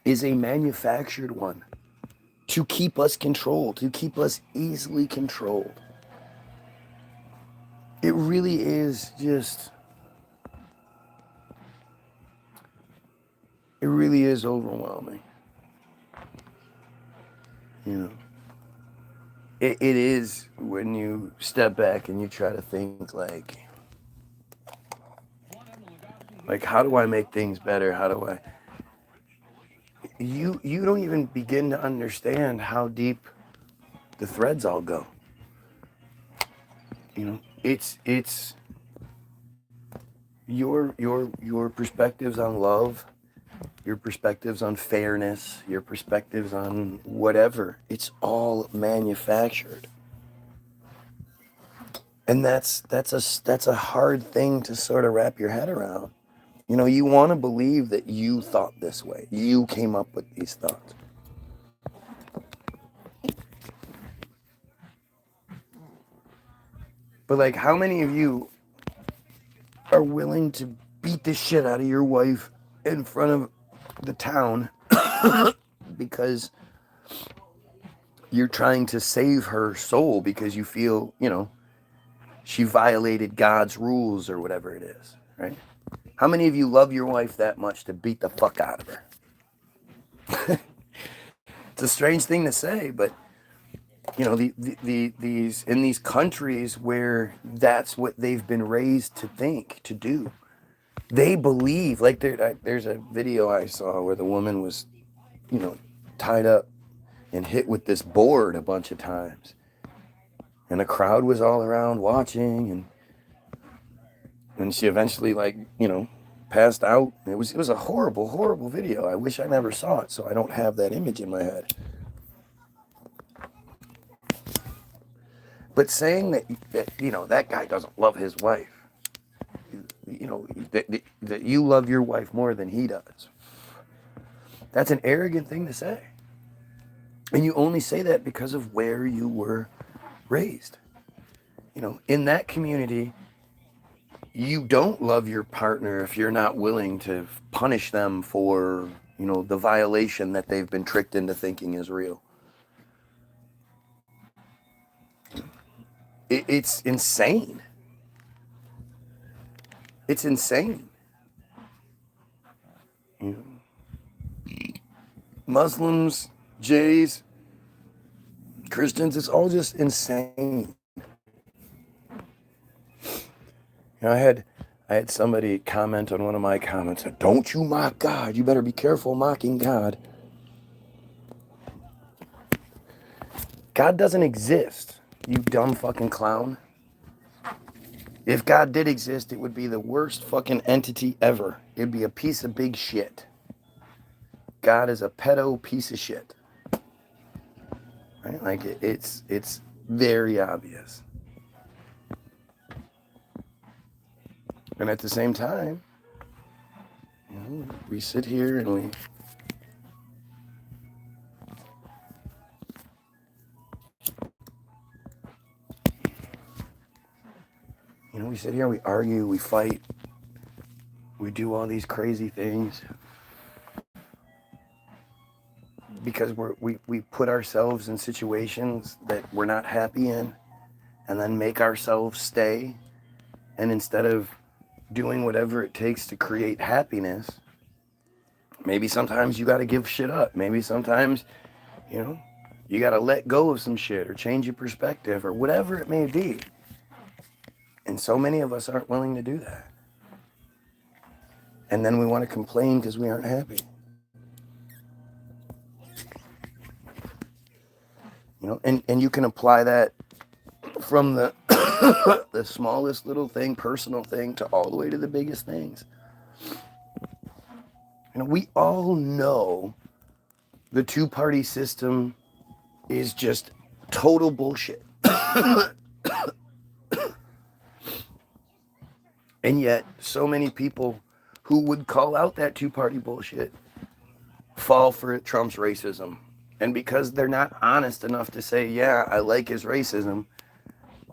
[SPEAKER 1] is a manufactured one to keep us controlled, to keep us easily controlled. It really is just, it really is overwhelming. You know, it is when you step back and you try to think like how do I make things better? How do I? You don't even begin to understand how deep the threads all go. You know, it's your perspectives on love, your perspectives on fairness, your perspectives on whatever. It's all manufactured. And that's a hard thing to sort of wrap your head around. You know, you want to believe that you thought this way. You came up with these thoughts. But like how many of you are willing to beat the shit out of your wife in front of the town because you're trying to save her soul because you feel, you know, she violated God's rules or whatever it is, right? How many of you love your wife that much to beat the fuck out of her? It's a strange thing to say, but you know, these in these countries where that's what they've been raised to think, to do. They believe, like there's a video I saw where the woman was, you know, tied up and hit with this board a bunch of times. And the crowd was all around watching, and she eventually, like, you know, passed out. It was a horrible, horrible video. I wish I never saw it, so I don't have that image in my head. But saying that you know, that guy doesn't love his wife, you know, that you love your wife more than he does, that's an arrogant thing to say. And you only say that because of where you were raised. You know, in that community, you don't love your partner if you're not willing to punish them for, you know, the violation that they've been tricked into thinking is real. It's insane. It's insane. You know, Muslims, Jays, Christians, it's all just insane. You know, I had somebody comment on one of my comments, said, "Don't you mock God. You better be careful mocking God." God doesn't exist, you dumb fucking clown. If God did exist, it would be the worst fucking entity ever. It'd be a piece of big shit. God is a pedo piece of shit. Right? Like it's very obvious. And at the same time, you know, we sit here and we sit here, we argue, we fight, we do all these crazy things because we put ourselves in situations that we're not happy in and then make ourselves stay. And instead of doing whatever it takes to create happiness, maybe sometimes you got to give shit up. Maybe sometimes, you know, you got to let go of some shit or change your perspective or whatever it may be. And so many of us aren't willing to do that. And then we want to complain because we aren't happy. You know, and you can apply that from the the smallest little thing, personal thing, to all the way to the biggest things. You know, we all know the two-party system is just total bullshit. And yet, so many people who would call out that two-party bullshit fall for Trump's racism. And because they're not honest enough to say, yeah, I like his racism,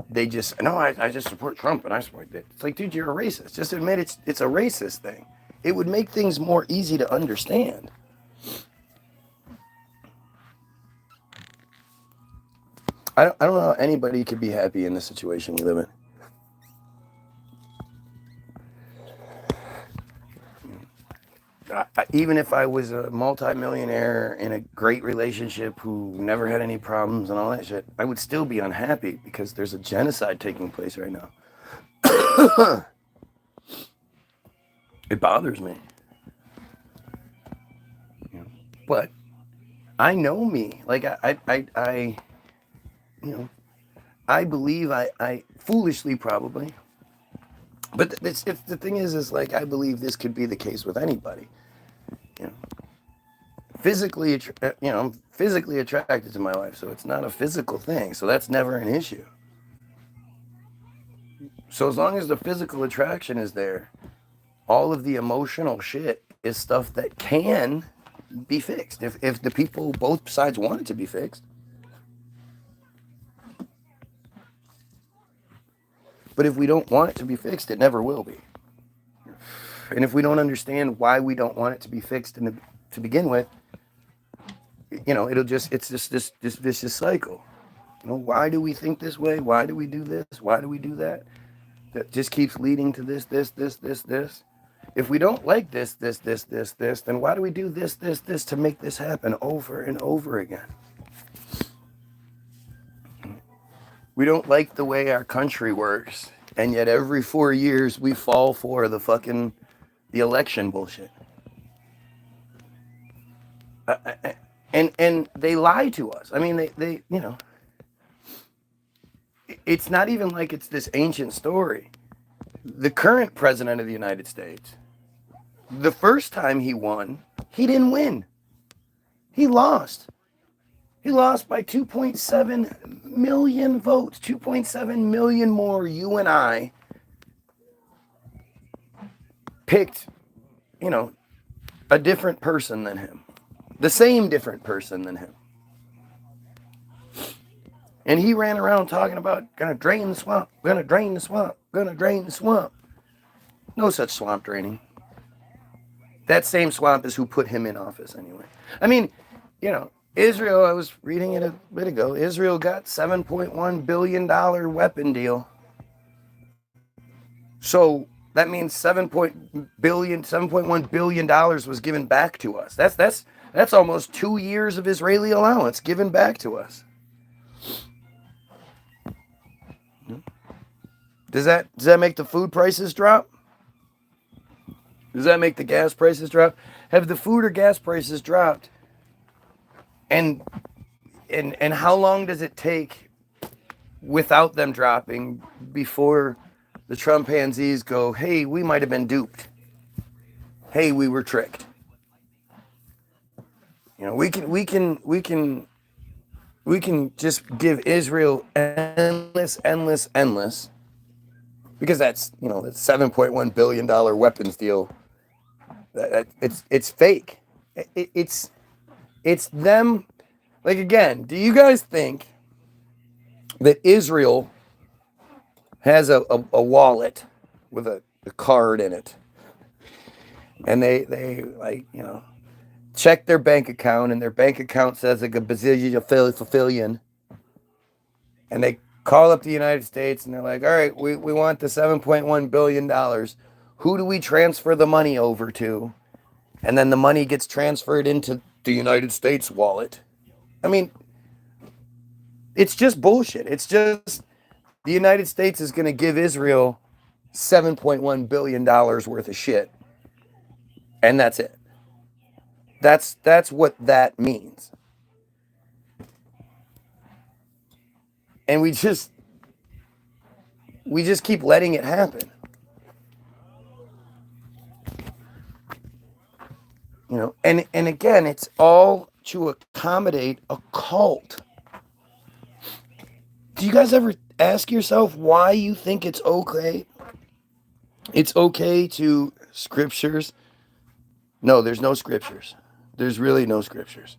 [SPEAKER 1] they just, no, I just support Trump and I support that. It's like, dude, you're a racist. Just admit it's a racist thing. It would make things more easy to understand. I don't know how anybody could be happy in the situation we live in. even if I was a multimillionaire in a great relationship who never had any problems and all that shit, I would still be unhappy because there's a genocide taking place right now. It bothers me. You know, but I know me. Like I you know, I believe I foolishly probably. But it's the thing is like I believe this could be the case with anybody. You know, I'm physically attracted to my wife, so it's not a physical thing. So that's never an issue. So as long as the physical attraction is there, all of the emotional shit is stuff that can be fixed if the people, both sides, want it to be fixed. But if we don't want it to be fixed, it never will be. And if we don't understand why we don't want it to be fixed to begin with, it's just this vicious cycle. Why do we think this way? Why do we do this? Why do we do that? That just keeps leading to this. If we don't like this, then why do we do this to make this happen over and over again? We don't like the way our country works, and yet every 4 years we fall for the election bullshit. And they lie to us. I mean, they it's not even like it's this ancient story. The current president of the United States, the first time he won, he didn't win. He lost. He lost by 2.7 million votes, 2.7 million more. You and I picked, a different person than him. The same different person than him. And he ran around talking about, gonna drain the swamp, gonna drain the swamp, gonna drain the swamp. No such swamp draining. That same swamp is who put him in office anyway. I mean, Israel, I was reading it a bit ago, Israel got $7.1 billion weapon deal. So that means $7.1 billion was given back to us. That's almost 2 years of Israeli allowance given back to us. Does that make the food prices drop? Does that make the gas prices drop? Have the food or gas prices dropped? And how long does it take without them dropping before the Trumpanzees go, hey, we might have been duped. Hey, we were tricked. We can just give Israel endless, because that's, that $7.1 billion weapons deal. It's fake. It's them. Like, again, do you guys think that Israel has a wallet with a card in it, and they check their bank account, and their bank account says like a bazillion, and they call up the United States and they're like, all right, we want the $7.1 billion. Who do we transfer the money over to? And then the money gets transferred into the United States wallet. I mean, it's just bullshit. It's just the United States is going to give Israel $7.1 billion worth of shit. And that's it. That's what that means. And we just keep letting it happen. And again, it's all to accommodate a cult. Do you guys ever ask yourself why you think it's okay? It's okay to scriptures. No, there's no scriptures. There's really no scriptures.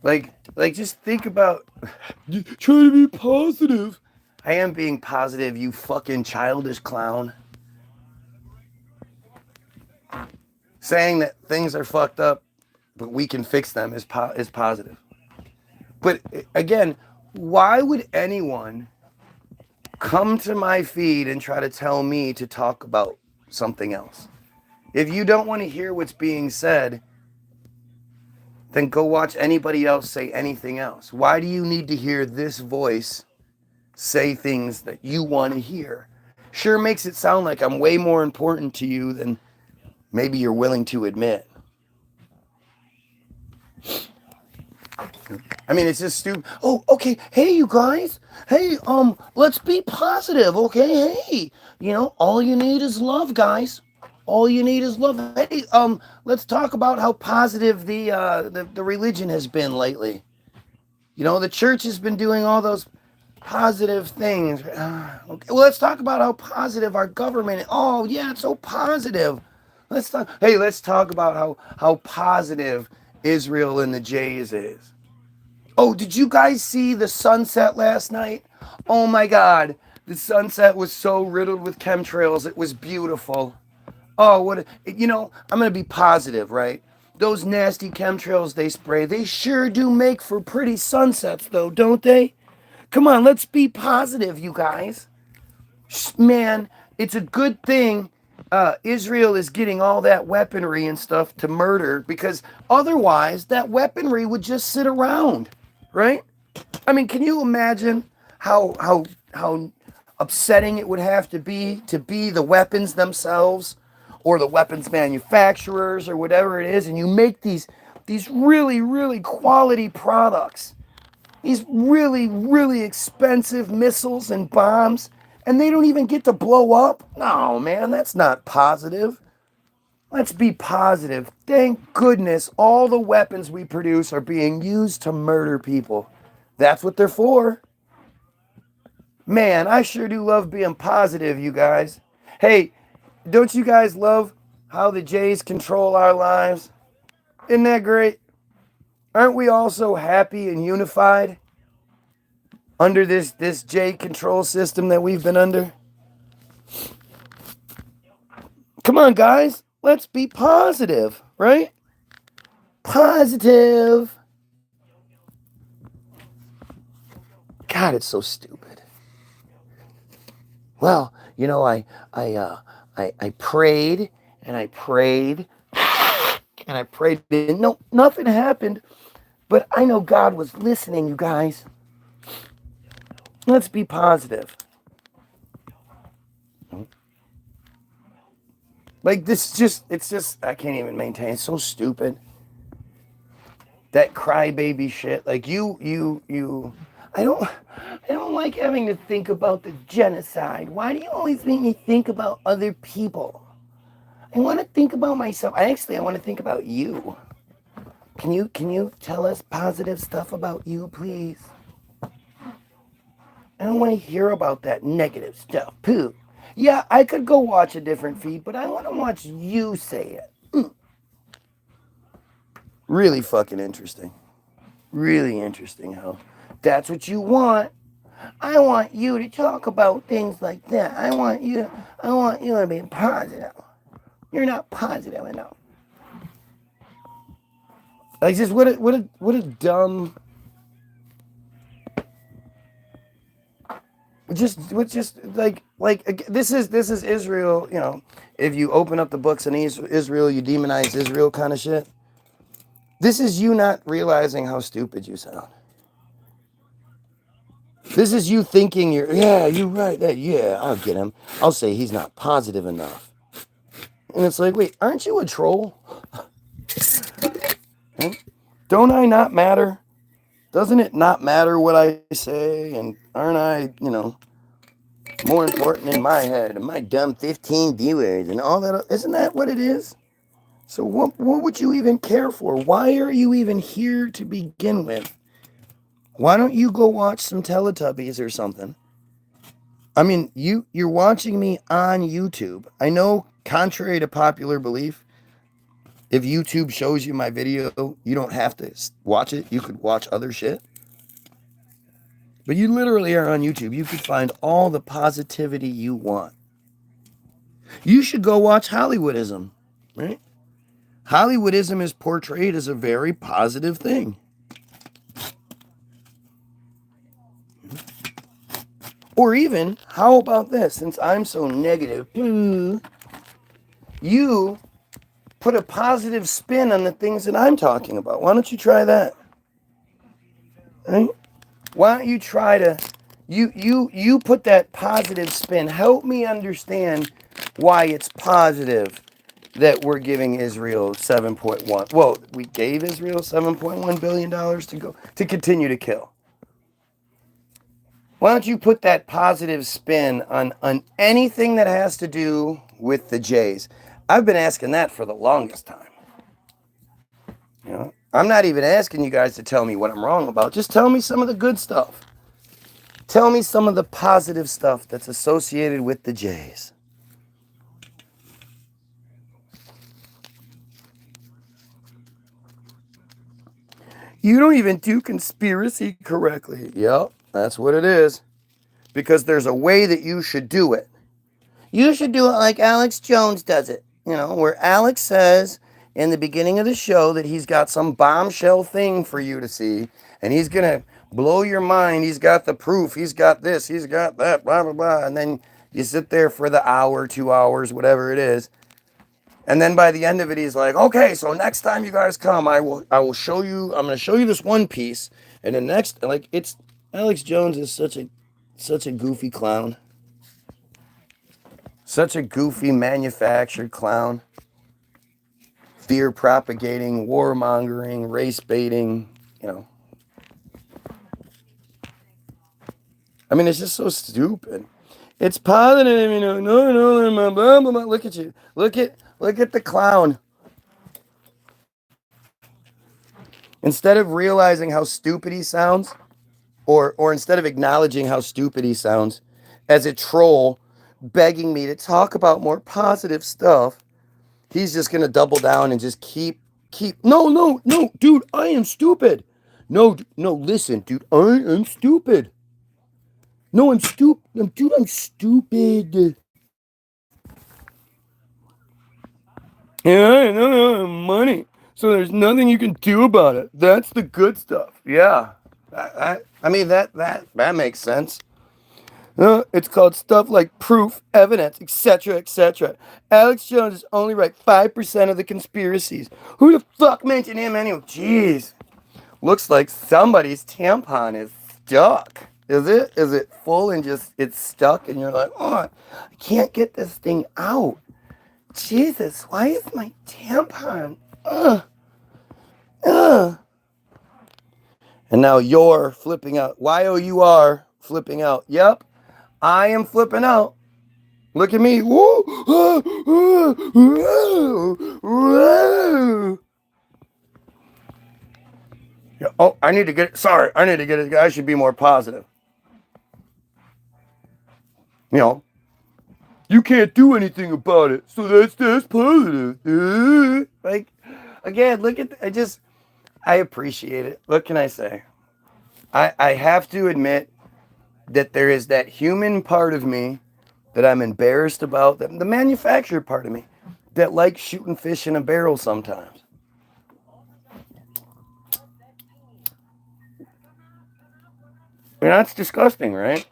[SPEAKER 1] Like just think about trying to be positive. I am being positive, you fucking childish clown. Saying that things are fucked up, but we can fix them is positive. But again, why would anyone come to my feed and try to tell me to talk about something else? If you don't want to hear what's being said, then go watch anybody else say anything else. Why do you need to hear this voice say things that you want to hear? Sure makes it sound like I'm way more important to you than maybe you're willing to admit. I mean, it's just stupid. Oh, okay. Hey, you guys. Hey, let's be positive, okay? Hey, all you need is love, guys. All you need is love. Hey, let's talk about how positive the religion has been lately. The church has been doing all those positive things. Okay, well, let's talk about how positive our government. Oh, yeah, it's so positive. Let's talk about how positive Israel and the Jays is. Oh, did you guys see the sunset last night? Oh my God, the sunset was so riddled with chemtrails. It was beautiful. Oh, I'm gonna be positive, right? Those nasty chemtrails they spray, they sure do make for pretty sunsets, though, don't they? Come on, let's be positive, you guys. Man, it's a good thing Israel is getting all that weaponry and stuff to murder, because otherwise that weaponry would just sit around, right? I mean, can you imagine how upsetting it would have to be the weapons themselves or the weapons manufacturers or whatever it is, and you make these really, really quality products, these really, really expensive missiles and bombs, and they don't even get to blow up? No, man, that's not positive. Let's be positive. Thank goodness all the weapons we produce are being used to murder people. That's what they're for. Man, I sure do love being positive, you guys. Hey, don't you guys love how the Jays control our lives? Isn't that great? Aren't we all so happy and unified under this J control system that we've been under? Come on, guys. Let's be positive, right? Positive. God, it's so stupid. Well, I prayed and I prayed and I prayed. No, nothing happened. But I know God was listening, you guys. Let's be positive. Like it's just, I can't even maintain. It's so stupid. That crybaby shit. Like I don't like having to think about the genocide. Why do you always make me think about other people? I want to think about myself. I want to think about you. Can you tell us positive stuff about you, please? I don't want to hear about that negative stuff. Pooh. Yeah, I could go watch a different feed, but I want to watch you say it. Really fucking interesting. Really interesting how that's what you want. I want you to talk about things like that. I want you to be positive. You're not positive enough. Like, just what a dumb. Just like this is Israel. If you open up the books in Israel, you demonize Israel kind of shit. This is you not realizing how stupid you sound. This is you thinking you're right. Yeah, I'll get him. I'll say he's not positive enough. And it's like, wait, aren't you a troll? Don't I not matter? Doesn't it not matter what I say? And aren't I, more important in my head and my dumb 15 viewers and all that? Isn't that what it is? So what would you even care for? Why are you even here to begin with? Why don't you go watch some Teletubbies or something? I mean, you're watching me on YouTube. I know, contrary to popular belief, if YouTube shows you my video, you don't have to watch it. You could watch other shit. But you literally are on YouTube. You could find all the positivity you want. You should go watch Hollywoodism, right? Hollywoodism is portrayed as a very positive thing. Or even, how about this? Since I'm so negative, you put a positive spin on the things that I'm talking about? Why don't you try that? Right? Why don't you try to you put that positive spin? Help me understand why it's positive that we're giving Israel 7.1. Well, we gave Israel $7.1 billion to continue to kill. Why don't you put that positive spin on anything that has to do with the Jays? I've been asking that for the longest time. You know, I'm not even asking you guys to tell me what I'm wrong about. Just tell me some of the good stuff. Tell me some of the positive stuff that's associated with the Jays. You don't even do conspiracy correctly. Yep, that's what it is. Because there's a way that you should do it. You should do it like Alex Jones does it. You know, where Alex says in the beginning of the show that he's got some bombshell thing for you to see. And he's going to blow your mind. He's got the proof. He's got this. He's got that. Blah, blah, blah. And then you sit there for the hour, 2 hours, whatever it is. And then by the end of it, he's like, okay, so next time you guys come, I will show you, I'm going to show you this one piece. And the next, like, it's, Alex Jones is such a goofy clown. Such a goofy manufactured clown. Fear propagating, warmongering, race baiting, you know. I mean, it's just so stupid. It's positive, you know, no, blah, blah, blah. Look at you. Look at the clown. Instead of realizing how stupid he sounds, or instead of acknowledging how stupid he sounds, as a troll begging me to talk about more positive stuff, he's just going to double down and just keep, no, dude, I am stupid. No, listen, dude, I am stupid. No, I'm stupid. Dude, I'm stupid. Yeah, I know money. So there's nothing you can do about it. That's the good stuff. Yeah. I mean, that makes sense. It's called stuff like proof, evidence, etc., etc. Alex Jones is only right 5% of the conspiracies. Who the fuck mentioned him anyway? Jeez. Looks like somebody's tampon is stuck. Is it? Is it full and just it's stuck and you're like, oh, I can't get this thing out. Jesus, why is my tampon? And now you're flipping out. YOUR flipping out. Yep, I am flipping out. Look at me. Woo. Yeah, oh, I need to get it. I should be more positive. You know, you can't do anything about it, so that's positive. Like, again, look at, I appreciate it. What can I say? I have to admit that there is that human part of me that I'm embarrassed about, the manufactured part of me, that likes shooting fish in a barrel sometimes. I mean, that's disgusting, right?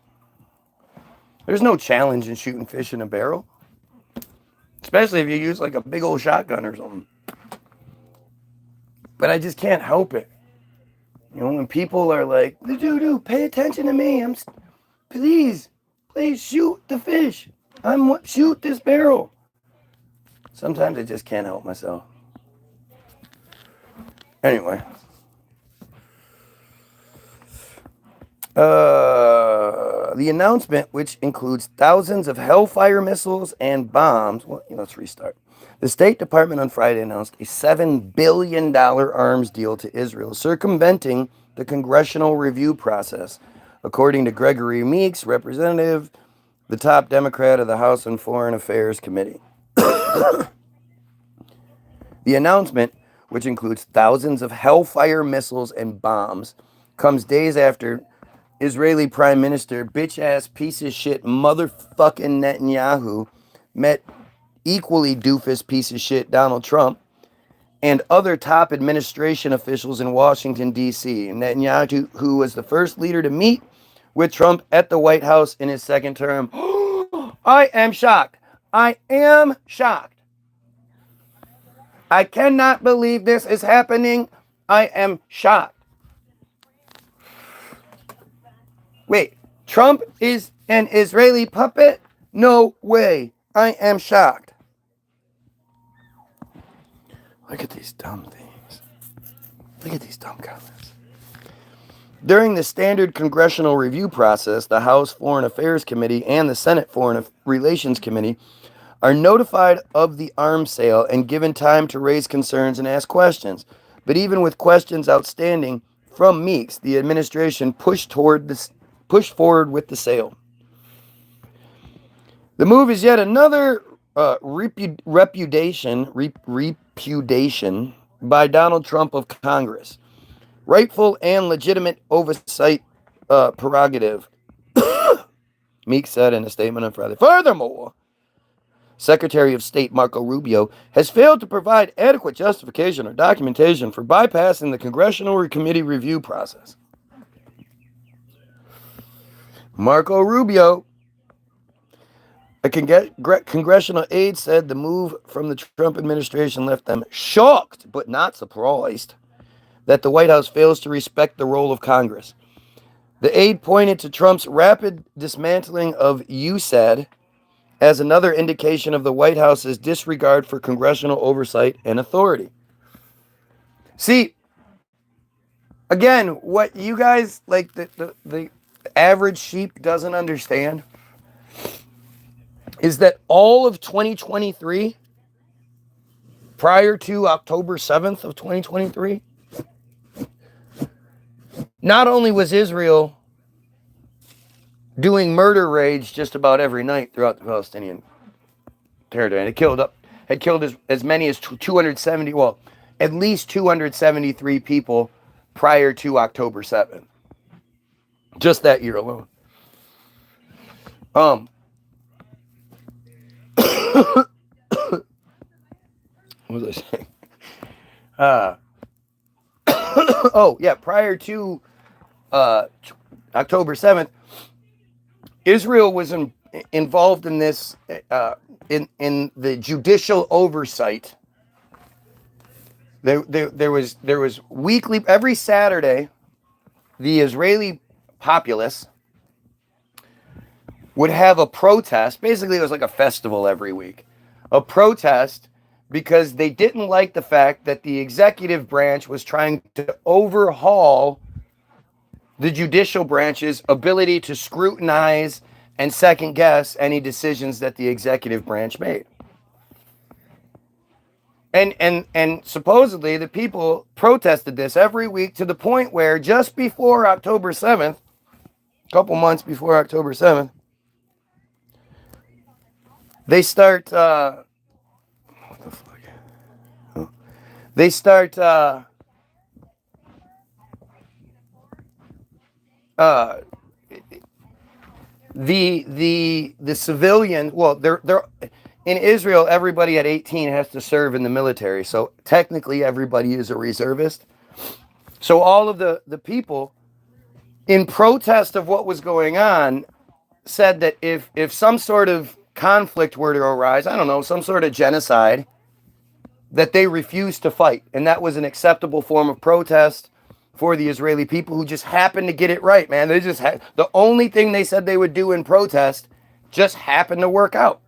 [SPEAKER 1] There's no challenge in shooting fish in a barrel. Especially if you use like a big old shotgun or something. But I just can't help it. You know, when people are like, dude, pay attention to me. Please shoot the fish. Shoot this barrel. Sometimes I just can't help myself. Anyway. The announcement, which includes thousands of Hellfire missiles and bombs. Well, let's restart. The State Department on Friday announced a $7 billion arms deal to Israel, circumventing the congressional review process, according to Gregory Meeks, representative, the top Democrat of the House and Foreign Affairs Committee. The announcement, which includes thousands of Hellfire missiles and bombs, comes days after Israeli Prime Minister, bitch-ass piece of shit motherfucking Netanyahu, met equally doofus piece of shit Donald Trump and other top administration officials in Washington, D.C. Netanyahu, who was the first leader to meet with Trump at the White House in his second term. I am shocked. I I cannot believe this is happening. I am shocked. Wait, Trump is an Israeli puppet? No way. I am shocked. Look at these dumb things. Look at these dumb comments. During the standard congressional review process, the House Foreign Affairs Committee and the Senate Foreign Relations Committee are notified of the arms sale and given time to raise concerns and ask questions. But even with questions outstanding from Meeks, the administration pushed forward with the sale. The move is yet another repudiation by Donald Trump of Congress. Rightful and legitimate oversight prerogative, Meeks said in a statement on Friday. Furthermore, Secretary of State Marco Rubio has failed to provide adequate justification or documentation for bypassing the congressional committee review process. Marco Rubio, a congressional aide, said the move from the Trump administration left them shocked but not surprised that the White House fails to respect the role of Congress. The aide pointed to Trump's rapid dismantling of USAID as another indication of the White House's disregard for congressional oversight and authority. See, again, what you guys, like the average sheep doesn't understand is that all of 2023, prior to October 7th of 2023, not only was Israel doing murder raids just about every night throughout the Palestinian territory, and it had killed as many as 270, well, at least 273 people prior to October 7th. Just that year alone. What was I saying? Oh, yeah, prior to October 7th, Israel was involved in this, in the judicial oversight. There was weekly, every Saturday, the Israeli populace would have a protest. Basically, it was like a festival every week. A protest because they didn't like the fact that the executive branch was trying to overhaul the judicial branch's ability to scrutinize and second guess any decisions that the executive branch made. And supposedly the people protested this every week to the point where just before October 7th, a couple months before October 7th, they start the civilian, well, they're in Israel, everybody at 18 has to serve in the military. So technically everybody is a reservist. So all of the people in protest of what was going on said that if some sort of conflict were to arise, I don't know, some sort of genocide, that they refused to fight. And that was an acceptable form of protest for the Israeli people who just happened to get it right, man. They just had, the only thing they said they would do in protest just happened to work out.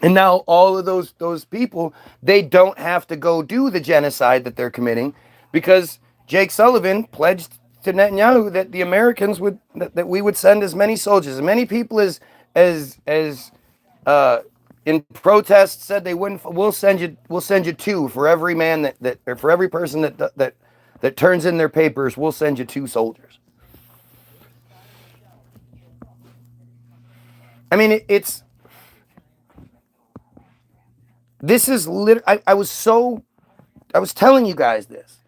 [SPEAKER 1] And now all of those people, they don't have to go do the genocide that they're committing because Jake Sullivan pledged to Netanyahu that the Americans would, that we would send as many soldiers, as many people as in protest said they wouldn't. We'll send you two for every man that or for every person that turns in their papers. We'll send you 2 soldiers. I mean, this is literally. I was telling you guys this,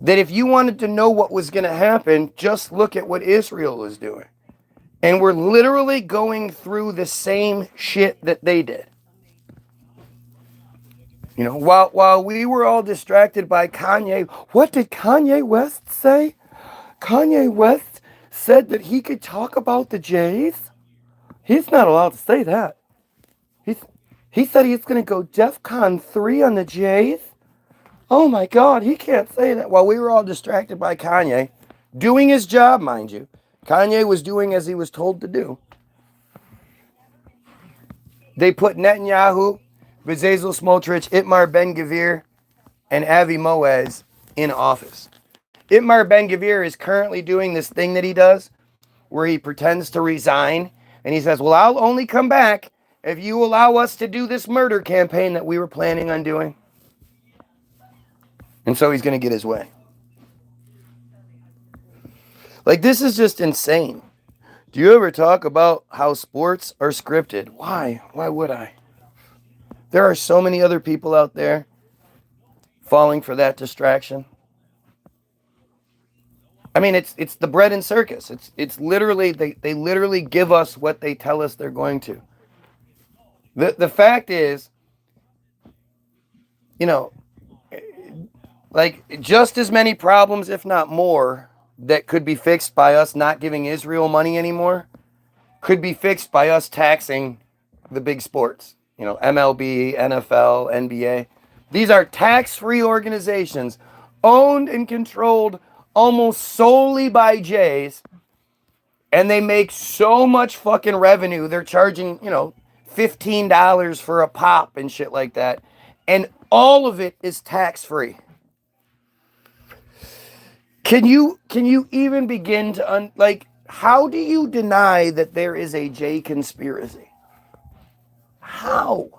[SPEAKER 1] that if you wanted to know what was going to happen, just look at what Israel is doing. And we're literally going through the same shit that they did. You know, while we were all distracted by Kanye, what did Kanye West say? Kanye West said that he could talk about the Jays. He's not allowed to say that. He said he's going to go DEFCON 3 on the Jays. Oh my God, he can't say that. While we were all distracted by Kanye, doing his job, mind you. Kanye was doing as he was told to do. They put Netanyahu, Bezalel Smotrich, Itmar Ben-Gvir, and Avi Moaz in office. Itmar Ben-Gvir is currently doing this thing that he does where he pretends to resign and he says, well, I'll only come back if you allow us to do this murder campaign that we were planning on doing. And so he's going to get his way. Like, this is just insane. Do you ever talk about how sports are scripted? Why? Why would I? There are so many other people out there falling for that distraction. I mean, it's the bread and circus. It's literally, they literally give us what they tell us they're going to. The fact is, you know, like just as many problems, if not more, that could be fixed by us not giving Israel money anymore, could be fixed by us taxing the big sports. You know, MLB, NFL, NBA. These are tax-free organizations owned and controlled almost solely by Jays, and they make so much fucking revenue. They're charging, you know, $15 for a pop and shit like that. And all of it is tax-free. Can you even begin to, how do you deny that there is a Jay conspiracy? How?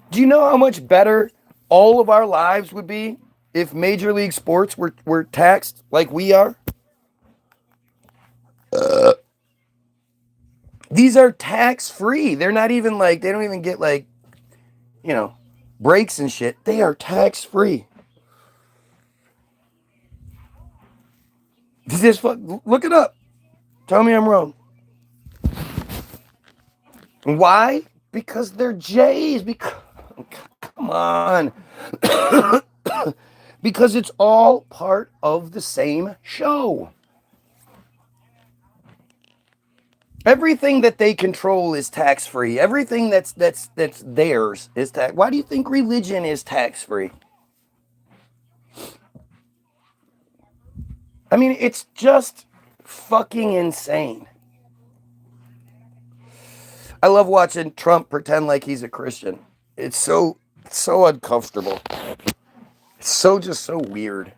[SPEAKER 1] Do you know how much better all of our lives would be if Major League Sports were taxed like we are? These are tax-free. They're not even they don't even get breaks and shit. They are tax-free. Look it up. Tell me I'm wrong. Why? Because they're Jays. Come on. Because it's all part of the same show. Everything that they control is tax-free. Everything that's theirs is tax. Why do you think religion is tax-free? I mean, it's just fucking insane. I love watching Trump pretend like he's a Christian. It's so uncomfortable. It's so weird.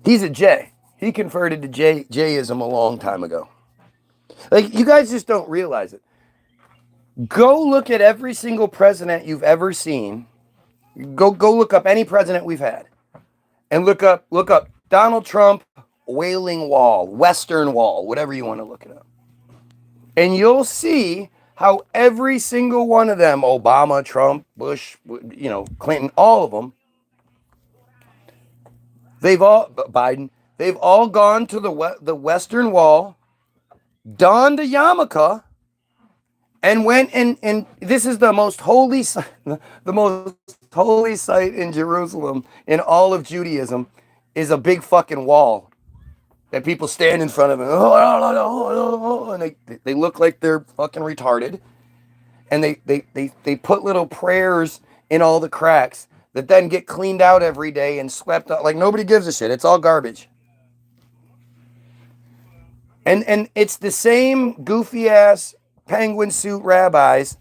[SPEAKER 1] He's a J. He converted to Jayism a long time ago. Like, you guys just don't realize it. Go look at every single president you've ever seen. Go look up any president we've had. And look up Donald Trump, Wailing Wall, Western Wall, whatever you want to look it up. And you'll see how every single one of them, Obama, Trump, Bush, Clinton, all of them, Biden, they've all gone to the Western Wall, donned a yarmulke, and went and this is the most holy site in Jerusalem in all of Judaism is a big fucking wall that people stand in front of and they look like they're fucking retarded, and they put little prayers in all the cracks that then get cleaned out every day and swept up. Like, nobody gives a shit. It's all garbage. And it's the same goofy ass penguin suit rabbis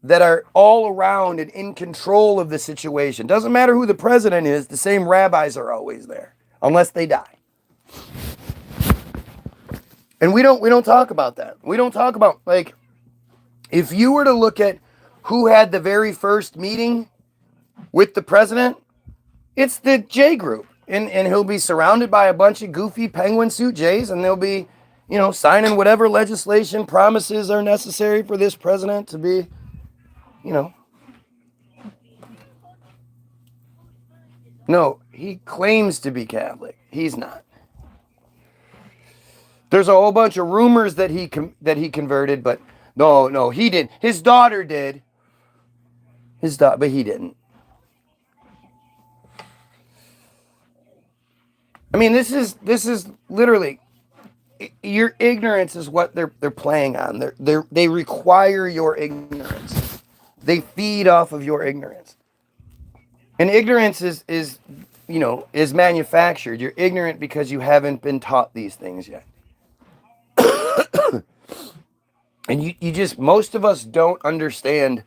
[SPEAKER 1] that are all around and in control of the situation. Doesn't matter who the president is, the same rabbis are always there, unless they die. And we don't talk about that. We don't talk about, like, if you were to look at who had the very first meeting with the president, it's the J group. And he'll be surrounded by a bunch of goofy penguin suit Jays, and they'll be, signing whatever legislation promises are necessary for this president to be, No, he claims to be Catholic. He's not. There's a whole bunch of rumors that he converted, but no, he didn't. His daughter did. But he didn't. I mean, this is literally, your ignorance is what they're playing on. They require your ignorance. They feed off of your ignorance. And ignorance is manufactured. You're ignorant because you haven't been taught these things yet. And you just, most of us don't understand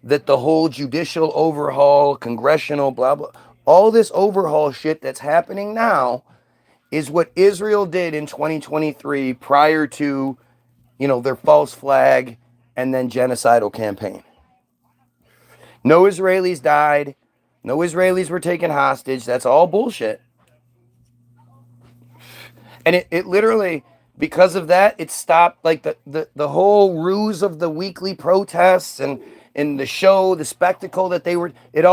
[SPEAKER 1] that the whole judicial overhaul, congressional, blah, blah, all this overhaul shit that's happening now is what Israel did in 2023 prior to, their false flag and then genocidal campaign. No Israelis died. No Israelis were taken hostage. That's all bullshit. And it literally, because of that, it stopped like the whole ruse of the weekly protests and the show, the spectacle that they were, it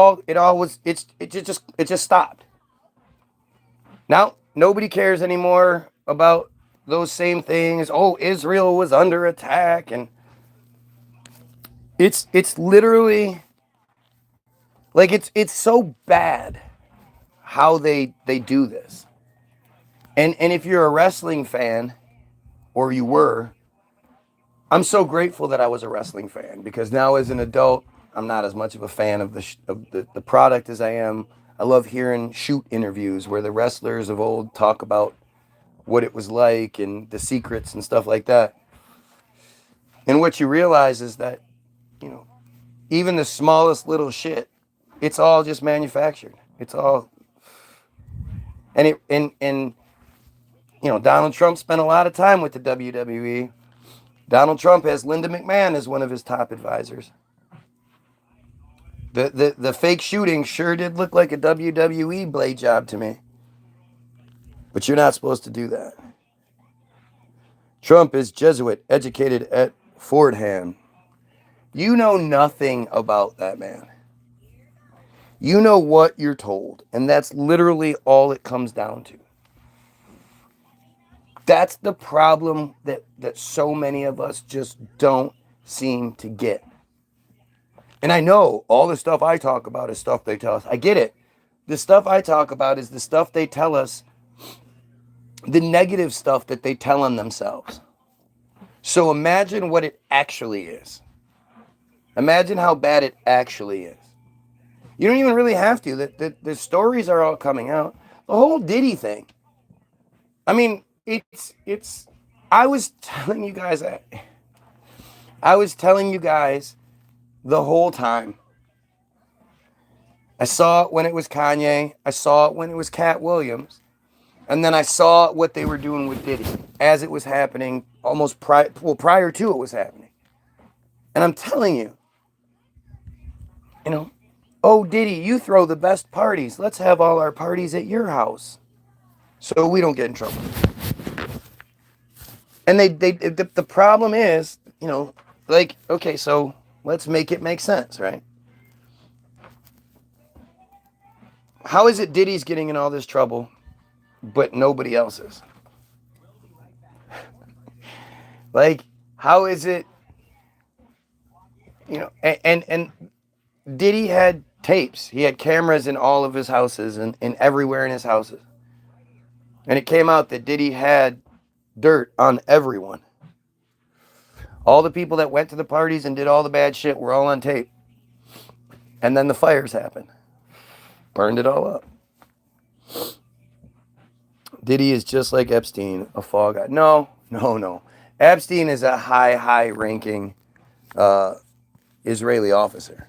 [SPEAKER 1] just stopped. Now, nobody cares anymore about those same things. Oh, Israel was under attack. And it's literally like, it's so bad how they do this. And if you're a wrestling fan, or you were, I'm so grateful that I was a wrestling fan, because now as an adult, I'm not as much of a fan of the product as I am. I love hearing shoot interviews where the wrestlers of old talk about what it was like and the secrets and stuff like that. And what you realize is that, even the smallest little shit, it's all just manufactured. It's all, and Donald Trump spent a lot of time with the WWE. Donald Trump has Linda McMahon as one of his top advisors. The fake shooting sure did look like a WWE blade job to me. But you're not supposed to do that. Trump is Jesuit, educated at Fordham. You know nothing about that man. You know what you're told, and that's literally all it comes down to. That's the problem that so many of us just don't seem to get. And I know all the stuff I talk about is stuff they tell us. I get it. The stuff I talk about is the stuff they tell us, the negative stuff that they tell on themselves. So imagine what it actually is. Imagine how bad it actually is. You don't even really have to. The stories are all coming out. The whole Diddy thing. I mean, it's I was telling you guys the whole time. I saw it when it was Kanye. I saw it when it was Cat Williams. And then I saw what they were doing with Diddy as it was happening, almost prior to it was happening. And I'm telling you, oh, Diddy, you throw the best parties. Let's have all our parties at your house so we don't get in trouble. And the problem is, okay, so let's make it make sense, right? How is it Diddy's getting in all this trouble, but nobody else is? Like, how is it, and Diddy had tapes. He had cameras in all of his houses and everywhere in his houses. And it came out that Diddy had dirt on everyone. All the people that went to the parties and did all the bad shit were all on tape. And then the fires happened. Burned it all up. Diddy is just like Epstein, a fall guy. No. Epstein is a high-ranking Israeli officer.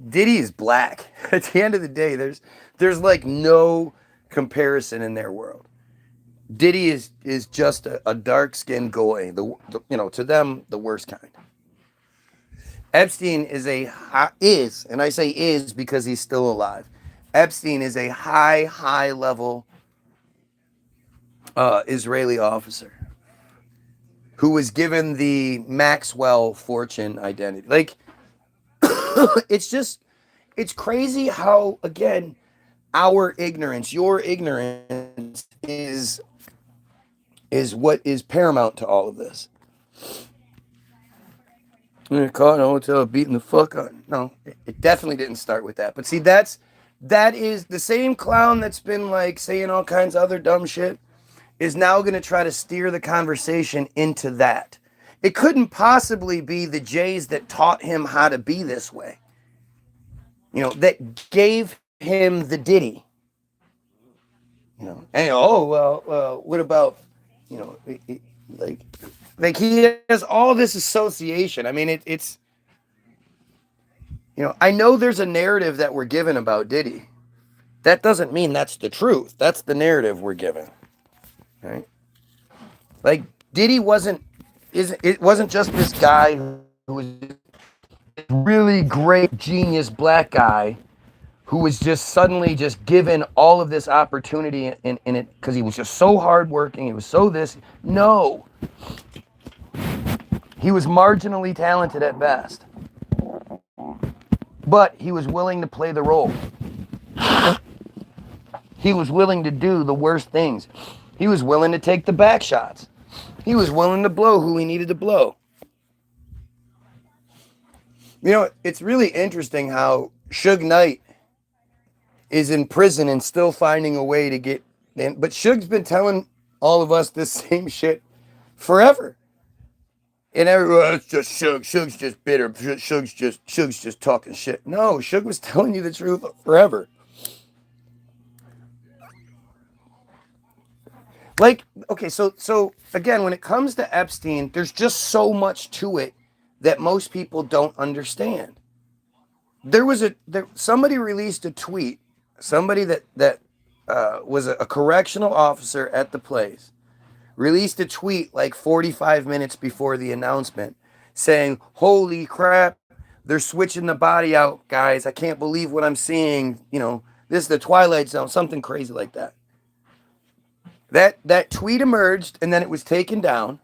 [SPEAKER 1] Diddy is black. At the end of the day, there's like no comparison in their world. Diddy is just a dark-skinned goy, to them, the worst kind. Epstein is, and I say is because he's still alive. Epstein is a high level Israeli officer who was given the Maxwell fortune identity. Like, it's crazy how, again, our ignorance, your ignorance is what is paramount to all of this. Caught in a hotel beating the fuck out. No, it definitely didn't start with that. But see, that is the same clown that's been like saying all kinds of other dumb shit. is now going to try to steer the conversation into that. It couldn't possibly be the Jays that taught him how to be this way. You know, that gave him the ditty. You know, and well, what about, you know, like he has all this association. I mean, it's, you know, I know there's a narrative that we're given about Diddy. That doesn't mean that's the truth. That's the narrative we're given, right? Like Diddy wasn't just this guy who was a really great genius black guy who was just suddenly just given all of this opportunity in it because he was just so hardworking. He was so this. No. He was marginally talented at best. But he was willing to play the role. He was willing to do the worst things. He was willing to take the back shots. He was willing to blow who he needed to blow. You know, it's really interesting how Suge Knight is in prison and still finding a way to get in. But Suge's been telling all of us this same shit forever. And everyone, it's just Suge. Suge's just bitter. Suge's just talking shit. No, Suge was telling you the truth forever. Like, okay, so again, when it comes to Epstein, there's just so much to it that most people don't understand. Somebody released a tweet. Somebody that was a correctional officer at the place released a tweet like 45 minutes before the announcement saying, "Holy crap, they're switching the body out, guys. I can't believe what I'm seeing. You know, this is the Twilight Zone," something crazy like that. That tweet emerged and then it was taken down.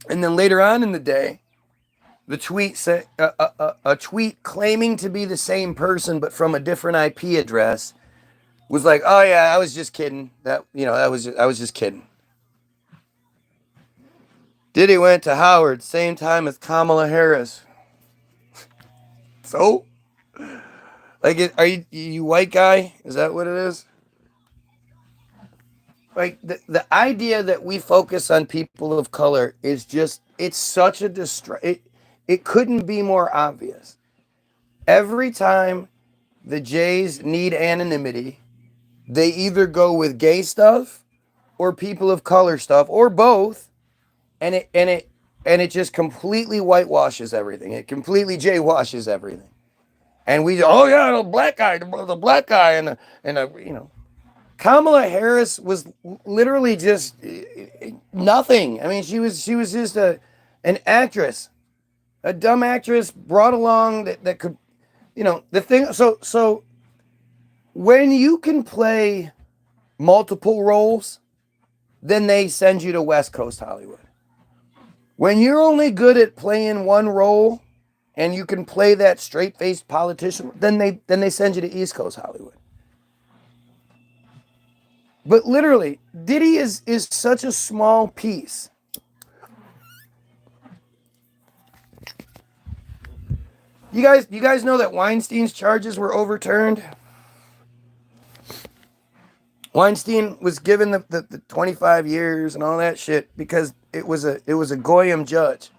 [SPEAKER 1] And then later on in the day, the tweet said a tweet claiming to be the same person but from a different IP address was like, "Oh yeah, I was just kidding. I was just kidding." Diddy went to Howard same time as Kamala Harris. So, like, are you white guy? Is that what it is? Like the idea that we focus on people of color is just, it's such a it couldn't be more obvious. Every time the Jays need anonymity, they either go with gay stuff or people of color stuff or both, and it just completely whitewashes everything. It completely Jay washes everything. And we, oh yeah, the black guy and you know, Kamala Harris was literally just nothing. I mean, she was just an actress, a dumb actress brought along that could, you know, the thing. So when you can play multiple roles, then they send you to West Coast Hollywood. When you're only good at playing one role and you can play that straight-faced politician, then they send you to East Coast Hollywood. But literally, Diddy is such a small piece. You guys know that Weinstein's charges were overturned? Weinstein was given the 25 years and all that shit because it was a Goyim judge.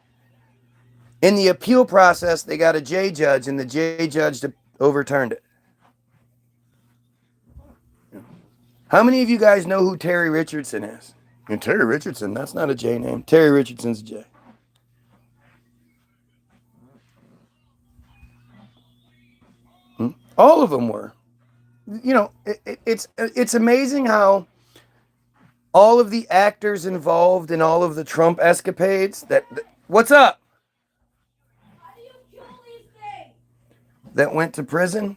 [SPEAKER 1] In the appeal process, they got a J judge, and the J judge overturned it. How many of you guys know who Terry Richardson is? And Terry Richardson, that's not a J name. Terry Richardson's a J. All of them were. You know, it's amazing how all of the actors involved in all of the Trump escapades what's up?
[SPEAKER 3] How do you kill these things?
[SPEAKER 1] That went to prison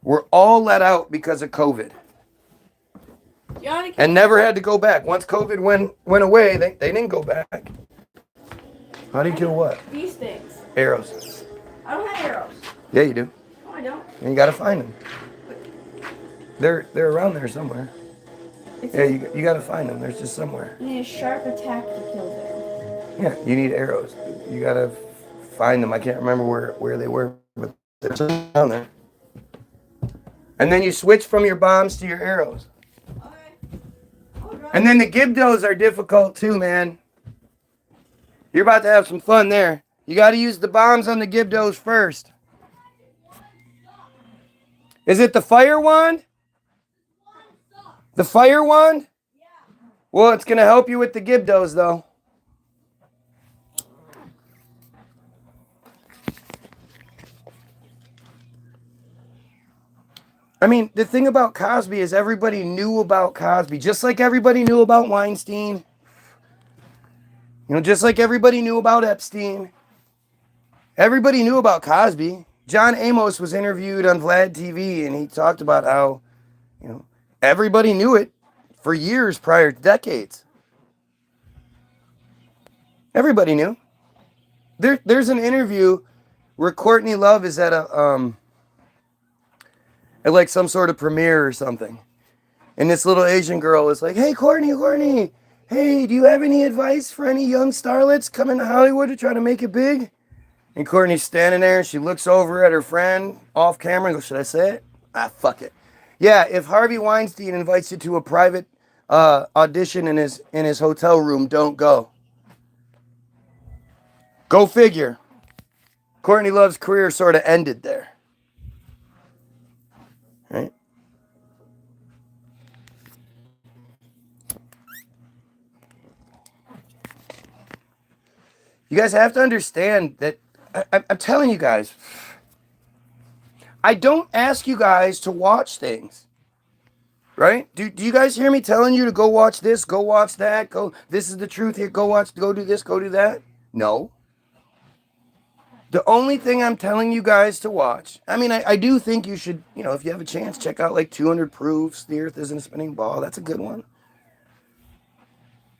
[SPEAKER 1] were all let out because of COVID. And never had to go back. Once COVID went away, they didn't go back. How do you kill what?
[SPEAKER 3] These things.
[SPEAKER 1] Arrows.
[SPEAKER 3] I don't have arrows.
[SPEAKER 1] Yeah, you do.
[SPEAKER 3] No, I don't.
[SPEAKER 1] And you gotta find them. They're around there somewhere. Yeah, you gotta find them. They're just somewhere.
[SPEAKER 3] I need a sharp attack to kill them.
[SPEAKER 1] Yeah, you need arrows. You gotta find them. I can't remember where they were, but they're down there. And then you switch from your bombs to your arrows.
[SPEAKER 3] Okay. I'll
[SPEAKER 1] And then the Gibdos are difficult too, man. You're about to have some fun there. You got to use the bombs on the Gibdos first. Is it the fire wand? The fire wand? Well, it's going to help you with the Gibdos, though. I mean, the thing about Cosby is everybody knew about Cosby, just like everybody knew about Weinstein. You know, just like everybody knew about Epstein. Everybody knew about Cosby. John Amos was interviewed on Vlad TV, and he talked about how, you know, everybody knew it for years prior, decades. Everybody knew. There's an interview where Courtney Love is at at like some sort of premiere or something. And this little Asian girl is like, hey, Courtney, hey, do you have any advice for any young starlets coming to Hollywood to try to make it big? And Courtney's standing there and she looks over at her friend off camera and goes, should I say it? Fuck it. Yeah, if Harvey Weinstein invites you to a private audition in his hotel room, don't go. Go figure. Courtney Love's career sort of ended there. Right? You guys have to understand that I'm telling you guys, I don't ask you guys to watch things. Right? Do you guys hear me telling you to go watch this, go watch that, this is the truth here, go do this, go do that? No. The only thing I'm telling you guys to watch, I mean, I do think you should, you know, if you have a chance, check out like 200 Proofs, The Earth Isn't a Spinning Ball. That's a good one.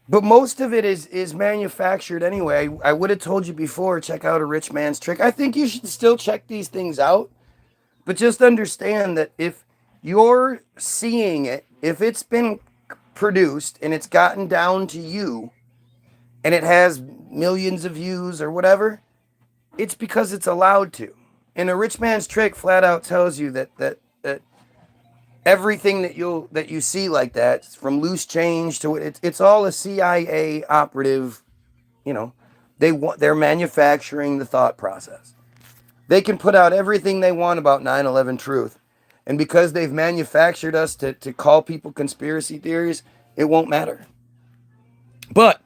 [SPEAKER 1] But most of it is manufactured anyway. I would have told you before, check out A Rich Man's Trick. I think you should still check these things out. But just understand that if you're seeing it, if it's been produced and it's gotten down to you and it has millions of views or whatever, it's because it's allowed to. And A Rich Man's Trick flat out tells you that everything that you see like that, from loose change to it's all a CIA operative. You know, they're manufacturing the thought process. They can put out everything they want about 9/11 truth, and because they've manufactured us to call people conspiracy theories, it won't matter. But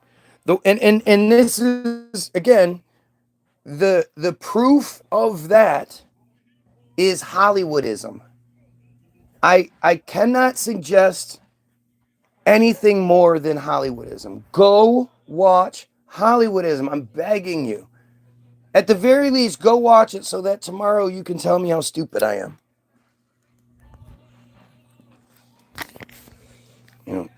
[SPEAKER 1] and this is again. The proof of that is Hollywoodism. I cannot suggest anything more than Hollywoodism. Go watch Hollywoodism. I'm begging you. At the very least, go watch it so that tomorrow you can tell me how stupid I am. You know,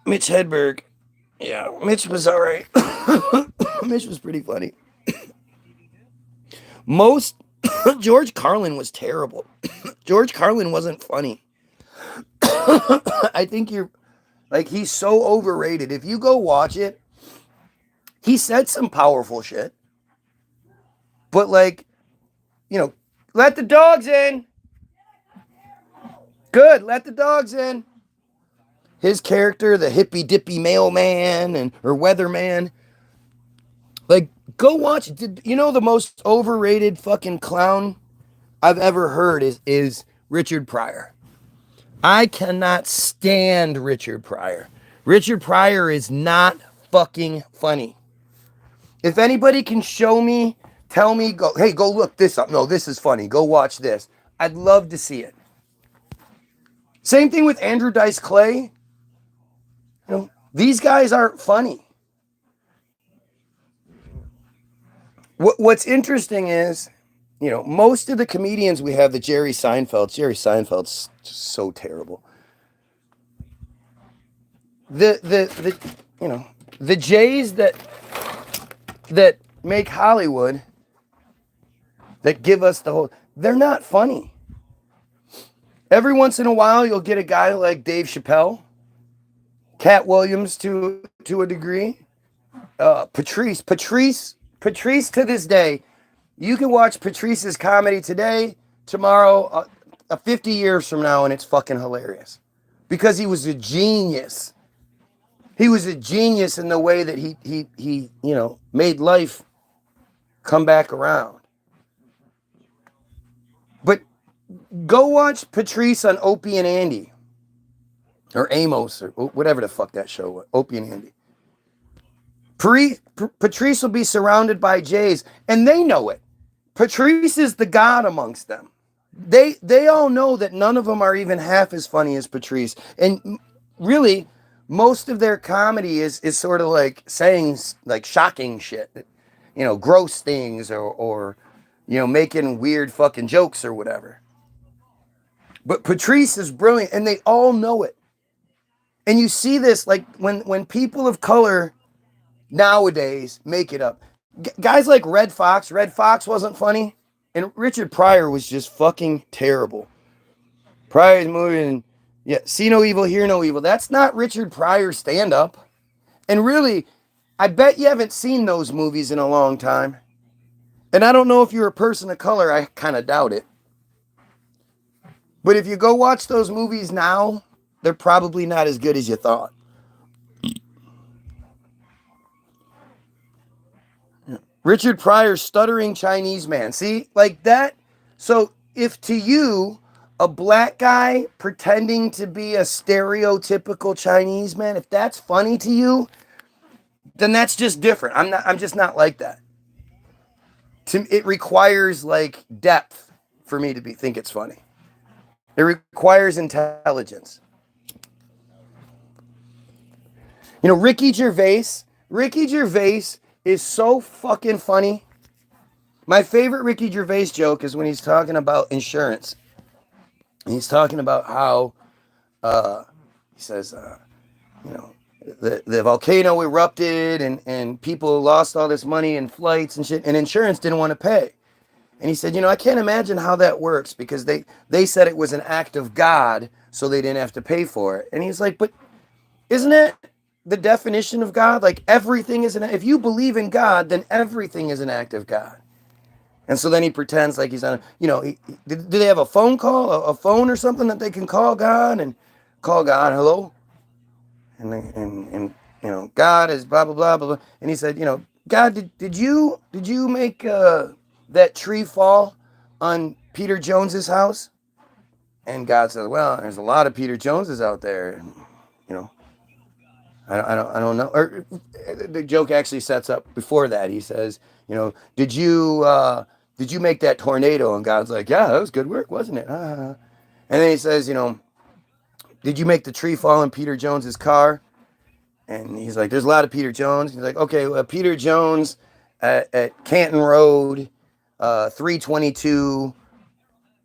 [SPEAKER 1] Mitch Hedberg. Yeah, Mitch was all right. Mitch was pretty funny. George Carlin was terrible. George Carlin wasn't funny. I think he's so overrated. If you go watch it, he said some powerful shit. But let the dogs in. Good, let the dogs in. His character, the hippy dippy mailman or weatherman. Go watch. The most overrated fucking clown I've ever heard is Richard Pryor. I cannot stand Richard Pryor. Richard Pryor is not fucking funny. If anybody can show me, tell me, go look this up. No, this is funny. Go watch this. I'd love to see it. Same thing with Andrew Dice Clay. These guys aren't funny. What's interesting is, most of the comedians we have, Jerry Seinfeld's just so terrible. The Jays that make Hollywood, that give us they're not funny. Every once in a while, you'll get a guy like Dave Chappelle, Cat Williams to a degree, Patrice to this day. You can watch Patrice's comedy today, tomorrow, 50 years from now, and it's fucking hilarious. because he was a genius. He was a genius in the way that he made life come back around. But go watch Patrice on Opie and Andy. Or Amos, or whatever the fuck that show was. Opie and Andy. Patrice will be surrounded by Jays, and they know it. Patrice is the god amongst them. They all know that none of them are even half as funny as Patrice. And really, most of their comedy is sort of like saying like shocking shit. Gross things or making weird fucking jokes or whatever. But Patrice is brilliant, and they all know it. And you see this like when people of color nowadays make it up. Guys like Red Fox wasn't funny. And Richard Pryor was just fucking terrible. Pryor's movie, and see no evil, hear no evil. That's not Richard Pryor's stand-up. And really, I bet you haven't seen those movies in a long time. And I don't know if you're a person of color, I kind of doubt it. But if you go watch those movies now, they're probably not as good as you thought. Richard Pryor, stuttering Chinese man. See, like that. So if to you, a black guy pretending to be a stereotypical Chinese man, if that's funny to you, then that's just different. I'm just not like that. It requires like depth for me to think it's funny. It requires intelligence. Ricky Gervais is so fucking funny. My favorite Ricky Gervais joke is when he's talking about insurance. He's talking about how he says, the volcano erupted and people lost all this money in flights and shit, and insurance didn't want to pay. And he said, I can't imagine how that works because they said it was an act of God, so they didn't have to pay for it. And he's like, but isn't it the definition of God? Like everything is if you believe in God, then everything is an act of God. And so then he pretends like he's on, do they have a phone call, a phone or something that they can call God and call God, hello? And God is blah, blah, blah, blah, blah. And he said, God, did you make that tree fall on Peter Jones's house? And God said, well, there's a lot of Peter Joneses out there, I don't know. Or the joke actually sets up before that. He says, did you make that tornado? And God's like, yeah, that was good work, wasn't it? And then he says, did you make the tree fall in Peter Jones's car? And he's like, there's a lot of Peter Jones. He's like, okay, well, Peter Jones at Canton Road, 3:22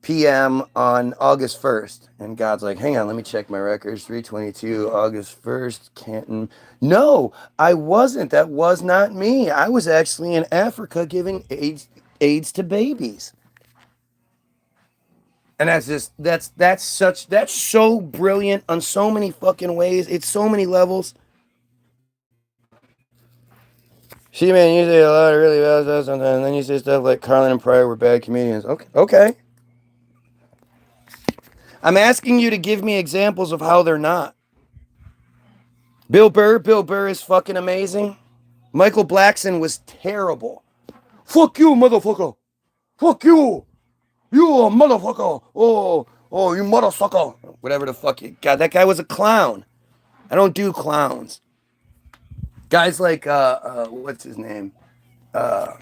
[SPEAKER 1] p.m. on August 1st. And God's like, hang on, let me check my records. 3:22, August 1st, Canton. No, I wasn't. That was not me. I was actually in Africa giving AIDS to babies. And that's so brilliant on so many fucking ways. It's so many levels. See, man, you say a lot of really bad stuff sometimes, and then you say stuff like Carlin and Pryor were bad comedians. Okay. I'm asking you to give me examples of how they're not. Bill Burr is fucking amazing. Michael Blackson was terrible. Fuck you, motherfucker. Fuck you. You a motherfucker. Oh, you motherfucker. Whatever the fuck. God, that guy was a clown. I don't do clowns. Guys like, what's his name? The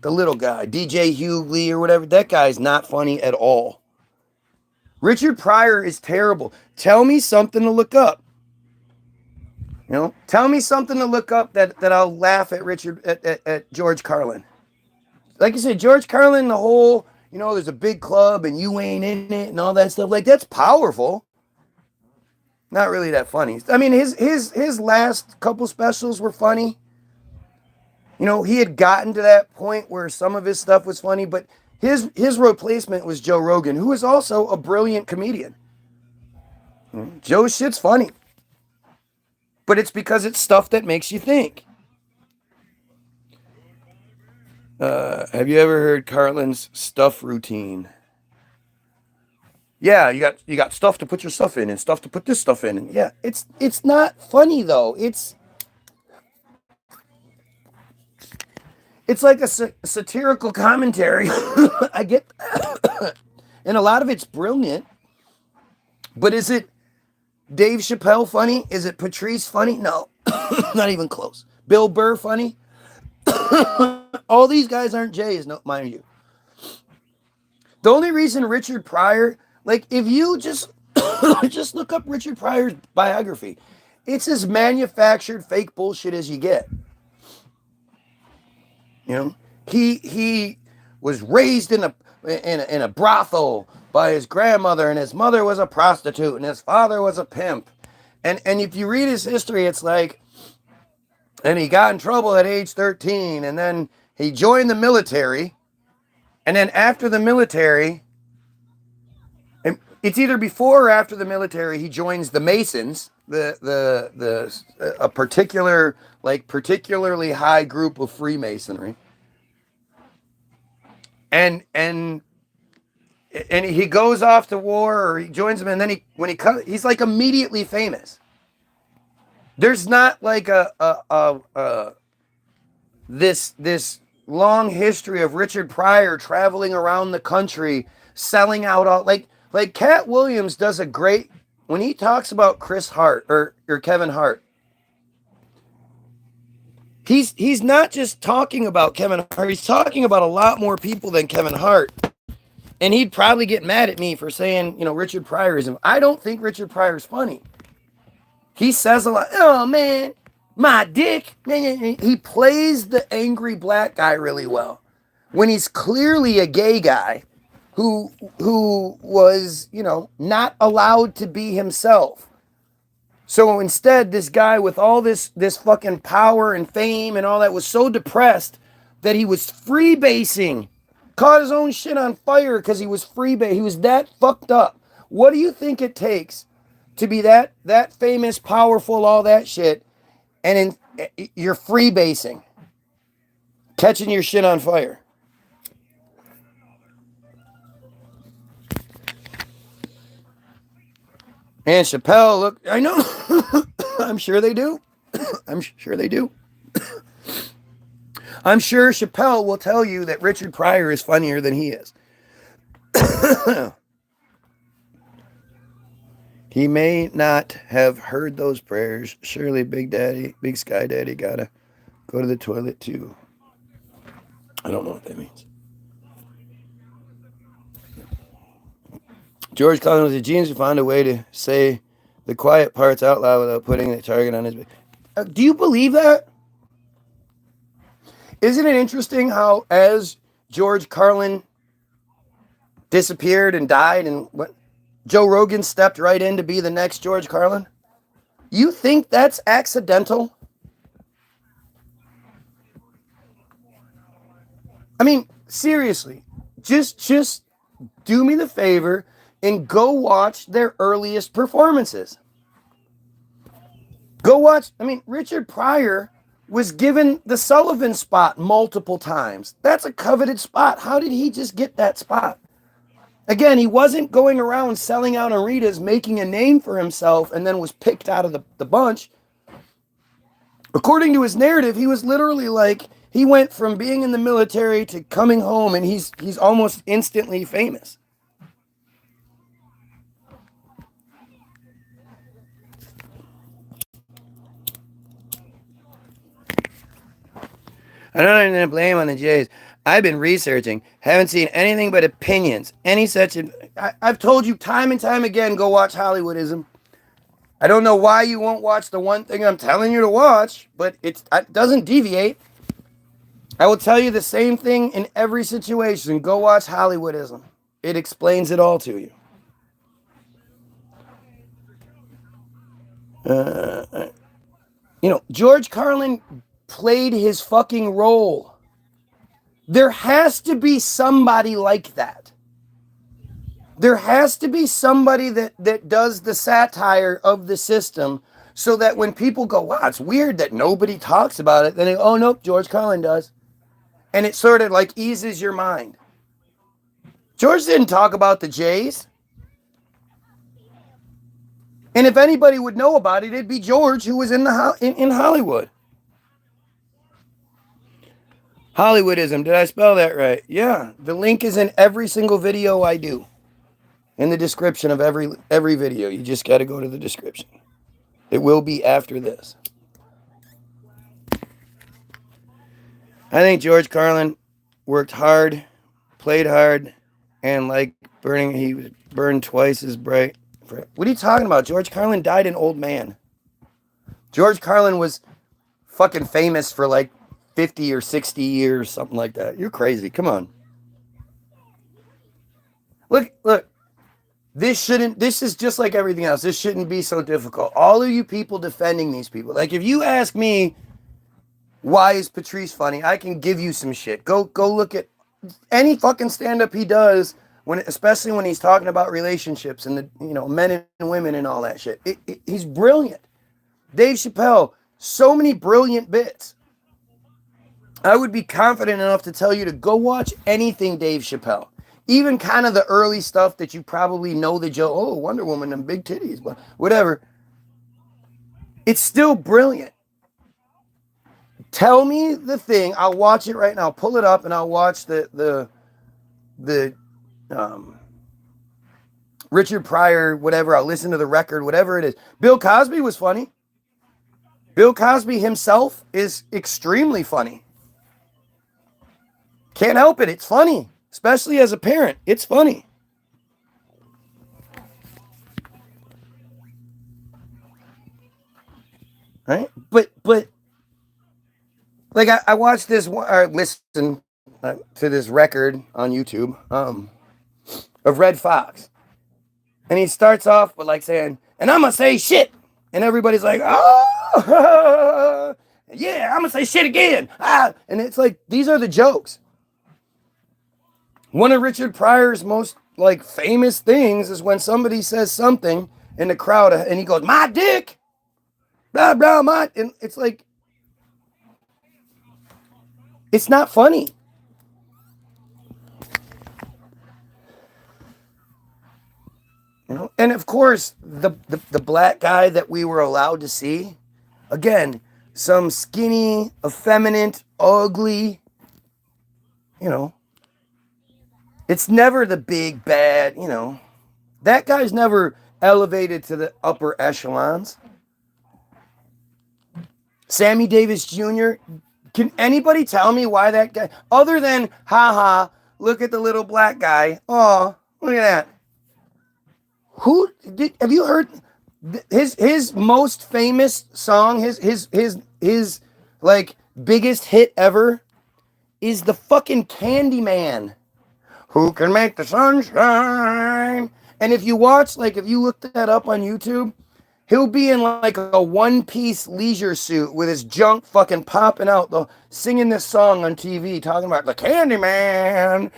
[SPEAKER 1] little guy, DJ Hughley or whatever. That guy's not funny at all. Richard Pryor is terrible. Tell me something to look up. Tell me something to look up that I'll laugh at George Carlin. Like you said, George Carlin, the whole, there's a big club and you ain't in it and all that stuff. Like, that's powerful. Not really that funny. I mean, his last couple specials were funny. He had gotten to that point where some of his stuff was funny, but his replacement was Joe Rogan, who is also a brilliant comedian. Joe's shit's funny. But it's because it's stuff that makes you think. Have you ever heard Carlin's stuff routine? Yeah, you got stuff to put your stuff in and stuff to put this stuff in. And yeah, it's not funny though. It's like a satirical commentary. I get that. And a lot of it's brilliant. But is it Dave Chappelle funny? Is it Patrice funny? No. Not even close. Bill Burr funny? All these guys aren't Jays, no, mind you. The only reason Richard Pryor, like if you just just look up Richard Pryor's biography, it's as manufactured fake bullshit as you get. You know, he was raised in a brothel by his grandmother, and his mother was a prostitute, and his father was a pimp. And if you read his history, it's like, and he got in trouble at age 13, and then he joined the military, and then after the military, and it's either before or after the military, he joins the Masons, a particular, like particularly high group of Freemasonry. And he goes off to war, or he joins them, and then he's like immediately famous. There's not like this long history of Richard Pryor traveling around the country, selling out all like Cat Williams does a great when he talks about Chris Hart or Kevin Hart. He's not just talking about Kevin Hart. He's talking about a lot more people than Kevin Hart. And he'd probably get mad at me for saying, Richard Pryorism. I don't think Richard Pryor's funny. He says a lot. Oh, man, my dick. He plays the angry black guy really well. When he's clearly a gay guy who was, not allowed to be himself. So instead, this guy with all this fucking power and fame and all that was so depressed that he was freebasing. Caught his own shit on fire because he was freebasing. He was that fucked up. What do you think it takes to be that famous, powerful, all that shit, and you're freebasing, catching your shit on fire? And Chappelle, look, I know. I'm sure they do. I'm sure they do. I'm sure Chappelle will tell you that Richard Pryor is funnier than he is. He may not have heard those prayers. Surely Big Sky Daddy gotta go to the toilet too. I don't know what that means. George Carlin was a genius who found a way to say the quiet parts out loud without putting the target on his back. Do you believe that? Isn't it interesting how as George Carlin disappeared and died and Joe Rogan stepped right in to be the next George Carlin? You think that's accidental? I mean, seriously, just do me the favor and go watch their earliest performances. Go watch, Richard Pryor was given the Sullivan spot multiple times. That's a coveted spot. How did he just get that spot? Again, he wasn't going around selling out arenas, making a name for himself, and then was picked out of the bunch. According to his narrative, he was literally like, he went from being in the military to coming home, and he's almost instantly famous. I don't understand blame on the Jays. I've been researching. Haven't seen anything but opinions. I've told you time and time again, go watch Hollywoodism. I don't know why you won't watch the one thing I'm telling you to watch, but it doesn't deviate. I will tell you the same thing in every situation. Go watch Hollywoodism. It explains it all to you. George Carlin played his fucking role. There has to be somebody like that. There has to be somebody that does the satire of the system so that when people go, wow, it's weird that nobody talks about it, then they go, oh, nope, George Carlin does. And it sort of like eases your mind. George didn't talk about the Jays. And if anybody would know about it, it'd be George, who was in Hollywood. Hollywoodism. Did I spell that right? Yeah. The link is in every single video I do. In the description of every video. You just got to go to the description. It will be after this. I think George Carlin worked hard, played hard, and like he was burned twice as bright. What are you talking about? George Carlin died an old man. George Carlin was fucking famous for like 50 or 60 years, something like that. You're crazy. Come on. Look. This is just like everything else. This shouldn't be so difficult. All of you people defending these people. Like, if you ask me, why is Patrice funny? I can give you some shit. Go look at any fucking stand-up he does, especially when he's talking about relationships and men and women and all that shit. He's brilliant. Dave Chappelle, so many brilliant bits. I would be confident enough to tell you to go watch anything Dave Chappelle. Even kind of the early stuff that you probably know the joke. Oh, Wonder Woman and big titties, but whatever. It's still brilliant. Tell me the thing. I'll watch it right now. Pull it up and I'll watch the Richard Pryor, whatever. I'll listen to the record, whatever it is. Bill Cosby was funny. Bill Cosby himself is extremely funny. Can't help it. It's funny. Especially as a parent. It's funny. Right? But like I watched this or listened to this record on YouTube of Red Fox. And he starts off with like saying, and I'm going to say shit. And everybody's like, oh, yeah, I'm going to say shit again. And it's like, these are the jokes. One of Richard Pryor's most like famous things is when somebody says something in the crowd and he goes, my dick, blah, blah, my, and it's like, it's not funny. And of course, the black guy that we were allowed to see, again, some skinny, effeminate, ugly, it's never the big bad, that guy's never elevated to the upper echelons. Sammy Davis Jr., can anybody tell me why that guy, other than, haha, look at the little black guy. Oh, look at that. Have you heard his most famous song, his like biggest hit ever is the fucking Candyman. Who can make the sun shine? And if you look that up on YouTube, he'll be in like a one-piece leisure suit with his junk fucking popping out, though, singing this song on TV, talking about the Candyman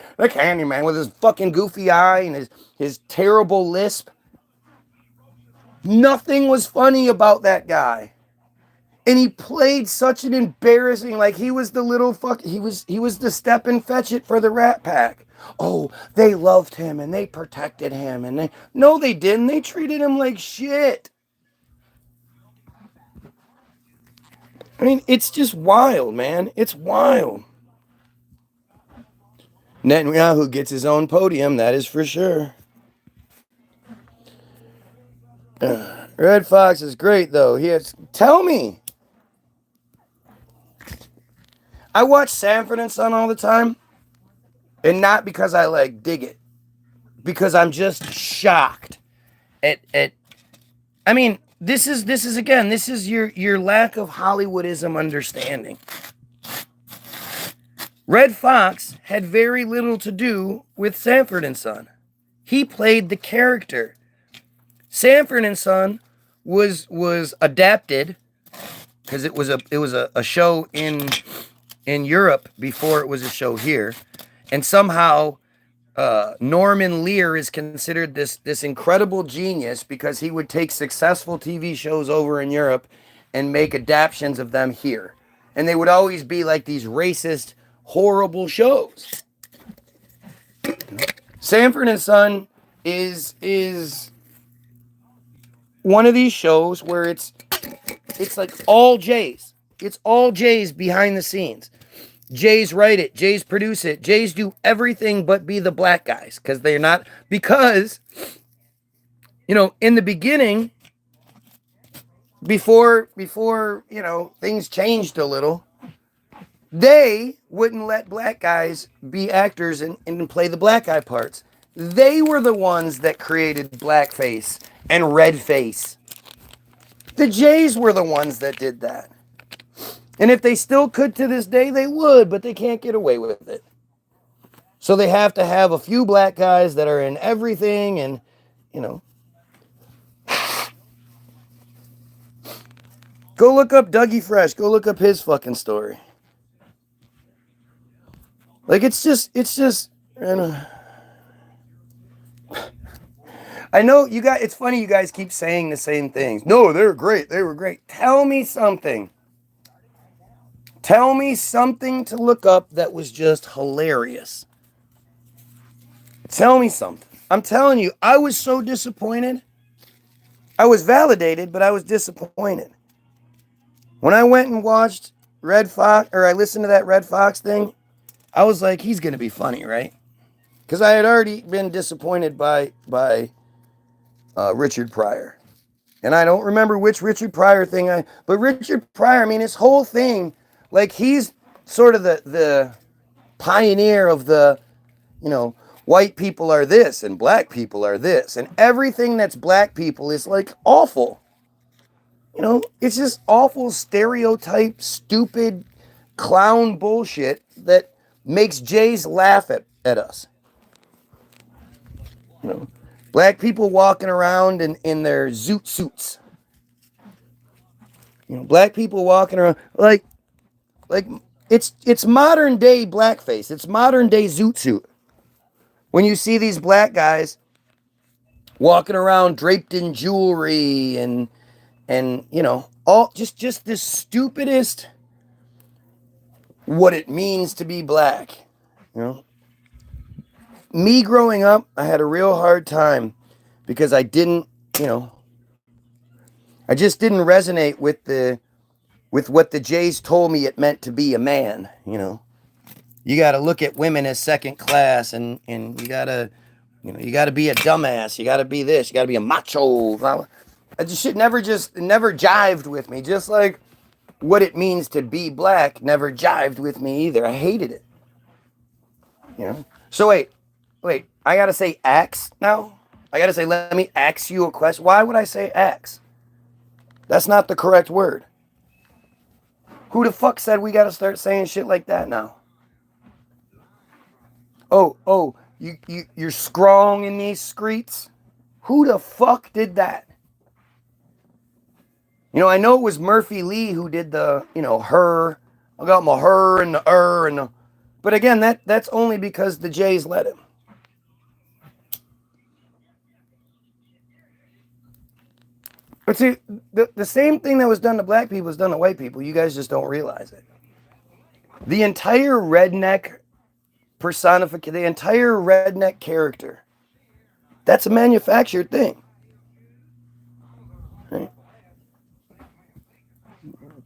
[SPEAKER 1] with his fucking goofy eye and his terrible lisp. Nothing was funny about that guy. And he played such an embarrassing, like he was the little he was the step and fetch it for the Rat Pack. Oh, they loved him and they protected him and no, they didn't. They treated him like shit. I mean, it's just wild, man. It's wild. Netanyahu gets his own podium, that is for sure. Red Fox is great, though. Tell me. I watch Sanford and Son all the time. And not because I like dig it. Because I'm just shocked at I mean, this is your lack of Hollywoodism understanding. Red Fox had very little to do with Sanford and Son. He played the character. Sanford and Son was adapted because it was a show in Europe before it was a show here, and somehow Norman Lear is considered this incredible genius because he would take successful TV shows over in Europe and make adaptations of them here, and they would always be like these racist, horrible shows. Sanford and Son is one of these shows where it's like all Jays. It's all Jays behind the scenes. Jays write it, Jays produce it, Jays do everything but be the black guys because they're not, because, you know, in the beginning, before, you know, things changed a little, they wouldn't let black guys be actors and play the black guy parts. They were the ones that created blackface and red face. The Jays were the ones that did that. And if they still could to this day, they would, but they can't get away with it. So they have to have a few black guys that are in everything and, you know. Go look up Dougie Fresh. Go look up his fucking story. Like, it's just, I know you guys, it's funny you guys keep saying the same things. No, they were great. They were great. Tell me something. Tell me something to look up that was just hilarious. Tell me something. I'm telling you, I was so disappointed. I was validated, but I was disappointed. When I went and watched Red Fox, or I listened to that Red Fox thing, I was like, he's going to be funny, right? Because I had already been disappointed by Richard Pryor. And I don't remember which Richard Pryor thing but Richard Pryor, I mean, his whole thing, like, he's sort of the pioneer of the, you know, white people are this and black people are this. And everything that's black people is, like, awful. You know, it's just awful stereotype, stupid clown bullshit that makes Jays laugh at us. You know, black people walking around in their zoot suits. You know, black people walking around like it's modern day blackface. It's modern day zoot suit. When you see these black guys walking around draped in jewelry and you know, all just the stupidest what it means to be black. You know, me growing up, I had a real hard time because I didn't, you know, I just didn't resonate with what the Jays told me it meant to be a man. You know, you got to look at women as second class, and you gotta, you know, you got to be a dumbass. You got to be this. You got to be a macho. I just shit never jived with me. Just like what it means to be black never jived with me either. I hated it. You know. So wait. I gotta say axe now. I gotta say, let me ask you a question. Why would I say axe? That's not the correct word. Who the fuck said we gotta start saying shit like that now? Oh, you're strong in these streets? Who the fuck did that? You know, I know it was Murphy Lee who did the, you know, her. I got my her and the and the. But again, that's only because the Jays let him. But see, the same thing that was done to black people was done to white people. You guys just don't realize it. The entire redneck personification, the entire redneck character, that's a manufactured thing. Right?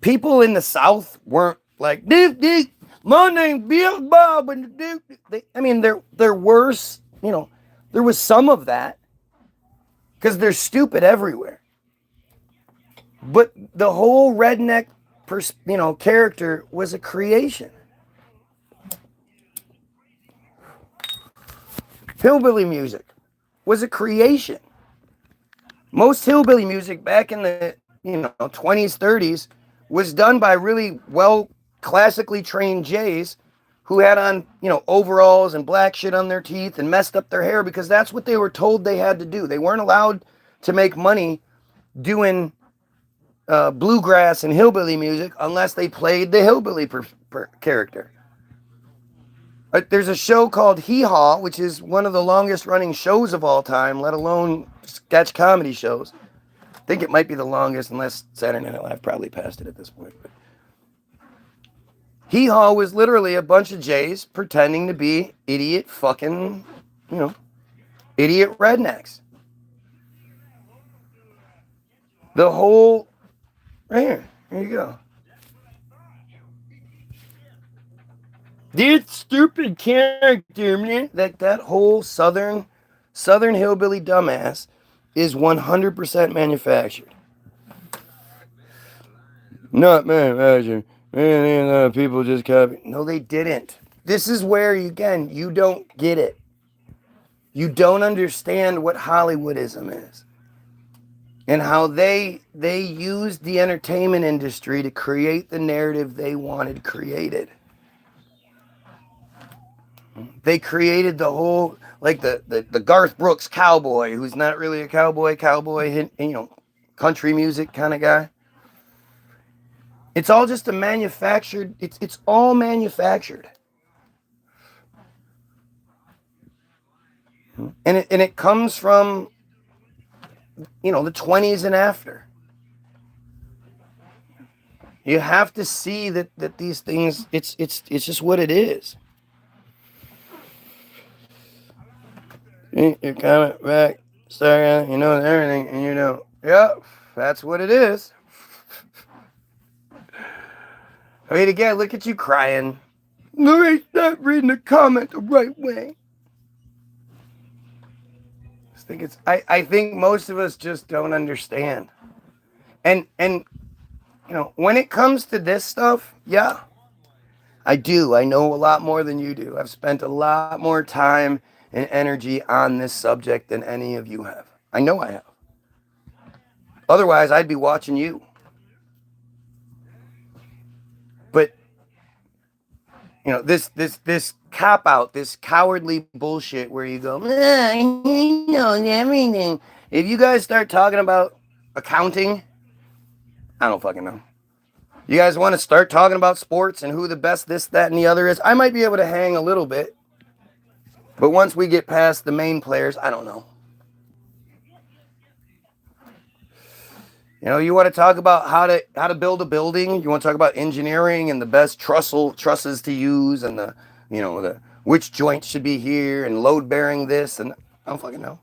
[SPEAKER 1] People in the South weren't like, dude, my name's Bill Bob, and dude. I mean, there were, you know, there was some of that because they're stupid everywhere. But the whole redneck, you know, character was a creation. Hillbilly music was a creation. Most hillbilly music back in the, you know, 20s, 30s was done by really well classically trained Jays who had on, you know, overalls and black shit on their teeth and messed up their hair because that's what they were told they had to do. They weren't allowed to make money doing bluegrass and hillbilly music unless they played the hillbilly character. There's a show called Hee Haw, which is one of the longest running shows of all time, let alone sketch comedy shows. I think it might be the longest, unless Saturday Night Live probably passed it at this point. But Hee Haw was literally a bunch of Jays pretending to be idiot fucking, you know, idiot rednecks. The whole, right here. Here you go. This stupid character, man. That whole southern hillbilly dumbass is 100% manufactured. Not manufactured. People just copy. No, they didn't. This is where, again, you don't get it. You don't understand what Hollywoodism is. And how they used the entertainment industry to create the narrative they wanted created. They created the whole, like the Garth Brooks cowboy, who's not really a cowboy, country music kind of guy. It's all just a manufactured, it's all manufactured. And it comes from, the 20s and after. You have to see that these things, it's just what it is. You're coming back, starting, everything, and yep, that's what it is. I mean, again, look at you crying. Lori's not reading the comment the right way. I think most of us just don't understand. And when it comes to this stuff, yeah, I do. I know a lot more than you do. I've spent a lot more time and energy on this subject than any of you have. I know I have. Otherwise, I'd be watching you. But this cop out, this cowardly bullshit where you go, he knows everything. If you guys start talking about accounting, I don't fucking know. You guys want to start talking about sports and who the best this, that, and the other is? I might be able to hang a little bit. But once we get past the main players, I don't know. You want to talk about how to build a building. You want to talk about engineering and the best trusses to use and the which joints should be here and load bearing this, and I don't fucking know.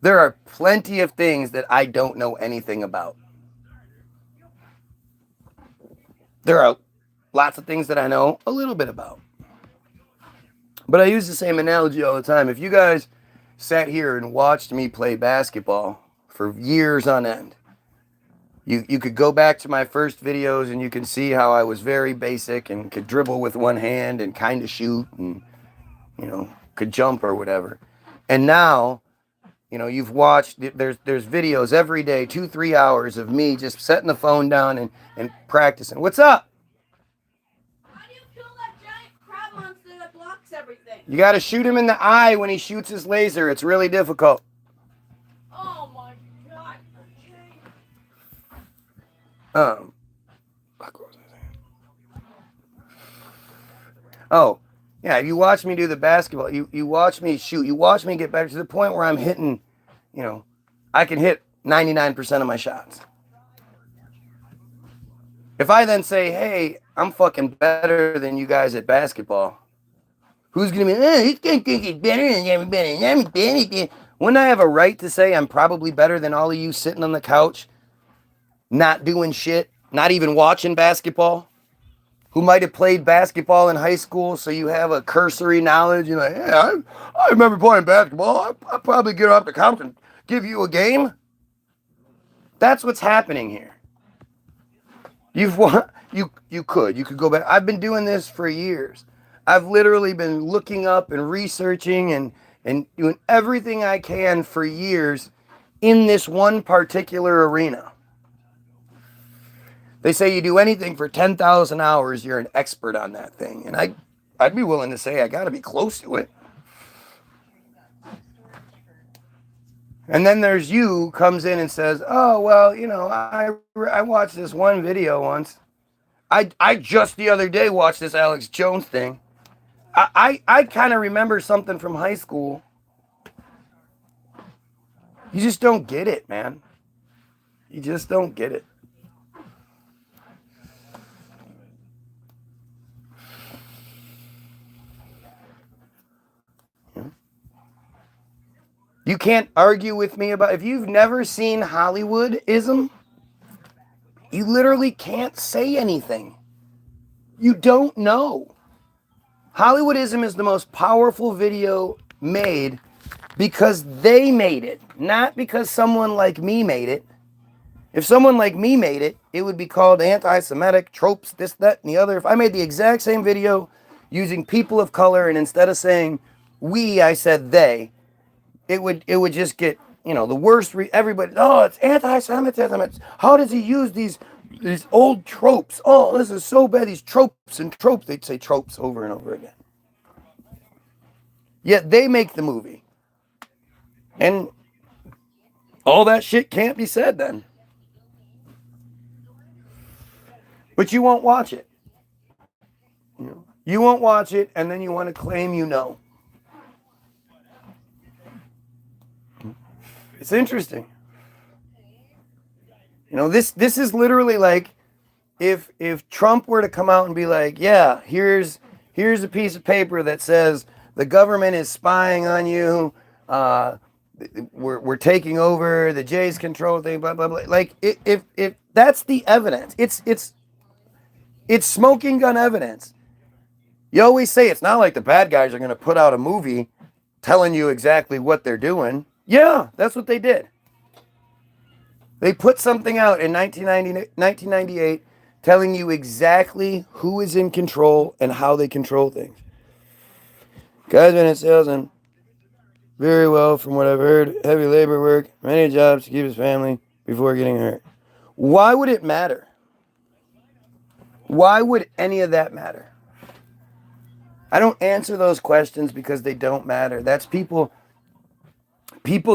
[SPEAKER 1] There are plenty of things that I don't know anything about. There are lots of things that I know a little bit about. But I use the same analogy all the time. If you guys sat here and watched me play basketball for years on end, you could go back to my first videos and you can see how I was very basic and could dribble with one hand and kind of shoot and, could jump or whatever. And now, you've watched, there's videos every day, 2-3 hours of me just setting the phone down and practicing. What's up?
[SPEAKER 4] How do you kill that giant crab monster that blocks everything?
[SPEAKER 1] You got to shoot him in the eye when he shoots his laser. It's really difficult.
[SPEAKER 4] Oh my god.
[SPEAKER 1] What was I saying? Oh, yeah, you watch me do the basketball. You watch me shoot. You watch me get better to the point where I'm hitting, I can hit 99% of my shots. If I then say, hey, I'm fucking better than you guys at basketball, who's going to be, he's going to think he's better than everybody. Wouldn't I have a right to say I'm probably better than all of you sitting on the couch, not doing shit, not even watching basketball? Who might have played basketball in high school, so you have a cursory knowledge. You're like, yeah, I remember playing basketball. I'll probably get off the couch and give you a game. That's what's happening here. You could go back. I've been doing this for years. I've literally been looking up and researching and doing everything I can for years in this one particular arena. They say you do anything for 10,000 hours, you're an expert on that thing. And I'd be willing to say I got to be close to it. And then there's you who comes in and says, oh, well, I watched this one video once. I just the other day watched this Alex Jones thing. I kind of remember something from high school. You just don't get it, man. You just don't get it. You can't argue with me about, if you've never seen Hollywoodism, you literally can't say anything. You don't know. Hollywoodism is the most powerful video made because they made it, not because someone like me made it. If someone like me made it, it would be called anti-Semitic tropes, this, that, and the other. If I made the exact same video using people of color and instead of saying we, I said they, it would just get, you know, the worst. Everybody, oh, it's anti-Semitism. It's, how does he use these old tropes? Oh, this is so bad. These tropes and tropes. They'd say tropes over and over again. Yet they make the movie, and all that shit can't be said then. But you won't watch it. You won't watch it, and then you want to claim you know. It's interesting. You know, this is literally like if Trump were to come out and be like, yeah, here's a piece of paper that says the government is spying on you, we're taking over, the Jays control thing, blah blah blah. Like if that's the evidence, it's smoking gun evidence. You always say it's not like the bad guys are going to put out a movie telling you exactly what they're doing. Yeah, that's what they did. They put something out in 1998 telling you exactly who is in control and how they control things. Guy's been in sales and very well, from what I've heard, heavy labor work, many jobs to keep his family before getting hurt. Why would it matter? Why would any of that matter? I don't answer those questions because they don't matter. That's people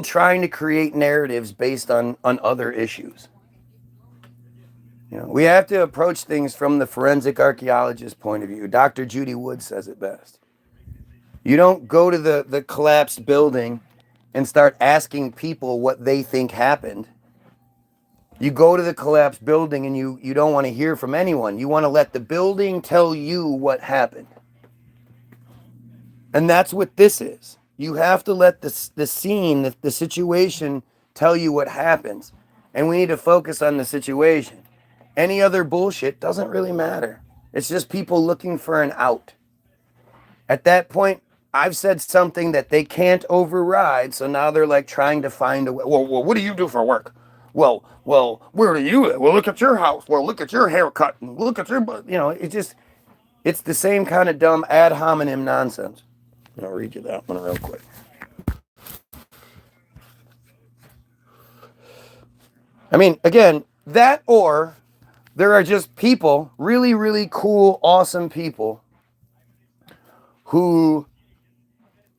[SPEAKER 1] trying to create narratives based on other issues. You know, we have to approach things from the forensic archaeologist's point of view. Dr. Judy Wood says it best. You don't go to the collapsed building and start asking people what they think happened. You go to the collapsed building and you don't want to hear from anyone. You want to let the building tell you what happened. And that's what this is. You have to let the scene, the situation, tell you what happens. And we need to focus on the situation. Any other bullshit doesn't really matter. It's just people looking for an out. At that point, I've said something that they can't override, so now they're like trying to find a way. Well, what do you do for work? Well, where do you live? Well, look at your house. Well, look at your haircut. And look at your, you know, it's the same kind of dumb ad hominem nonsense. I'll read you that one real quick. I mean, again, that or there are just people, really, really cool, awesome people who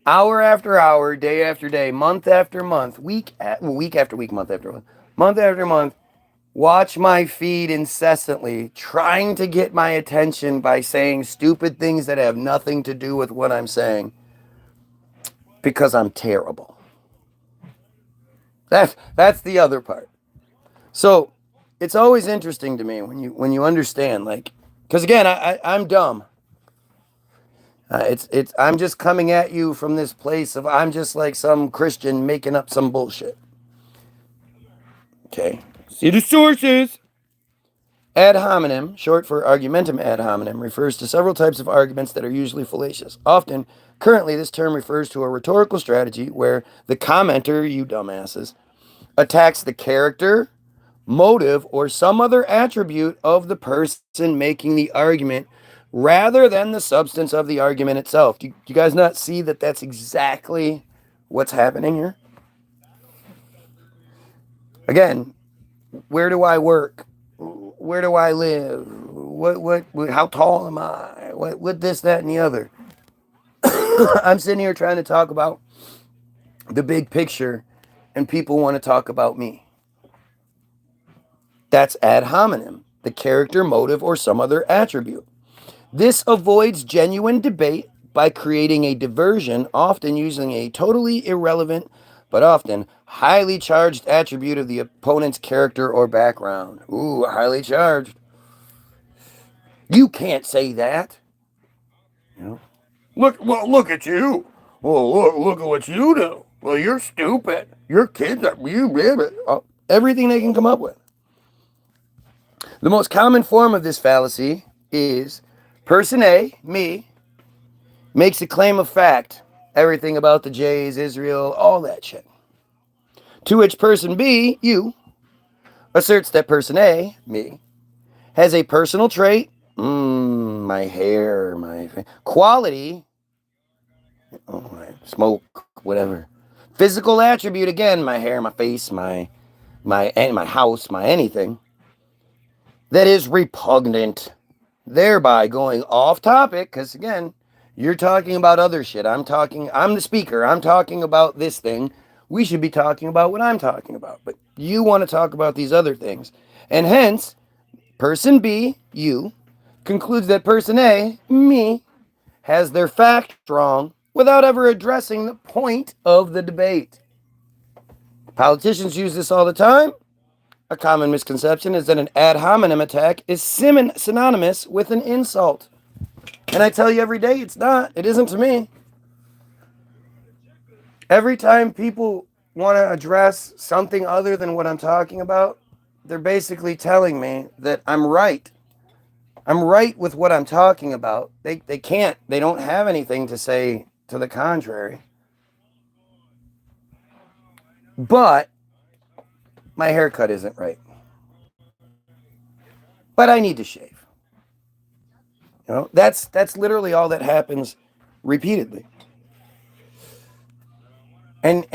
[SPEAKER 1] hour after hour, day after day, month after month, week after week, month after month, watch my feed incessantly, trying to get my attention by saying stupid things that have nothing to do with what I'm saying. Because I'm terrible. That's the other part. So it's always interesting to me when you understand, like, because again, I'm dumb. I'm just coming at you from this place of I'm just like some Christian making up some bullshit. Okay. See the sources. Ad hominem, short for argumentum ad hominem, refers to several types of arguments that are usually fallacious. Often, currently, this term refers to a rhetorical strategy where the commenter, you dumbasses, attacks the character, motive, or some other attribute of the person making the argument rather than the substance of the argument itself. Do you guys not see that that's exactly what's happening here? Again, where do I work? Where do I live? What how tall am I? What this, that, and the other? I'm sitting here trying to talk about the big picture, and people want to talk about me. That's ad hominem, the character, motive, or some other attribute. This avoids genuine debate by creating a diversion, often using a totally irrelevant but often highly charged attribute of the opponent's character or background. Ooh, highly charged. You can't say that. You know? Look at you. Well, look at what you do. Well, you're stupid. Your kids are everything they can come up with. The most common form of this fallacy is person A, me, makes a claim of fact. Everything about the Jays, Israel, all that shit. To which person B, you, asserts that person A, me, has a personal trait, my hair, my quality, my smoke, whatever. Physical attribute, again, my hair, my face, my house, my anything, that is repugnant, thereby going off topic, because again, you're talking about other shit. I'm the speaker, I'm talking about this thing. We should be talking about what I'm talking about, but you want to talk about these other things. And hence, person B, you, concludes that person A, me, has their fact wrong without ever addressing the point of the debate. Politicians use this all the time. A common misconception is that an ad hominem attack is synonymous with an insult. And I tell you every day, it's not. It isn't to me. Every time people want to address something other than what I'm talking about, they're basically telling me that I'm right. I'm right with what I'm talking about. They don't have anything to say to the contrary. But my haircut isn't right. But I need to shave. You know, that's literally all that happens repeatedly. And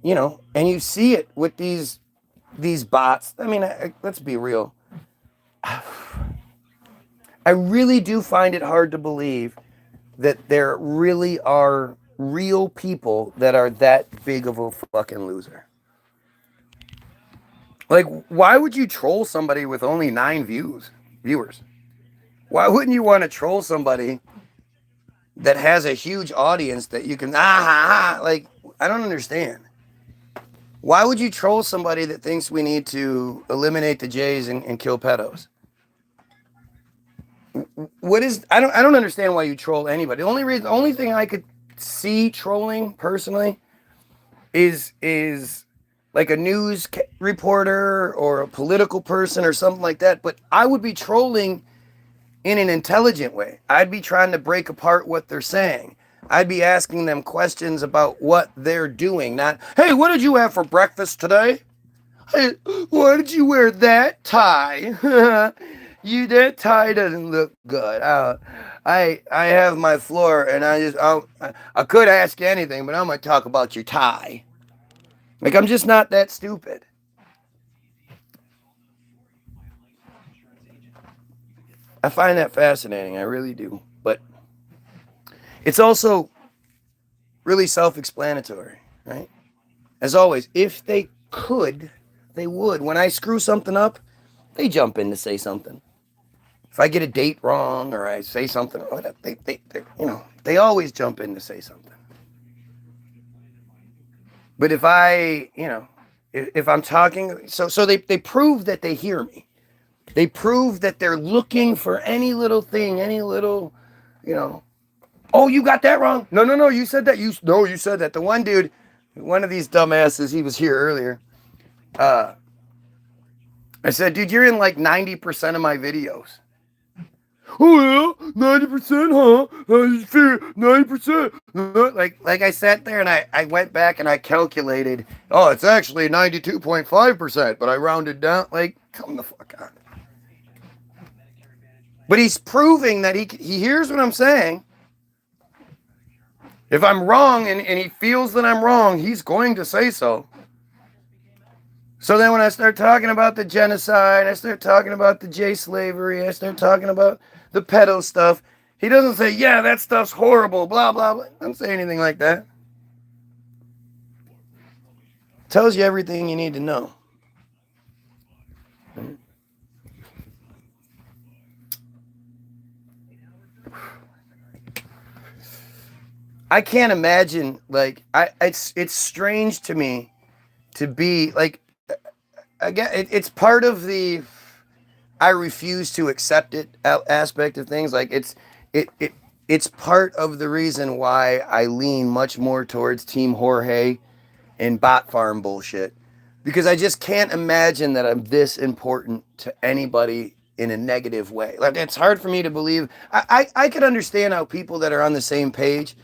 [SPEAKER 1] you know, and you see it with these bots. I mean, let's be real. I really do find it hard to believe that there really are real people that are that big of a fucking loser. Like, why would you troll somebody with only 9 viewers? Why wouldn't you want to troll somebody that has a huge audience that you can, like, I don't understand. Why would you troll somebody that thinks we need to eliminate the Jays and kill pedos? I don't understand why you troll anybody. The only thing I could see trolling personally is like a news reporter or a political person or something like that. But I would be trolling in an intelligent way. I'd be trying to break apart what they're saying. I'd be asking them questions about what they're doing. Not, hey, what did you have for breakfast today? Hey, why did you wear that tie? That tie doesn't look good. I have my floor, and I could ask you anything, but I'm gonna talk about your tie. Like, I'm just not that stupid. I find that fascinating. I really do. But it's also really self-explanatory, right? As always, if they could, they would. When I screw something up, they jump in to say something. If I get a date wrong or I say something, they always jump in to say something. But if if I'm talking, so they prove that they hear me. They prove that they're looking for any little thing, any little, oh, you got that wrong. No, you said that. You said that. The one dude, one of these dumbasses, he was here earlier. I said, dude, you're in like 90% of my videos. Oh yeah, 90%, huh? 90%. Like I sat there and I went back and I calculated. Oh, it's actually 92.5%, but I rounded down. Like, come the fuck on. But he's proving that he hears what I'm saying. If I'm wrong and he feels that I'm wrong, he's going to say so. So then when I start talking about the genocide, I start talking about the J slavery, I start talking about the pedo stuff, he doesn't say, yeah, that stuff's horrible, blah, blah, blah. Don't say anything like that. Tells you everything you need to know. I can't imagine, like, it's strange to me to be, like, again, it's part of the I refuse to accept it aspect of things. Like, it's part of the reason why I lean much more towards Team Jorge and bot farm bullshit, because I just can't imagine that I'm this important to anybody in a negative way. Like, it's hard for me to believe. I could understand how people that are on the same page,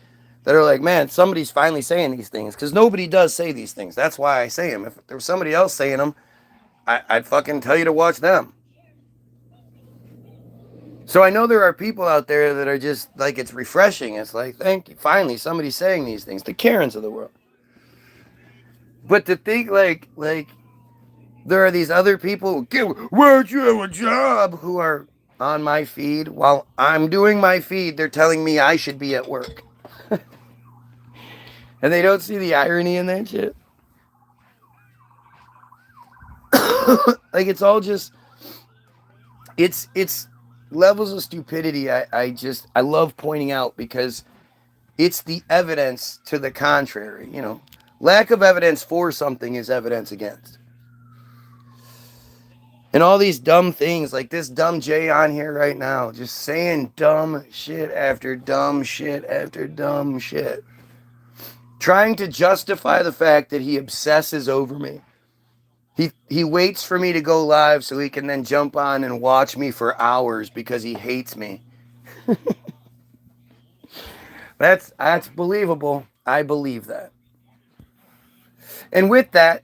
[SPEAKER 1] that are like, man, somebody's finally saying these things, because nobody does say these things. That's why I say them. If there was somebody else saying them, I'd fucking tell you to watch them. So I know there are people out there that are just like, it's refreshing. It's like, thank you. Finally, somebody's saying these things. The Karens of the world. But to think like there are these other people who, where'd you have a job, who are on my feed while I'm doing my feed. They're telling me I should be at work. And they don't see the irony in that shit. Like, it's all just, it's levels of stupidity. I love pointing out, because it's the evidence to the contrary. You know, lack of evidence for something is evidence against. And all these dumb things, like this dumb Jay on here right now, just saying dumb shit after dumb shit after dumb shit. Trying to justify the fact that he obsesses over me. He waits for me to go live so he can then jump on and watch me for hours because he hates me. That's believable. I believe that. And with that,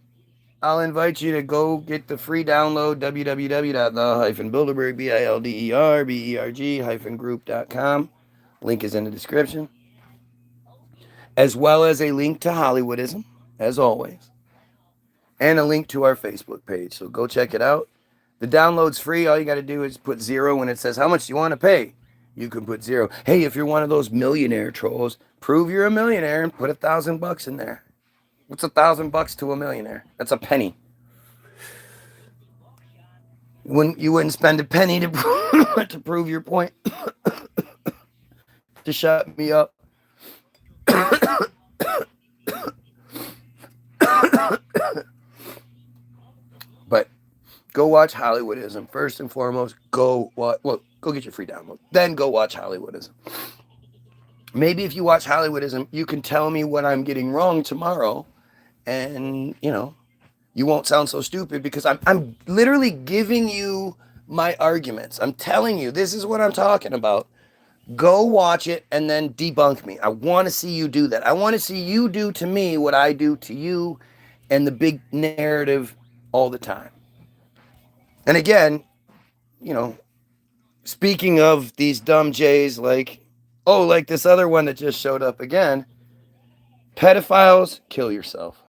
[SPEAKER 1] I'll invite you to go get the free download, www.the-bilderberg, Link is in the description. As well as a link to Hollywoodism, as always. And a link to our Facebook page. So go check it out. The download's free. All you got to do is put 0 when it says, how much do you want to pay? You can put 0. Hey, if you're one of those millionaire trolls, prove you're a millionaire and put $1,000 in there. What's $1,000 to a millionaire? That's a penny. You wouldn't spend a penny to prove your point. To shut me up. But go watch Hollywoodism. First and foremost, go get your free download. Then go watch Hollywoodism. Maybe if you watch Hollywoodism, you can tell me what I'm getting wrong tomorrow. And, you know, you won't sound so stupid, because I'm literally giving you my arguments. I'm telling you, this is what I'm talking about. Go watch it and then debunk me. I want to see you do that. I want to see you do to me what I do to you, and the big narrative all the time. And again, you know, speaking of these dumb Jays, like this other one that just showed up again, pedophiles, kill yourself.